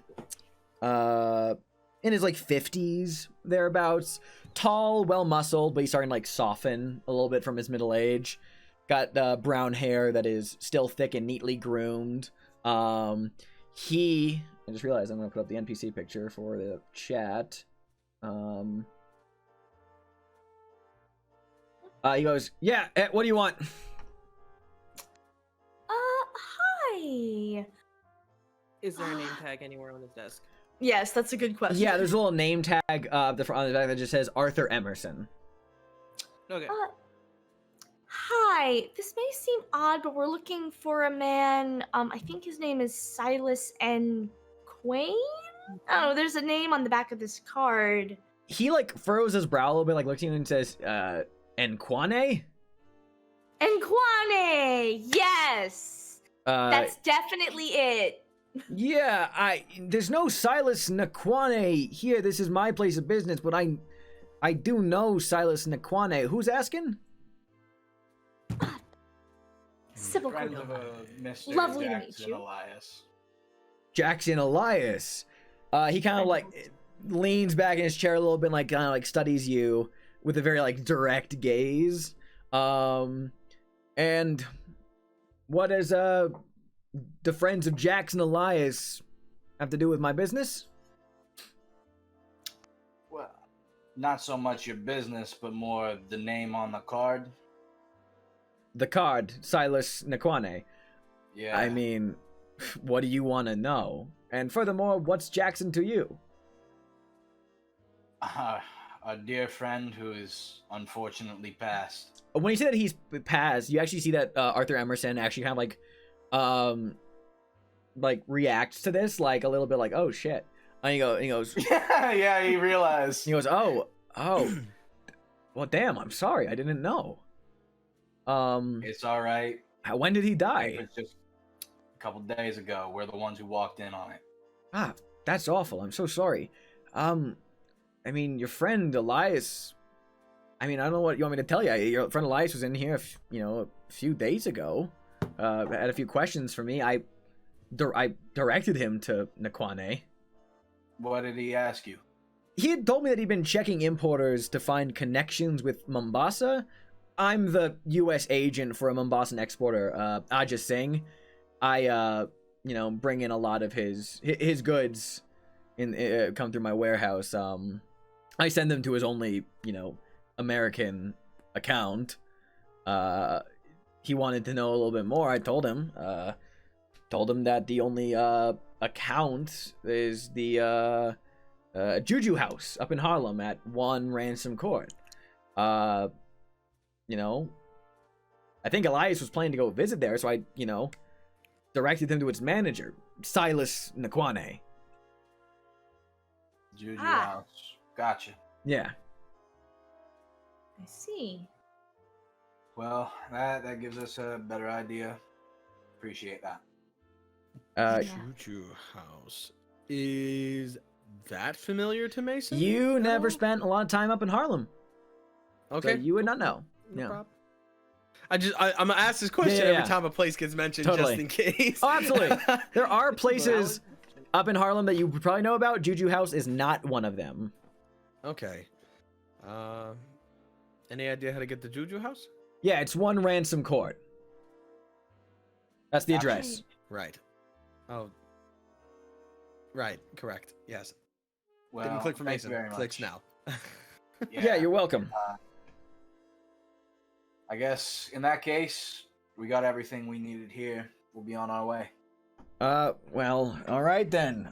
50s thereabouts. Tall, well muscled, but he's starting to like soften a little bit from his middle age. Got brown hair that is still thick and neatly groomed. I just realized I'm gonna put up the NPC picture for the chat. He goes, "Yeah, what do you want?" Hi. Is there a name tag anywhere on his desk? Yes, that's a good question. Yeah, there's a little name tag on the back that just says Arthur Emerson. Okay. Hi. This may seem odd, but we're looking for a man. I think his name is Silas N. Quain. Oh, there's a name on the back of this card. He like furrows his brow a little bit, like looks at you and says, Enquane? Enquane! Yes! That's definitely it. Yeah, there's no Silas Nquane here. This is my place of business, but I do know Silas Nquane. Who's asking? Sybil Friend of a Mr. Lovely to Jackson meet you. Elias. Jackson Elias. He kind of like leans back in his chair a little bit, like kind of like studies you with a very like direct gaze. And what does the friends of Jackson Elias have to do with my business? Well, not so much your business, but more the name on the card. The card, Silas Nquane. Yeah. I mean, what do you want to know? And furthermore, what's Jackson to you? our dear friend who is unfortunately passed. When you say that he's passed, you actually see that Arthur Emerson actually kind of like reacts to this like a little bit like, oh shit. And he goes, Yeah, he realized. he goes, oh, well, damn, I'm sorry, I didn't know. It's all right. When did he It die? was just a couple days ago. We're the ones who walked in on it. Ah, that's awful. I'm so sorry. I mean, your friend Elias. I mean, I don't know what you want me to tell you. Your friend Elias was in here, a few days ago. Had a few questions for me. I directed him to Nakwane. What did he ask you? He had told me that he'd been checking importers to find connections with Mombasa. I'm the U.S. agent for a Mombasan exporter, Ajay Singh. I, bring in a lot of his goods come through my warehouse. I send them to his only, American account. He wanted to know a little bit more. I told him that the only account is the Juju house up in Harlem at 1 Ransom Court. I think Elias was planning to go visit there, so I, directed him to its manager, Silas Nakwane. Juju House. Gotcha. Yeah. I see. Well, that gives us a better idea. Appreciate that. Juju House. Is that familiar to Mason? You at never all? spent a lot of time up in Harlem. Okay. So you would not know. No Yeah. problem. I'm gonna ask this question Yeah. every time a place gets mentioned, Totally. just in case. Oh, absolutely. There are places up in Harlem that you would probably know about. Juju House is not one of them. Okay. Any idea how to get to Juju House? Yeah, it's 1 Ransom Court. That's the address. Right. Oh. Right. Correct. Yes. Well, Didn't click for thank you Mason. very Clicks much. now. Yeah, you're welcome. I guess in that case, we got everything we needed here. We'll be on our way. Well, all right then.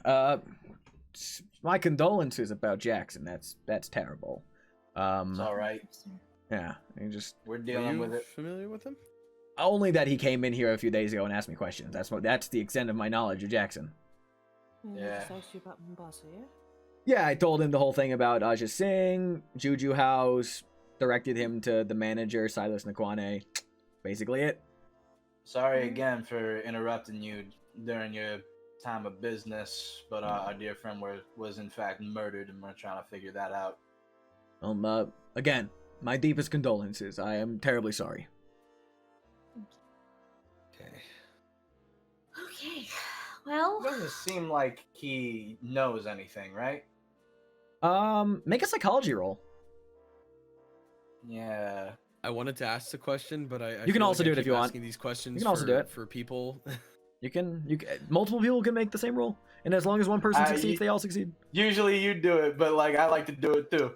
My condolences about Jackson. That's terrible. It's all right. Yeah, We're Are dealing you with it. familiar with him? only that he came in here a few days ago and asked me questions. That's the extent of my knowledge of Jackson. Yeah. Just asked you about Mombasa, yeah? Yeah, I told him the whole thing about Ajay Singh, Juju House, directed him to the manager, Silas Nakwane. Basically it. Sorry again for interrupting you during your time of business, but our dear friend was in fact murdered, and we're trying to figure that out. Again, my deepest condolences. I am terribly sorry. Okay. Okay. Well, It doesn't seem like he knows anything, right? Make a psychology roll. Yeah. I wanted to ask the question, but I You can feel also like do I it if keep you want. asking these questions You can also do it. for people. You can multiple people can make the same roll, and as long as one person succeeds, they all succeed. Usually you do it, but like I like to do it too.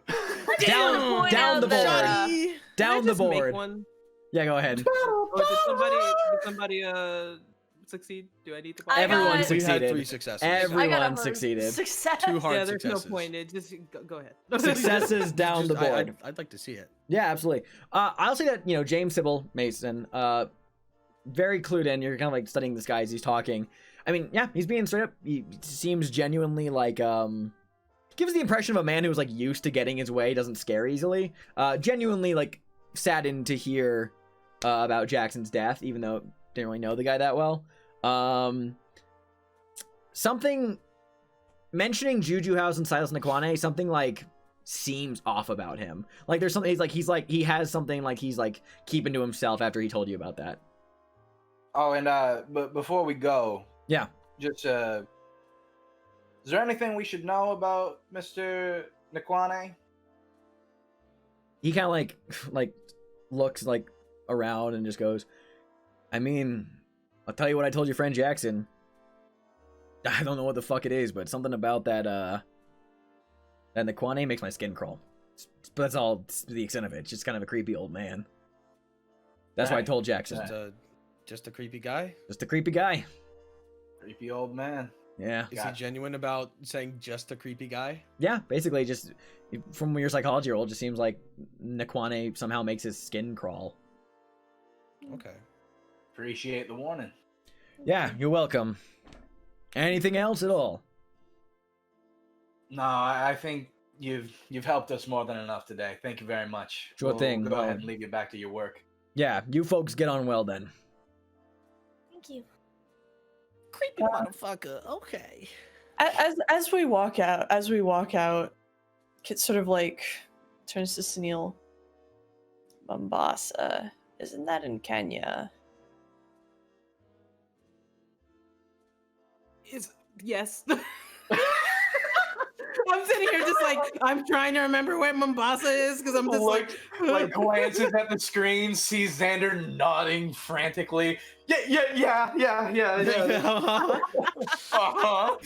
Down the board. Can Down I the just make board. one? Yeah, go ahead. Oh, did somebody succeed? Do I need to? I Everyone got- We succeeded. had 3 successes. I got Everyone a succeeded. Success. 2 hard Yeah, there's successes. no point. It just go ahead. Successes down the board. I'd like to see it. Yeah, absolutely. I'll say that, James Sybil Mason, very clued in. You're kind of like studying this guy as he's talking. I mean, yeah, he's being straight up. He seems genuinely like, gives the impression of a man who's like used to getting his way, doesn't scare easily. Genuinely like saddened to hear about Jackson's death, even though didn't really know the guy that well. Something mentioning Juju House and Silas Nakwane, something like seems off about him. Like there's something he has something like he's like keeping to himself after he told you about that. Oh, and but before we go, Yeah. just is there anything we should know about Mr. Nakwane? He kind of like looks like around and just goes, I mean, I'll tell you what I told your friend Jackson. I don't know what the fuck it is, but something about that Nakwane makes my skin crawl. But that's all the extent of it. It's just kind of a creepy old man. That's what I told Jackson. Just a creepy guy. Just a creepy guy. Creepy old man. Yeah. Is he genuine about saying just a creepy guy? Yeah, basically just from your psychology roll, it just seems like Nikwane somehow makes his skin crawl. Okay. Appreciate the warning. Yeah, you're welcome. Anything else at all? No, I think you've helped us more than enough today. Thank you very much. Sure thing. We'll go ahead and leave you back to your work. Yeah, you folks get on well then. Thank you. Creepy motherfucker. Okay. As we walk out, Kit sort of like turns to Sunil. Mombasa, isn't that in Kenya? Yes. I'm sitting here just like I'm trying to remember where Mombasa is because I'm just like glances at the screen, sees Xander nodding frantically. Yeah. Uh-huh.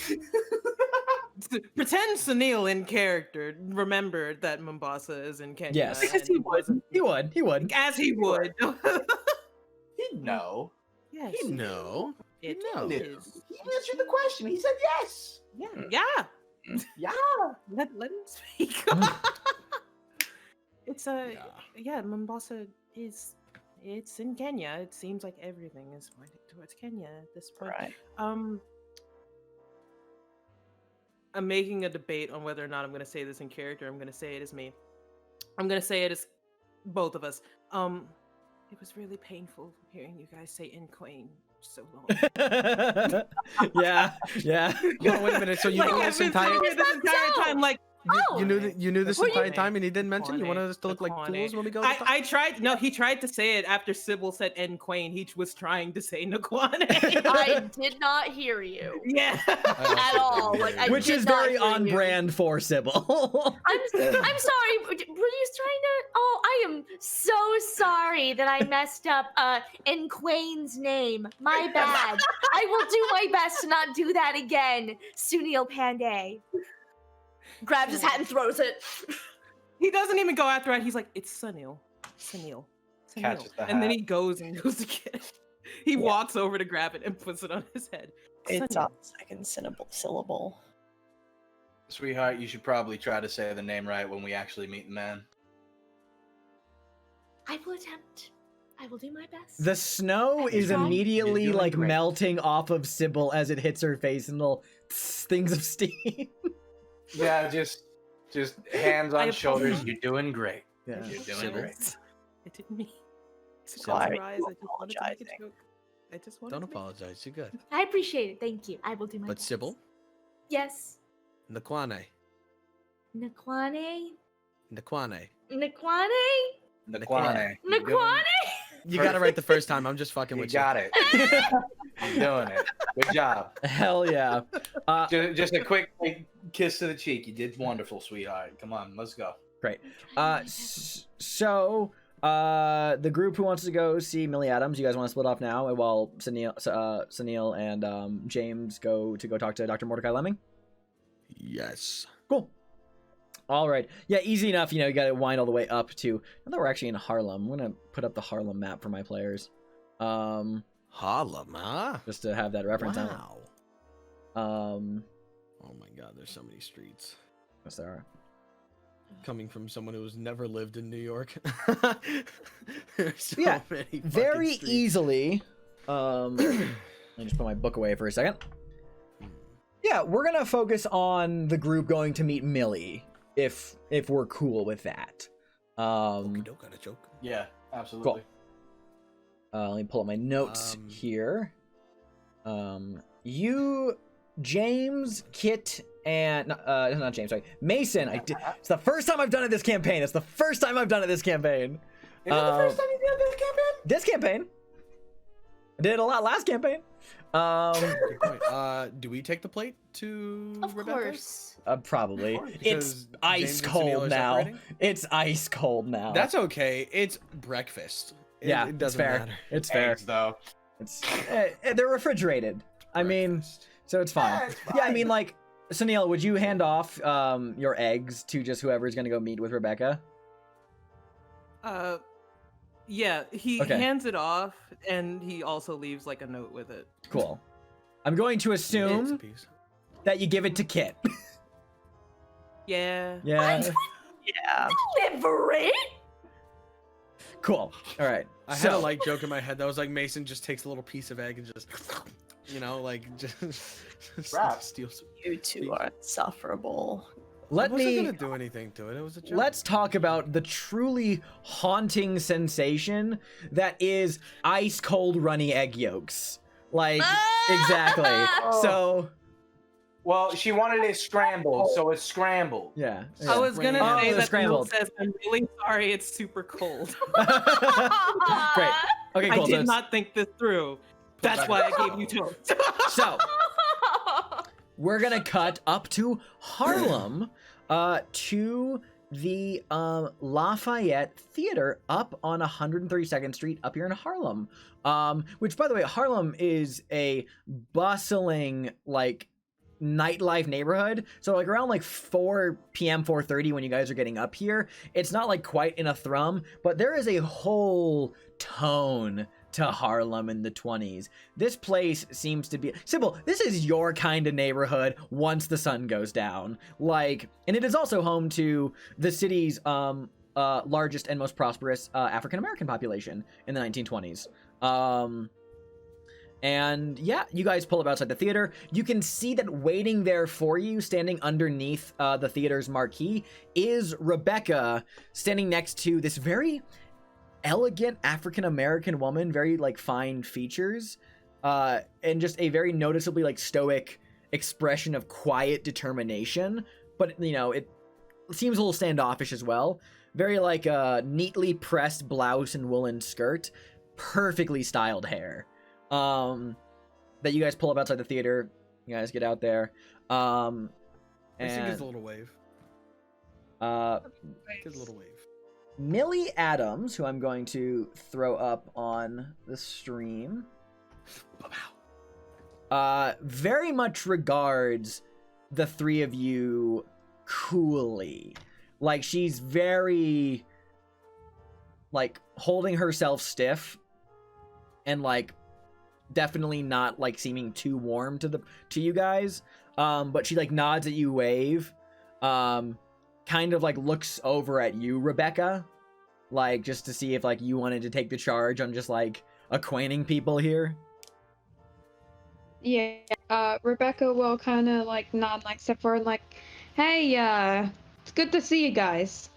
Pretend Sunil in character remembered that Mombasa is in Kenya. Yes. and He would. He would. As he would. He'd know. Yes. No. It No. is. He answered the question. He said yes. Yeah. Yeah. Let him speak. It's Mombasa is it's in Kenya. It seems like everything is pointing towards Kenya at this point. Right. I'm making a debate on whether or not I'm going to say this in character. I'm going to say it as me. I'm going to say it as both of us. It was really painful hearing you guys say "in Queen" so long. Yeah. No, wait a minute. So you Like, knew I've this been entire sitting here this entire time, like you knew this Who entire you- time and he didn't mention you wanted us to look like Nikwane. fools when we go. I tried. No, he tried to say it after Sybil said "en Quain." He was trying to say Nikwane. I did not hear you Yeah. at all. Like, I Which did is not very hear on you. brand for Sybil. I'm sorry. Were you trying to? Oh, I am so sorry that I messed up in Quain's name. My bad. I will do my best to not do that again. Sunil Pandey grabs his hat and throws it. He doesn't even go after it. He's like, "It's Sunil. Catches the And then hat. he goes and goes to get it. He walks over to grab it and puts it on his head. It's Sunil. on second syllable. Sweetheart, you should probably try to say the name right when we actually meet the man. I will attempt. I will do my best. The snow is Try. immediately You're doing like great. melting off of Sybil as it hits her face and little things of steam. Yeah, just hands I on shoulders. apologize. You're doing great. Yeah. You're doing Sybil. great. I didn't mean. It's a Sorry, surprise. I just wanted to make a apologizing. joke. I just wanted Don't to make- apologize. You're good. I appreciate it. Thank you. I will do my But best. Sybil, Yes. Nikwane, Nikwane? Nikwane. Nikwane? You're doing- Nikwane? you got it right the first time. I'm just fucking You with got it. You're doing it. Good job. Hell yeah. Just a quick kiss to the cheek. You did wonderful, sweetheart. Come on, let's go. Great. So the group who wants to go see Millie Adams, you guys want to split off now while Sunil and James go talk to Dr. Mordecai Lemming? Yes. Cool. All right. Yeah, easy enough. You got to wind all the way up to. I thought we're actually in Harlem. I'm gonna put up the Harlem map for my players, Harlem, huh? just to have that reference. Wow. Oh my God, there's so many streets. yes, there are. Coming from someone who's never lived in New York. There's so Yeah, many fucking Very streets. easily. Let me just put my book away for a second. Yeah, we're gonna focus on the group going to meet Millie, if we're cool with that. Okey-doke, got a joke. Yeah, absolutely. Let me pull up my notes here. You, James, Kit, and not James, sorry, Mason. It's the first time I've done it this campaign. It's the first time I've done it this campaign. Is it the first time you did this campaign? This campaign. I did it a lot last campaign. Good point. Do we take the plate to Of Rebecca? course. Probably. It's Because James ice and Sunil cold are now. separating? It's ice cold now. That's okay. It's breakfast. yeah, it doesn't it's fair. matter. It's fair. Eggs, though. It's they're refrigerated. I mean, Breakfast. so it's fine. Yeah, it's Yeah, I fine. mean, like, Sunil, would you hand off your eggs to just whoever's gonna go meet with Rebecca? Yeah, he Okay. hands it off and he also leaves like a note with it. Cool. I'm going to It's a assume piece. that you give it to Kit. Yeah. Yeah. Yeah. Deliberate. Cool. All right. I had a like joke in my head that was like Mason just takes a little piece of egg and just, just Rap. steals. You two are insufferable. I wasn't gonna do anything to it. It was a joke. Let's talk about the truly haunting sensation that is ice cold runny egg yolks. Like, exactly. So, Well, she wanted it scrambled, so it's scrambled. yeah. I was gonna Oh, say they're that scrambled. the note says, "I'm really sorry, it's super cold." Great. Okay, cool. I did not think this through. That's why I gave you toast. So, we're gonna cut up to Harlem, to the Lafayette Theater up on 132nd Street up here in Harlem. Which, by the way, Harlem is a bustling, like, nightlife neighborhood. So, like, around, like, 4 p.m., 4:30 when you guys are getting up here, it's not, like, quite in a thrum, but there is a whole tone to Harlem in the 20s. This place seems to be simple. This is your kind of neighborhood once the sun goes down. Like, and it is also home to the city's largest and most prosperous African American population in the 1920s. And yeah, you guys pull up outside the theater. You can see that waiting there for you, standing underneath the theater's marquee, is Rebecca, standing next to this very elegant African-American woman, very, like, fine features, and just a very noticeably, like, stoic expression of quiet determination, but, you know, it seems a little standoffish as well. Very, like, neatly pressed blouse and woolen skirt, perfectly styled hair, that you guys pull up outside the theater. You guys get out there, Mason and gives a little wave. Gives a little wave. Millie Adams, who I'm going to throw up on the stream, very much regards the three of you coolly. Like, she's very, like, holding herself stiff and, like, definitely not, like, seeming too warm to you guys. But she, like, nods at you, wave, kind of, like, looks over at you, Rebecca, like, just to see if, like, you wanted to take the charge on just, like, acquainting people here. Yeah, Rebecca will kind of, like, nod, like, step forward, like, hey, it's good to see you guys.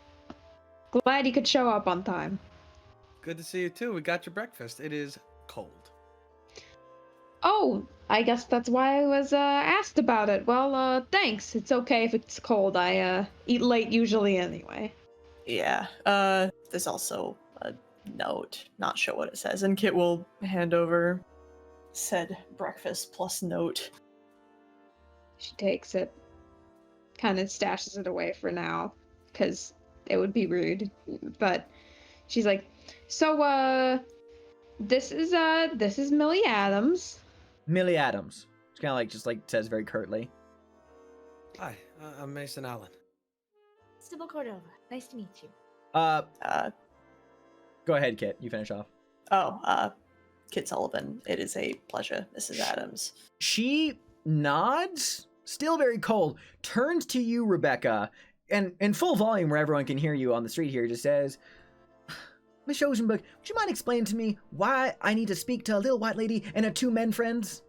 Glad you could show up on time. Good to see you too. We got your breakfast. It is cold. Oh, I guess that's why I was asked about it. Well, thanks. It's okay if it's cold. I eat late usually anyway. Yeah. There's also a note. Not sure what it says. And Kit will hand over said breakfast plus note. She takes it, kind of stashes it away for now, because it would be rude. But she's like, so, this is Millie Adams. Millie Adams. It's kind of like, just, like, says very curtly. Hi, I'm Mason Allen. Sybil Cordova. Nice to meet you. Go ahead, Kit. You finish off. Kit Sullivan. It is a pleasure, Mrs. Adams. She nods, still very cold, turns to you, Rebecca, and in full volume where everyone can hear you on the street here, just says, Miss Rosenberg, would you mind explaining to me why I need to speak to a little white lady and her 2 men friends?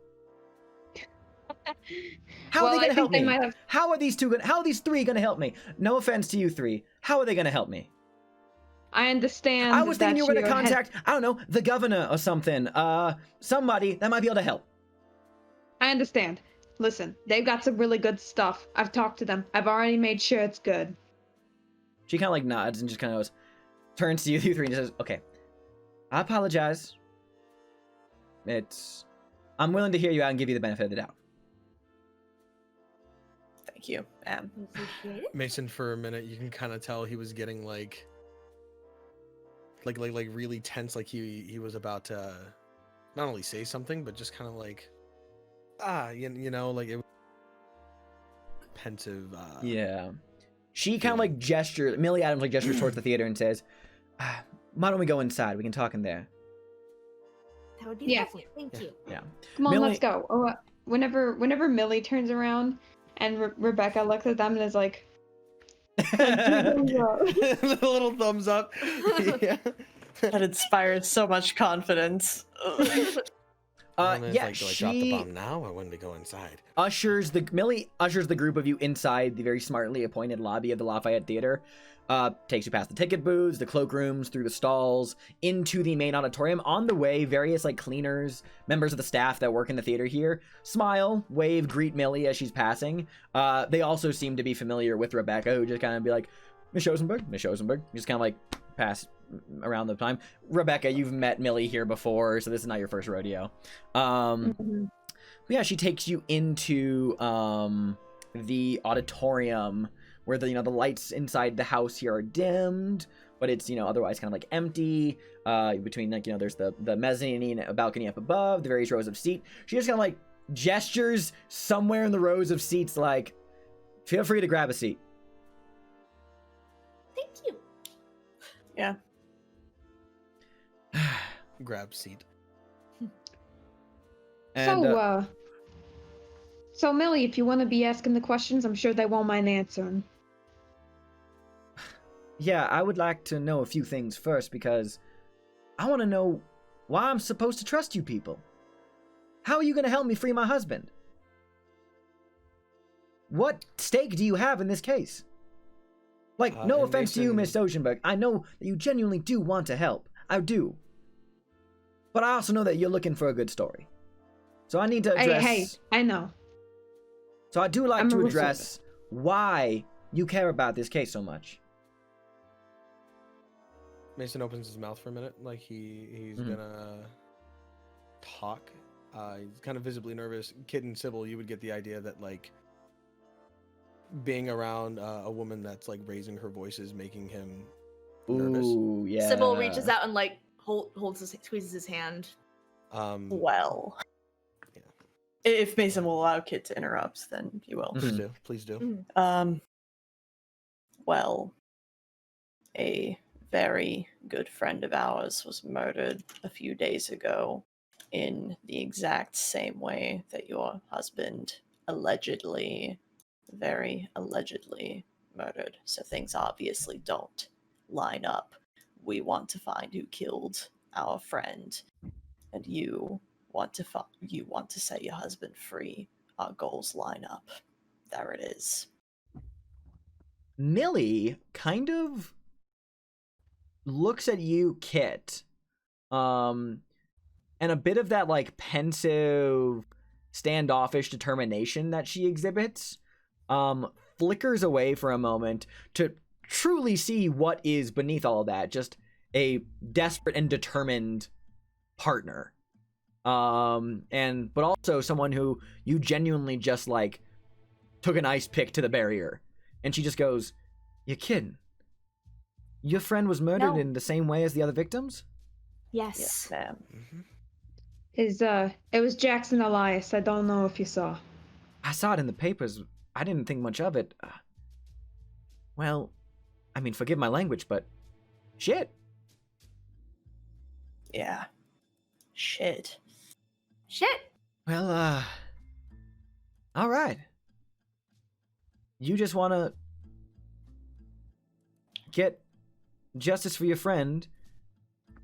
How are they going to help me? How are these 3 going to help me? No offense to you 3. How are they going to help me? I understand. I was thinking you were going to you're contact, I don't know, the governor or something. Somebody that might be able to help. I understand. Listen, they've got some really good stuff. I've talked to them. I've already made sure it's good. She kind of, like, nods and just kind of goes, turns to you 3 and says, okay, I apologize. I'm willing to hear you out and give you the benefit of the doubt. Thank you. Appreciate it. Mason, for a minute, you can kind of tell he was getting like really tense, like he was about to not only say something, but just kind of like, you know, like it was pensive. Yeah. She kind of like Millie Adams like gestures towards the theater and says, why don't we go inside? We can talk in there. That would be Yeah. lovely. Thank you. Yeah. Come on, Millie- let's go. Oh, whenever Millie turns around and Rebecca looks at them and is like The little thumbs up. Yeah. That inspires so much confidence. And then it's Yeah, like, do I drop the bomb now or when we go inside? Millie ushers the group of you inside the very smartly appointed lobby of the Lafayette Theater. Takes you past the ticket booths, the cloakrooms, through the stalls, into the main auditorium. On the way, various like cleaners, members of the staff that work in the theater here, smile, wave, greet Millie as she's passing. They also seem to be familiar with Rebecca, who just kind of be like, Miss Chosenberg, Miss Chosenberg. Just kind of like pass around the time. Rebecca, you've met Millie here before, so this is not your first rodeo. Yeah, she takes you into the auditorium where the the lights inside the house here are dimmed, but it's otherwise kind of like empty. Between like there's the mezzanine balcony up above, the various rows of seats. She just kind of like gestures somewhere in the rows of seats, like, feel free to grab a seat. Thank you. Yeah. Grab seat. And, So Millie, if you want to be asking the questions, I'm sure they won't mind answering. yeah, I would like to know a few things first because I want to know why I'm supposed to trust you people. How are you going to help me free my husband? What stake do you have in this case? Like, no and offense to you, Mason- Miss Oceanberg. I know that you genuinely do want to help. I do. But I also know that you're looking for a good story. So I need to address... Hey, I know. So I do like I'm a to reporter. address why you care about this case so much. Mason opens his mouth for a minute, like he's Mhm. gonna talk. He's kind of visibly nervous. Kid and Sybil, you would get the idea that like being around a woman that's like raising her voice is making him nervous. Ooh, yeah. Sybil reaches out and like squeezes his hand. Well. Yeah. If Mason will allow Kid to interrupt, then he will. Please do. Please do. Well, a very good friend of ours was murdered a few days ago in the exact same way that your husband allegedly, very allegedly murdered. So things obviously don't line up. We want to find who killed our friend, and you want to set your husband free. Our goals line up. There it is. Millie kind of looks at you, Kit, and a bit of that like pensive, standoffish determination that she exhibits flickers away for a moment to truly see what is beneath all of that. Just a desperate and determined partner, but also someone who you genuinely just like took an ice pick to the barrier. And she just goes, "You're kidding? Your friend was murdered No. in the same way as the other victims?" Yes. Yes, ma'am. It was Jackson Elias. I don't know if you saw. I saw it in the papers. I didn't think much of it. Well, I mean, forgive my language, but shit. Yeah. Shit. Shit. Well, all right. You just want to get justice for your friend,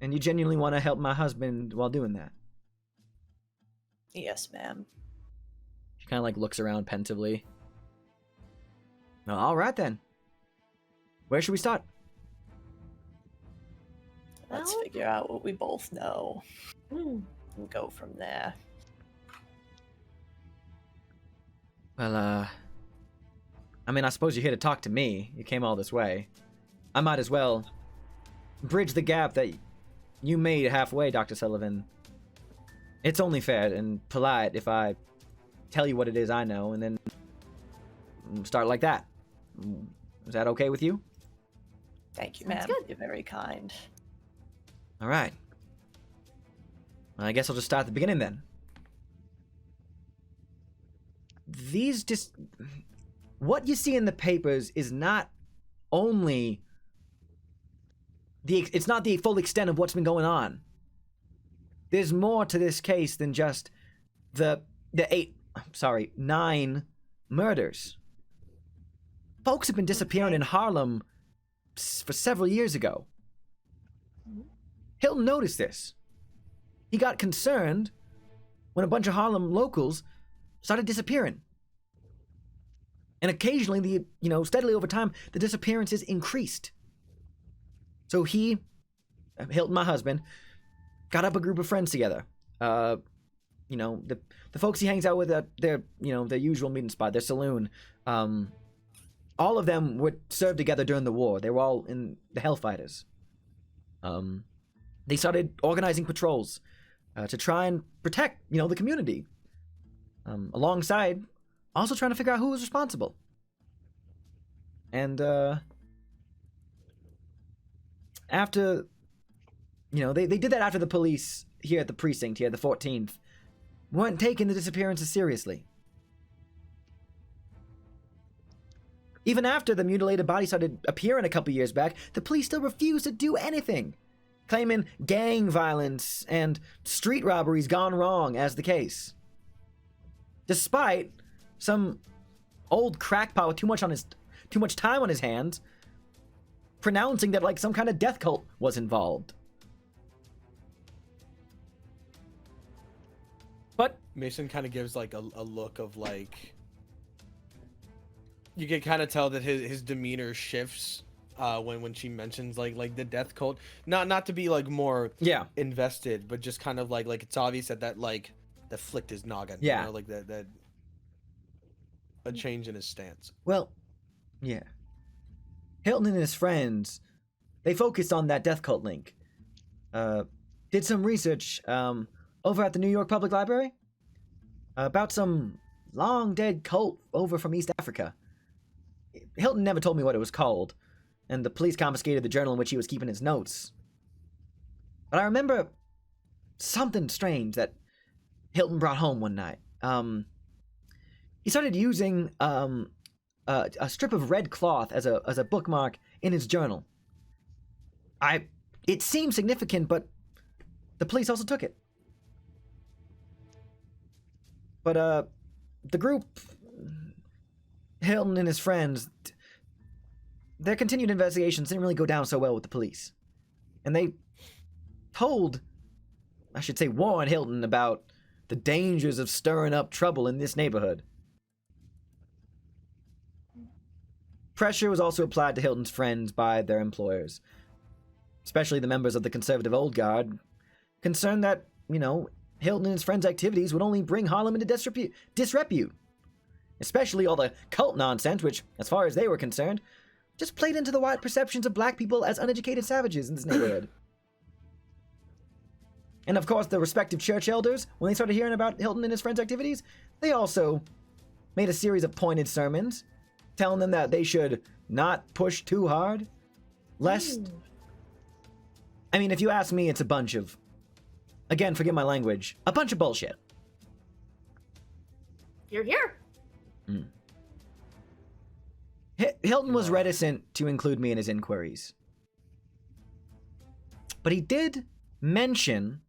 and you genuinely want to help my husband while doing that. Yes, ma'am. She kind of like looks around pensively. Well, all right then. Where should we start? Let's Well- figure out what we both know Hmm. and go from there. Well, I mean, I suppose you're here to talk to me. You came all this way. I might as well bridge the gap that you made halfway, Dr. Sullivan. It's only fair and polite if I tell you what it is I know and then start like that. Is that okay with you? Thank you, Sounds ma'am. good. You're very kind. All right. Well, I guess I'll just start at the beginning then. What you see in the papers is not only it's not the full extent of what's been going on. There's more to this case than just the 8 9 murders. Folks have been disappearing in Harlem for several years ago. Hilton noticed this. He got concerned when a bunch of Harlem locals started disappearing. And occasionally, steadily over time, the disappearances increased. So he, Hilton, my husband, got up a group of friends together. The folks he hangs out with at their usual meeting spot, their saloon. All of them would serve together during the war. They were all in the Hellfighters. They started organizing patrols to try and protect, the community. Alongside, also trying to figure out who was responsible. And after, they did that after the police here at the precinct, here at the 14th, weren't taking the disappearances seriously. Even after the mutilated body started appearing a couple years back, the police still refused to do anything, claiming gang violence and street robberies gone wrong as the case. Despite some old crackpot with too much time on his hands pronouncing that like some kind of death cult was involved. But Mason kind of gives like a look of like, you can kind of tell that his demeanor shifts when she mentions like the death cult, not to be like more invested, but just kind of like it's obvious that like that flicked his noggin, like that a change in his stance. Well, yeah, Hilton and his friends, they focused on that death cult link, did some research over at the New York Public Library about some long dead cult over from East Africa. Hilton never told me what it was called, and the police confiscated the journal in which he was keeping his notes. But I remember something strange that Hilton brought home one night. He started using a strip of red cloth as a bookmark in his journal. It seemed significant, but the police also took it. But the group, Hilton and his friends, their continued investigations didn't really go down so well with the police. And they warned Hilton about the dangers of stirring up trouble in this neighborhood. Pressure was also applied to Hilton's friends by their employers, especially the members of the conservative old guard, concerned that, Hilton and his friends' activities would only bring Harlem into disrepute. Especially all the cult nonsense, which, as far as they were concerned, just played into the wide perceptions of black people as uneducated savages in this neighborhood. And of course, the respective church elders, when they started hearing about Hilton and his friends' activities, they also made a series of pointed sermons, telling them that they should not push too hard, lest... I mean, if you ask me, it's a bunch of... Again, forgive my language. A bunch of bullshit. You're here. Hilton was reticent to include me in his inquiries. But he did mention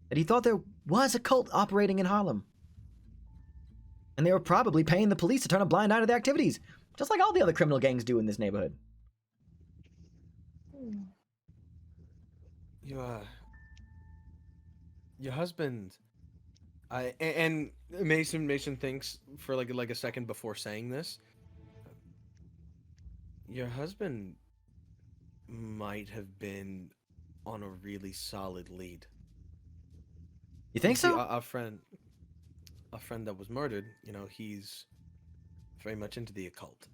that he thought there was a cult operating in Harlem. And they were probably paying the police to turn a blind eye to their activities, just like all the other criminal gangs do in this neighborhood. Your husband, and Mason thinks for like a second before saying this. Your husband might have been on a really solid lead. You think so? A friend that was murdered, he's very much into the occult.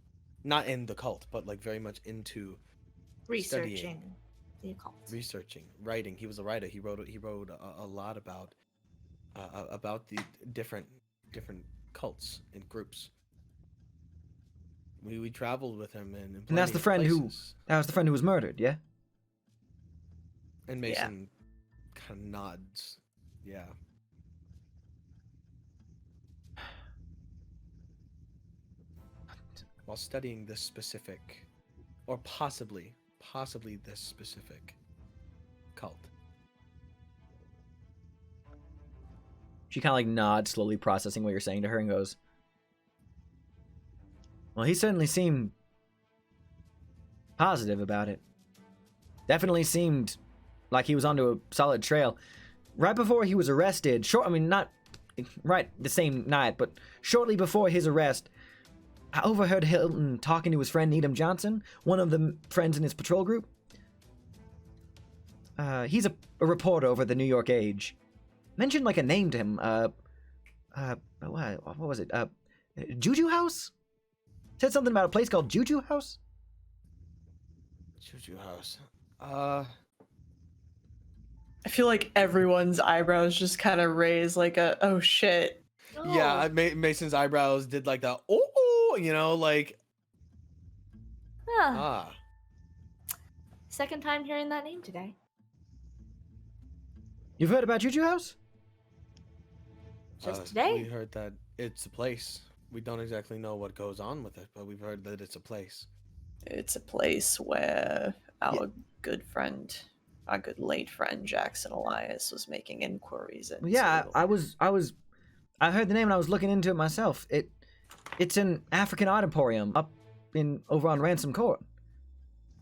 Not in the cult, but like very much into Researching studying, the occult. researching, writing. He was a writer. He wrote a lot about the different cults and groups. We traveled with him and that's the friend who was murdered, yeah? And Mason kind of nods. Yeah. While studying this specific, or possibly this specific cult. She kind of like nods, slowly processing what you're saying to her, and goes, well, he certainly seemed positive about it. Definitely seemed like he was onto a solid trail. Right before he was arrested, not right the same night, but shortly before his arrest, I overheard Hilton talking to his friend Needham Johnson, one of the friends in his patrol group. He's a reporter over at the New York Age. Mentioned like a name to him. What was it? Juju House? Said something about a place called Juju House? Juju House. I feel like everyone's eyebrows just kind of raise like a, oh shit. Yeah, Mason's eyebrows did like the, oh, you know, like, Huh. Second time hearing that name today. You've heard about Juju House? Just today? We heard that it's a place. We don't exactly know what goes on with it, but we've heard that it's a place. It's a place where our good friend, our good late friend Jackson Elias was making inquiries into. Yeah, I heard the name and I was looking into it myself. It's an African art emporium over on Ransom Court.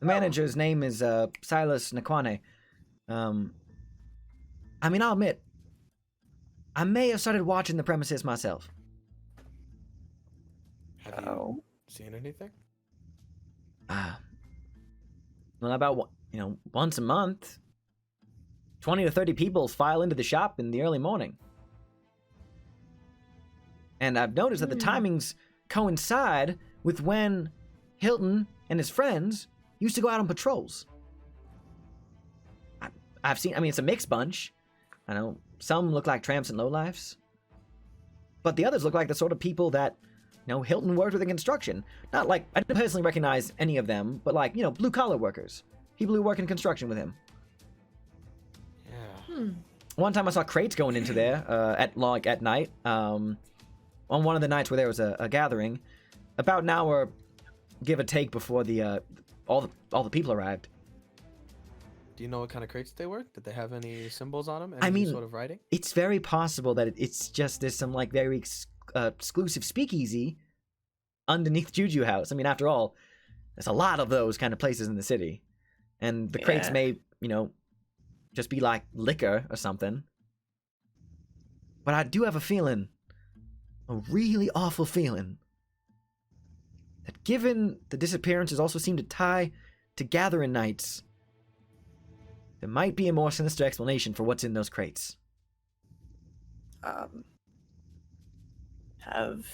The manager's name is Silas Nakwane. I mean, I'll admit, I may have started watching the premises myself. Have you seen anything? Well, about once a month, 20 to 30 people file into the shop in the early morning. And I've noticed that the timings coincide with when Hilton and his friends used to go out on patrols. I've seen, it's a mixed bunch. I know some look like tramps and lowlifes, but the others look like the sort of people that, Hilton worked with in construction. Not like, I didn't personally recognize any of them, but like, blue-collar workers. People who work in construction with him. Yeah. One time I saw crates going into there at night. On one of the nights where there was a gathering, about an hour, give or take, before all the people arrived. Do you know what kind of crates they were? Did they have any symbols on them? Any sort of writing? It's very possible that it's just there's some like very exclusive speakeasy underneath Juju House. After all, there's a lot of those kind of places in the city, and the crates may just be like liquor or something. But I do have a feeling, a really awful feeling, that given the disappearances also seem to tie to gathering nights, there might be a more sinister explanation for what's in those crates. Have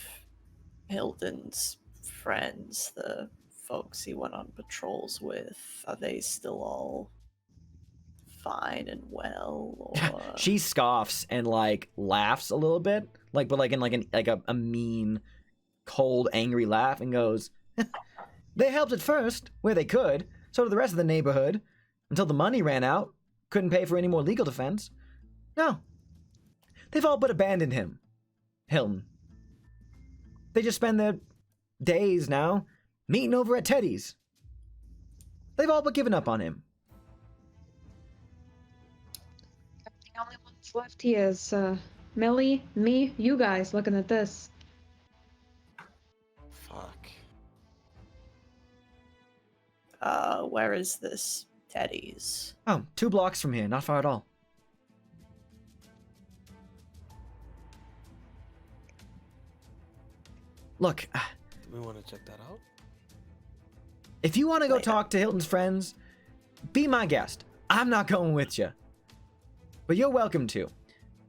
Hilton's friends, the folks he went on patrols with, are they still all fine and well? Or... She scoffs and like laughs a little bit, but in a mean, cold, angry laugh, and goes, "They helped at first where they could. So did the rest of the neighborhood. Until the money ran out, couldn't pay for any more legal defense. No, they've all but abandoned him, Hilton. They just spend their days now meeting over at Teddy's. They've all but given up on him." The only ones left here is Millie, me, you guys looking at this. Fuck. Where is this Teddy's? Oh, 2 blocks from here, not far at all. Look, Do we want to check that out? if you want to go talk to Hilton's friends, be my guest. I'm not going with you. But you're welcome to.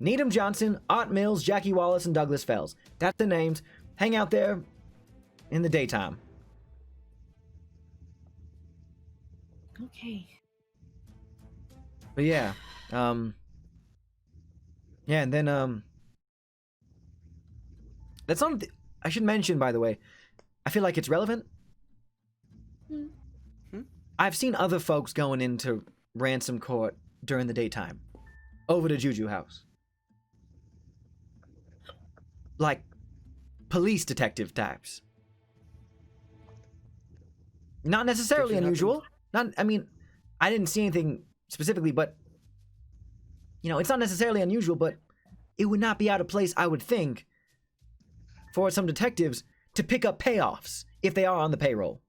Needham Johnson, Art Mills, Jackie Wallace, and Douglas Fells. That's the names. Hang out there in the daytime. Okay. But yeah, yeah, and then that's on. I should mention, by the way, I feel like it's relevant. I've seen other folks going into Ransom Court during the daytime, over to Juju House, like police detective types. Not necessarily unusual. I didn't see anything specifically, but it's not necessarily unusual, but it would not be out of place, I would think, for some detectives to pick up payoffs if they are on the payroll.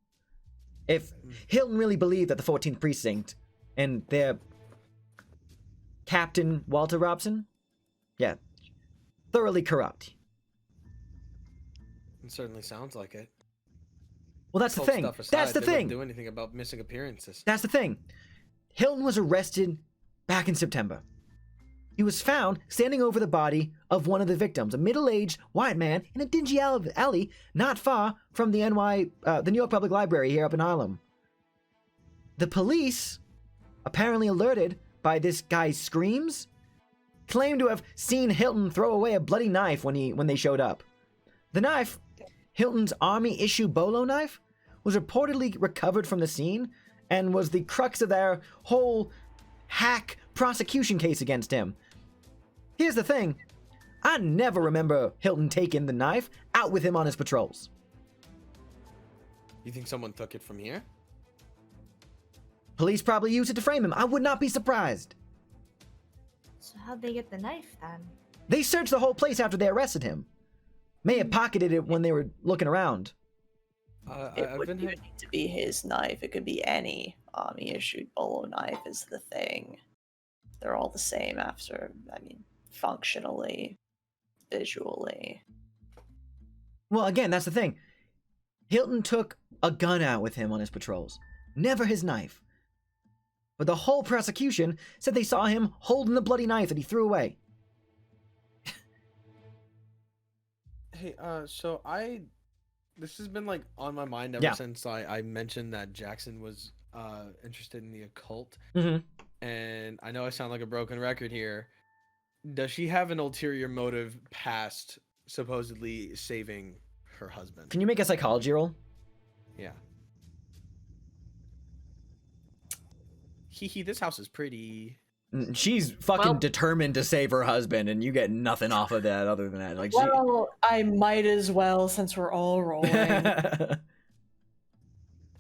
If Hilton really believed that the 14th Precinct and their Captain Walter Robson, yeah, thoroughly corrupt. It certainly sounds like it. Well, that's the Cult thing. stuff aside, That's the they thing. wouldn't do anything about missing appearances. That's the thing. Hilton was arrested back in September. He was found standing over the body of one of the victims, a middle-aged white man in a dingy alley not far from the New York Public Library here up in Harlem. The police, apparently alerted by this guy's screams, claimed to have seen Hilton throw away a bloody knife when they showed up. The knife, Hilton's Army-issue bolo knife, was reportedly recovered from the scene and was the crux of their whole hack prosecution case against him. Here's the thing. I never remember Hilton taking the knife out with him on his patrols. You think someone took it from here? Police probably used it to frame him. I would not be surprised. So how'd they get the knife then? They searched the whole place after they arrested him. May have pocketed it when they were looking around. It I've wouldn't been even need to be his knife. It could be any Army-issued bolo knife is the thing. They're all the same functionally, visually. Well, again, that's the thing. Hilton took a gun out with him on his patrols. Never his knife. But the whole prosecution said they saw him holding the bloody knife that he threw away. Hey, this has been like on my mind ever since I mentioned that Jackson was interested in the occult. Mm-hmm. And I know I sound like a broken record here. Does she have an ulterior motive past supposedly saving her husband? Can you make a psychology roll? Yeah. Hee, this house is pretty. She's fucking determined to save her husband, and you get nothing off of that other than that. Like, I might as well since we're all rolling. Man,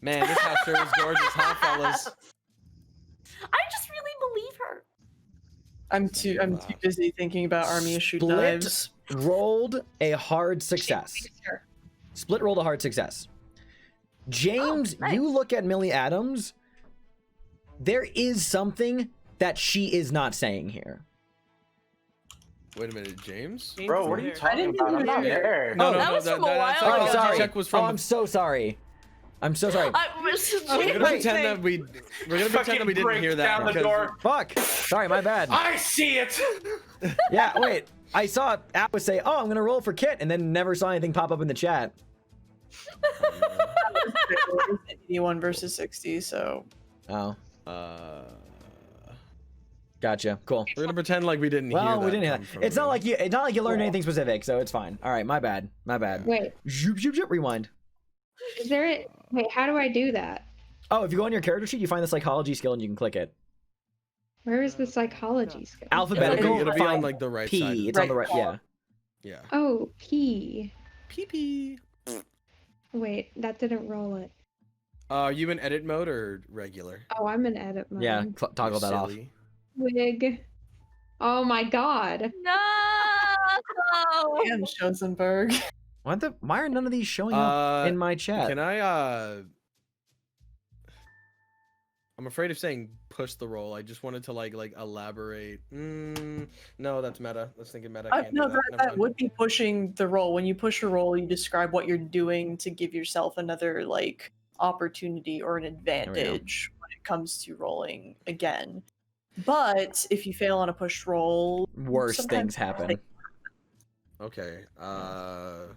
this house sure is gorgeous, huh, fellas? I just really believe her. I'm too busy thinking about Army-issued knives. Rolled a hard success. Split rolled a hard success. James, nice. You look at Millie Adams. There is something that she is not saying here. Wait a minute, James? Bro, what are you talking about? I'm not there. No, That was from a while ago. Oh, sorry. Check was from I'm so sorry. I'm so sorry. We're gonna pretend that we didn't hear that. Down the door. Fuck. Sorry, my bad. I see it. Yeah, wait. I saw Atlas say, "Oh, I'm gonna roll for Kit," and then never saw anything pop up in the chat. 81 versus 60, so. Oh. Gotcha. Cool. We're gonna pretend like we didn't hear that. Well, we didn't hear that. It's not like you learned Yeah. anything specific, so it's fine. All right, my bad. Wait, Zoop, zoop, zoop, rewind. is there it? Wait, how do I do that? Oh, if you go on your character sheet, you find the psychology skill and you can click it. Where is the psychology skill? Alphabetical. It'll be on find like the right P. side. It's on the right. Yeah. Yeah. Oh, P. Pee. Wait, that didn't roll it. Are you in edit mode or regular? Oh, I'm in edit mode. Yeah. Toggle that off. Silly. Wig. Oh my god. No. Damn, Schoenberg. Why are none of these showing up in my chat? Can I I'm afraid of saying push the roll. I just wanted to like elaborate. No, that's meta. Let's think of meta. I can't No, do that. Never that mind. would be pushing the roll. When you push a roll, you describe what you're doing to give yourself another like opportunity or an advantage when it comes to rolling again. But if you fail on a push roll, Worse sometimes things happen. Okay. I'm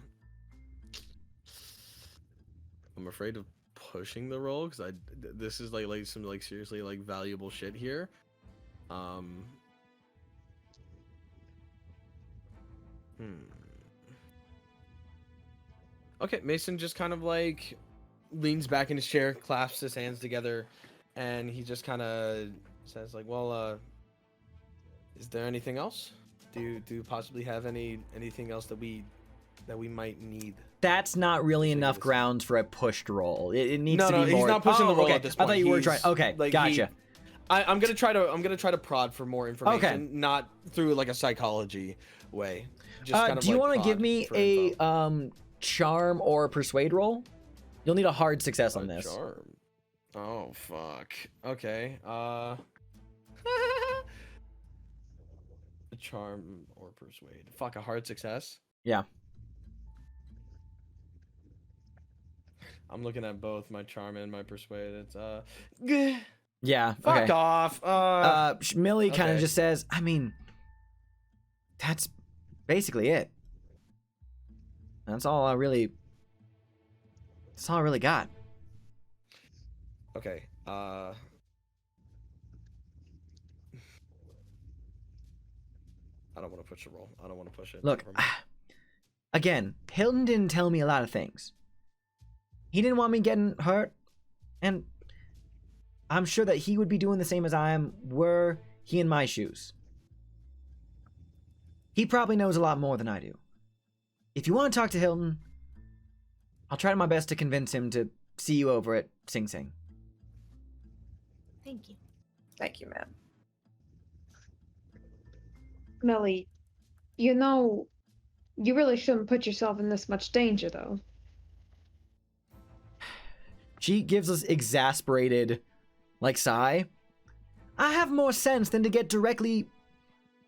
afraid of pushing the roll because this is like some like seriously like valuable shit here. Okay, Mason just kind of like leans back in his chair, clasps his hands together, and he just kind of says like, "Well, is there anything else? Do you possibly have anything else that we might need?" That's not really enough grounds for a pushed roll. It needs to be more. He's not pushing the roll okay. at this I point. thought you were trying. Okay, like, gotcha. I'm gonna try to prod for more information, not through like a psychology way. Just kind of do you like want to give prod me for a info. charm or persuade roll? You'll need a hard success on this. Charm. Oh fuck. Okay. A charm or persuade. Fuck, a hard success. Yeah. I'm looking at both my charm and my persuade. It's Yeah. fuck Okay. off. Millie kind of okay. just says, I mean, that's basically it. That's all I really got. Okay. I don't want to push the roll. I don't want to push it. Look, Never mind. again, Hilton didn't tell me a lot of things. He didn't want me getting hurt, and I'm sure that he would be doing the same as I am were he in my shoes. He probably knows a lot more than I do. If you want to talk to Hilton, I'll try my best to convince him to see you over at Sing Sing. Thank you. Thank you, ma'am. Millie, you know, you really shouldn't put yourself in this much danger, though. She gives us exasperated, like, sigh. I have more sense than to get directly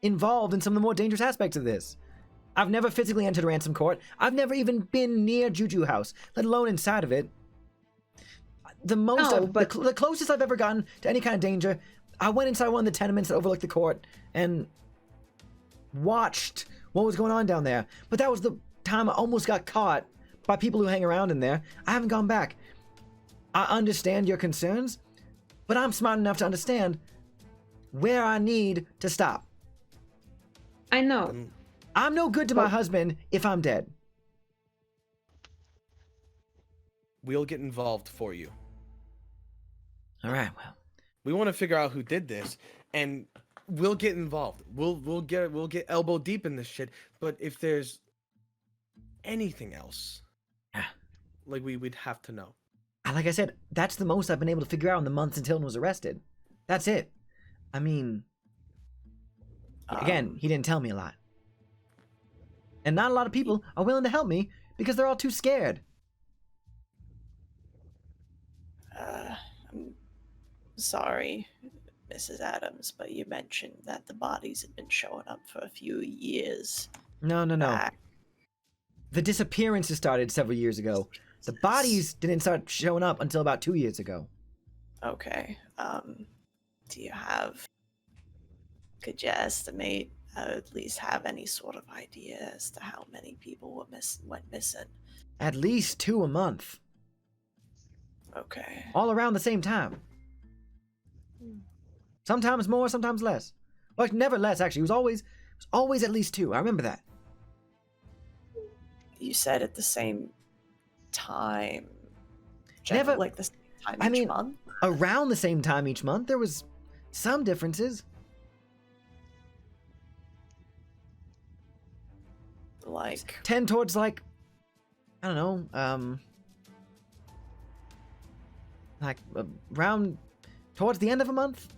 involved in some of the more dangerous aspects of this. I've never physically entered Ransom Court. I've never even been near Juju House, let alone inside of it. The closest I've ever gotten to any kind of danger, I went inside one of the tenements that overlooked the court and watched what was going on down there. But that was the time I almost got caught by people who hang around in there. I haven't gone back. I understand your concerns, but I'm smart enough to understand where I need to stop. I know. I'm no good to my husband if I'm dead. We'll get involved for you. All right, well. We want to figure out who did this, and we'll get involved. We'll get elbow deep in this shit. But if there's anything else, like we'd have to know. Like I said, that's the most I've been able to figure out in the months since Hilton was arrested. That's it. I mean, again, he didn't tell me a lot. And not a lot of people are willing to help me because they're all too scared. I'm sorry, Mrs. Adams, but you mentioned that the bodies had been showing up for a few years. No. back. The disappearances started several years ago. The bodies didn't start showing up until about 2 years ago. Okay. Could you estimate, at least have any sort of idea as to how many people went missing? At least 2 a month. Okay. All around the same time. Sometimes more, sometimes less. Well, never less, actually. It was always at least 2. I remember that. You said at the same time. Never, like the same time I each mean, month? around the same time each month. There was some differences. Like, tend towards, like, I don't know, like around towards the end of a month.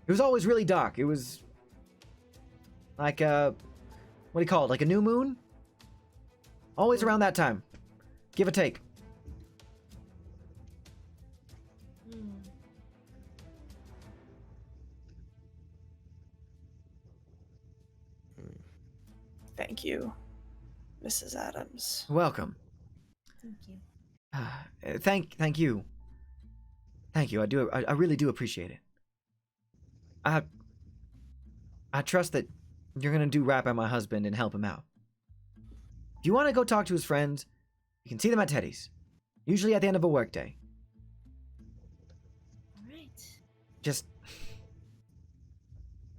It was always really dark. It was like what do you call it? Like a new moon? Always around that time. Give or take. thank you, Mrs. Adams. Welcome. Thank you. Thank you. Thank you. I really do appreciate it. I trust that you're gonna do right by my husband and help him out. If you want to go talk to his friends, you can see them at Teddy's. Usually at the end of a workday. All right. Just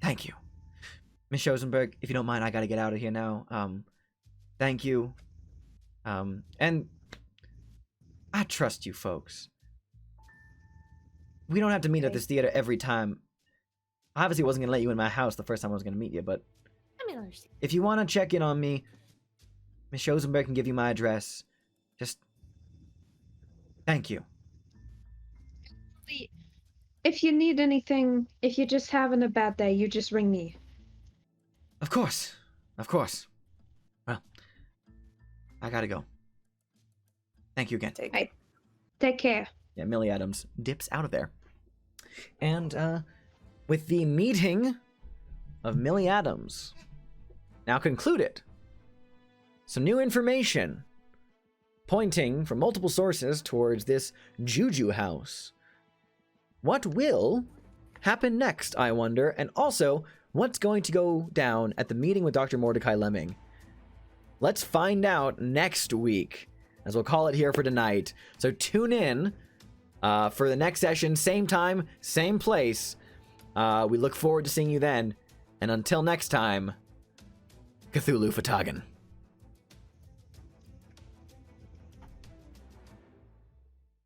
thank you. Miss Schoenberg, if you don't mind, I gotta get out of here now. Thank you. And I trust you folks. We don't have to meet at this theater every time. I obviously wasn't gonna let you in my house the first time I was gonna meet you, but I mean, I understand. if you want to check in on me, Miss Schoenberg can give you my address. Just thank you. if you need anything, if you're just having a bad day, you just ring me. Of course. Of course. Well, I gotta go. Thank you again. Take care. Yeah, Millie Adams dips out of there. And with the meeting of Millie Adams now concluded, some new information pointing from multiple sources towards this Juju house. What will happen next, I wonder? And also, what's going to go down at the meeting with Dr. Mordecai Lemming? Let's find out next week, as we'll call it here for tonight. So tune in for the next session, same time, same place. We look forward to seeing you then. And until next time, Cthulhu Fatagan.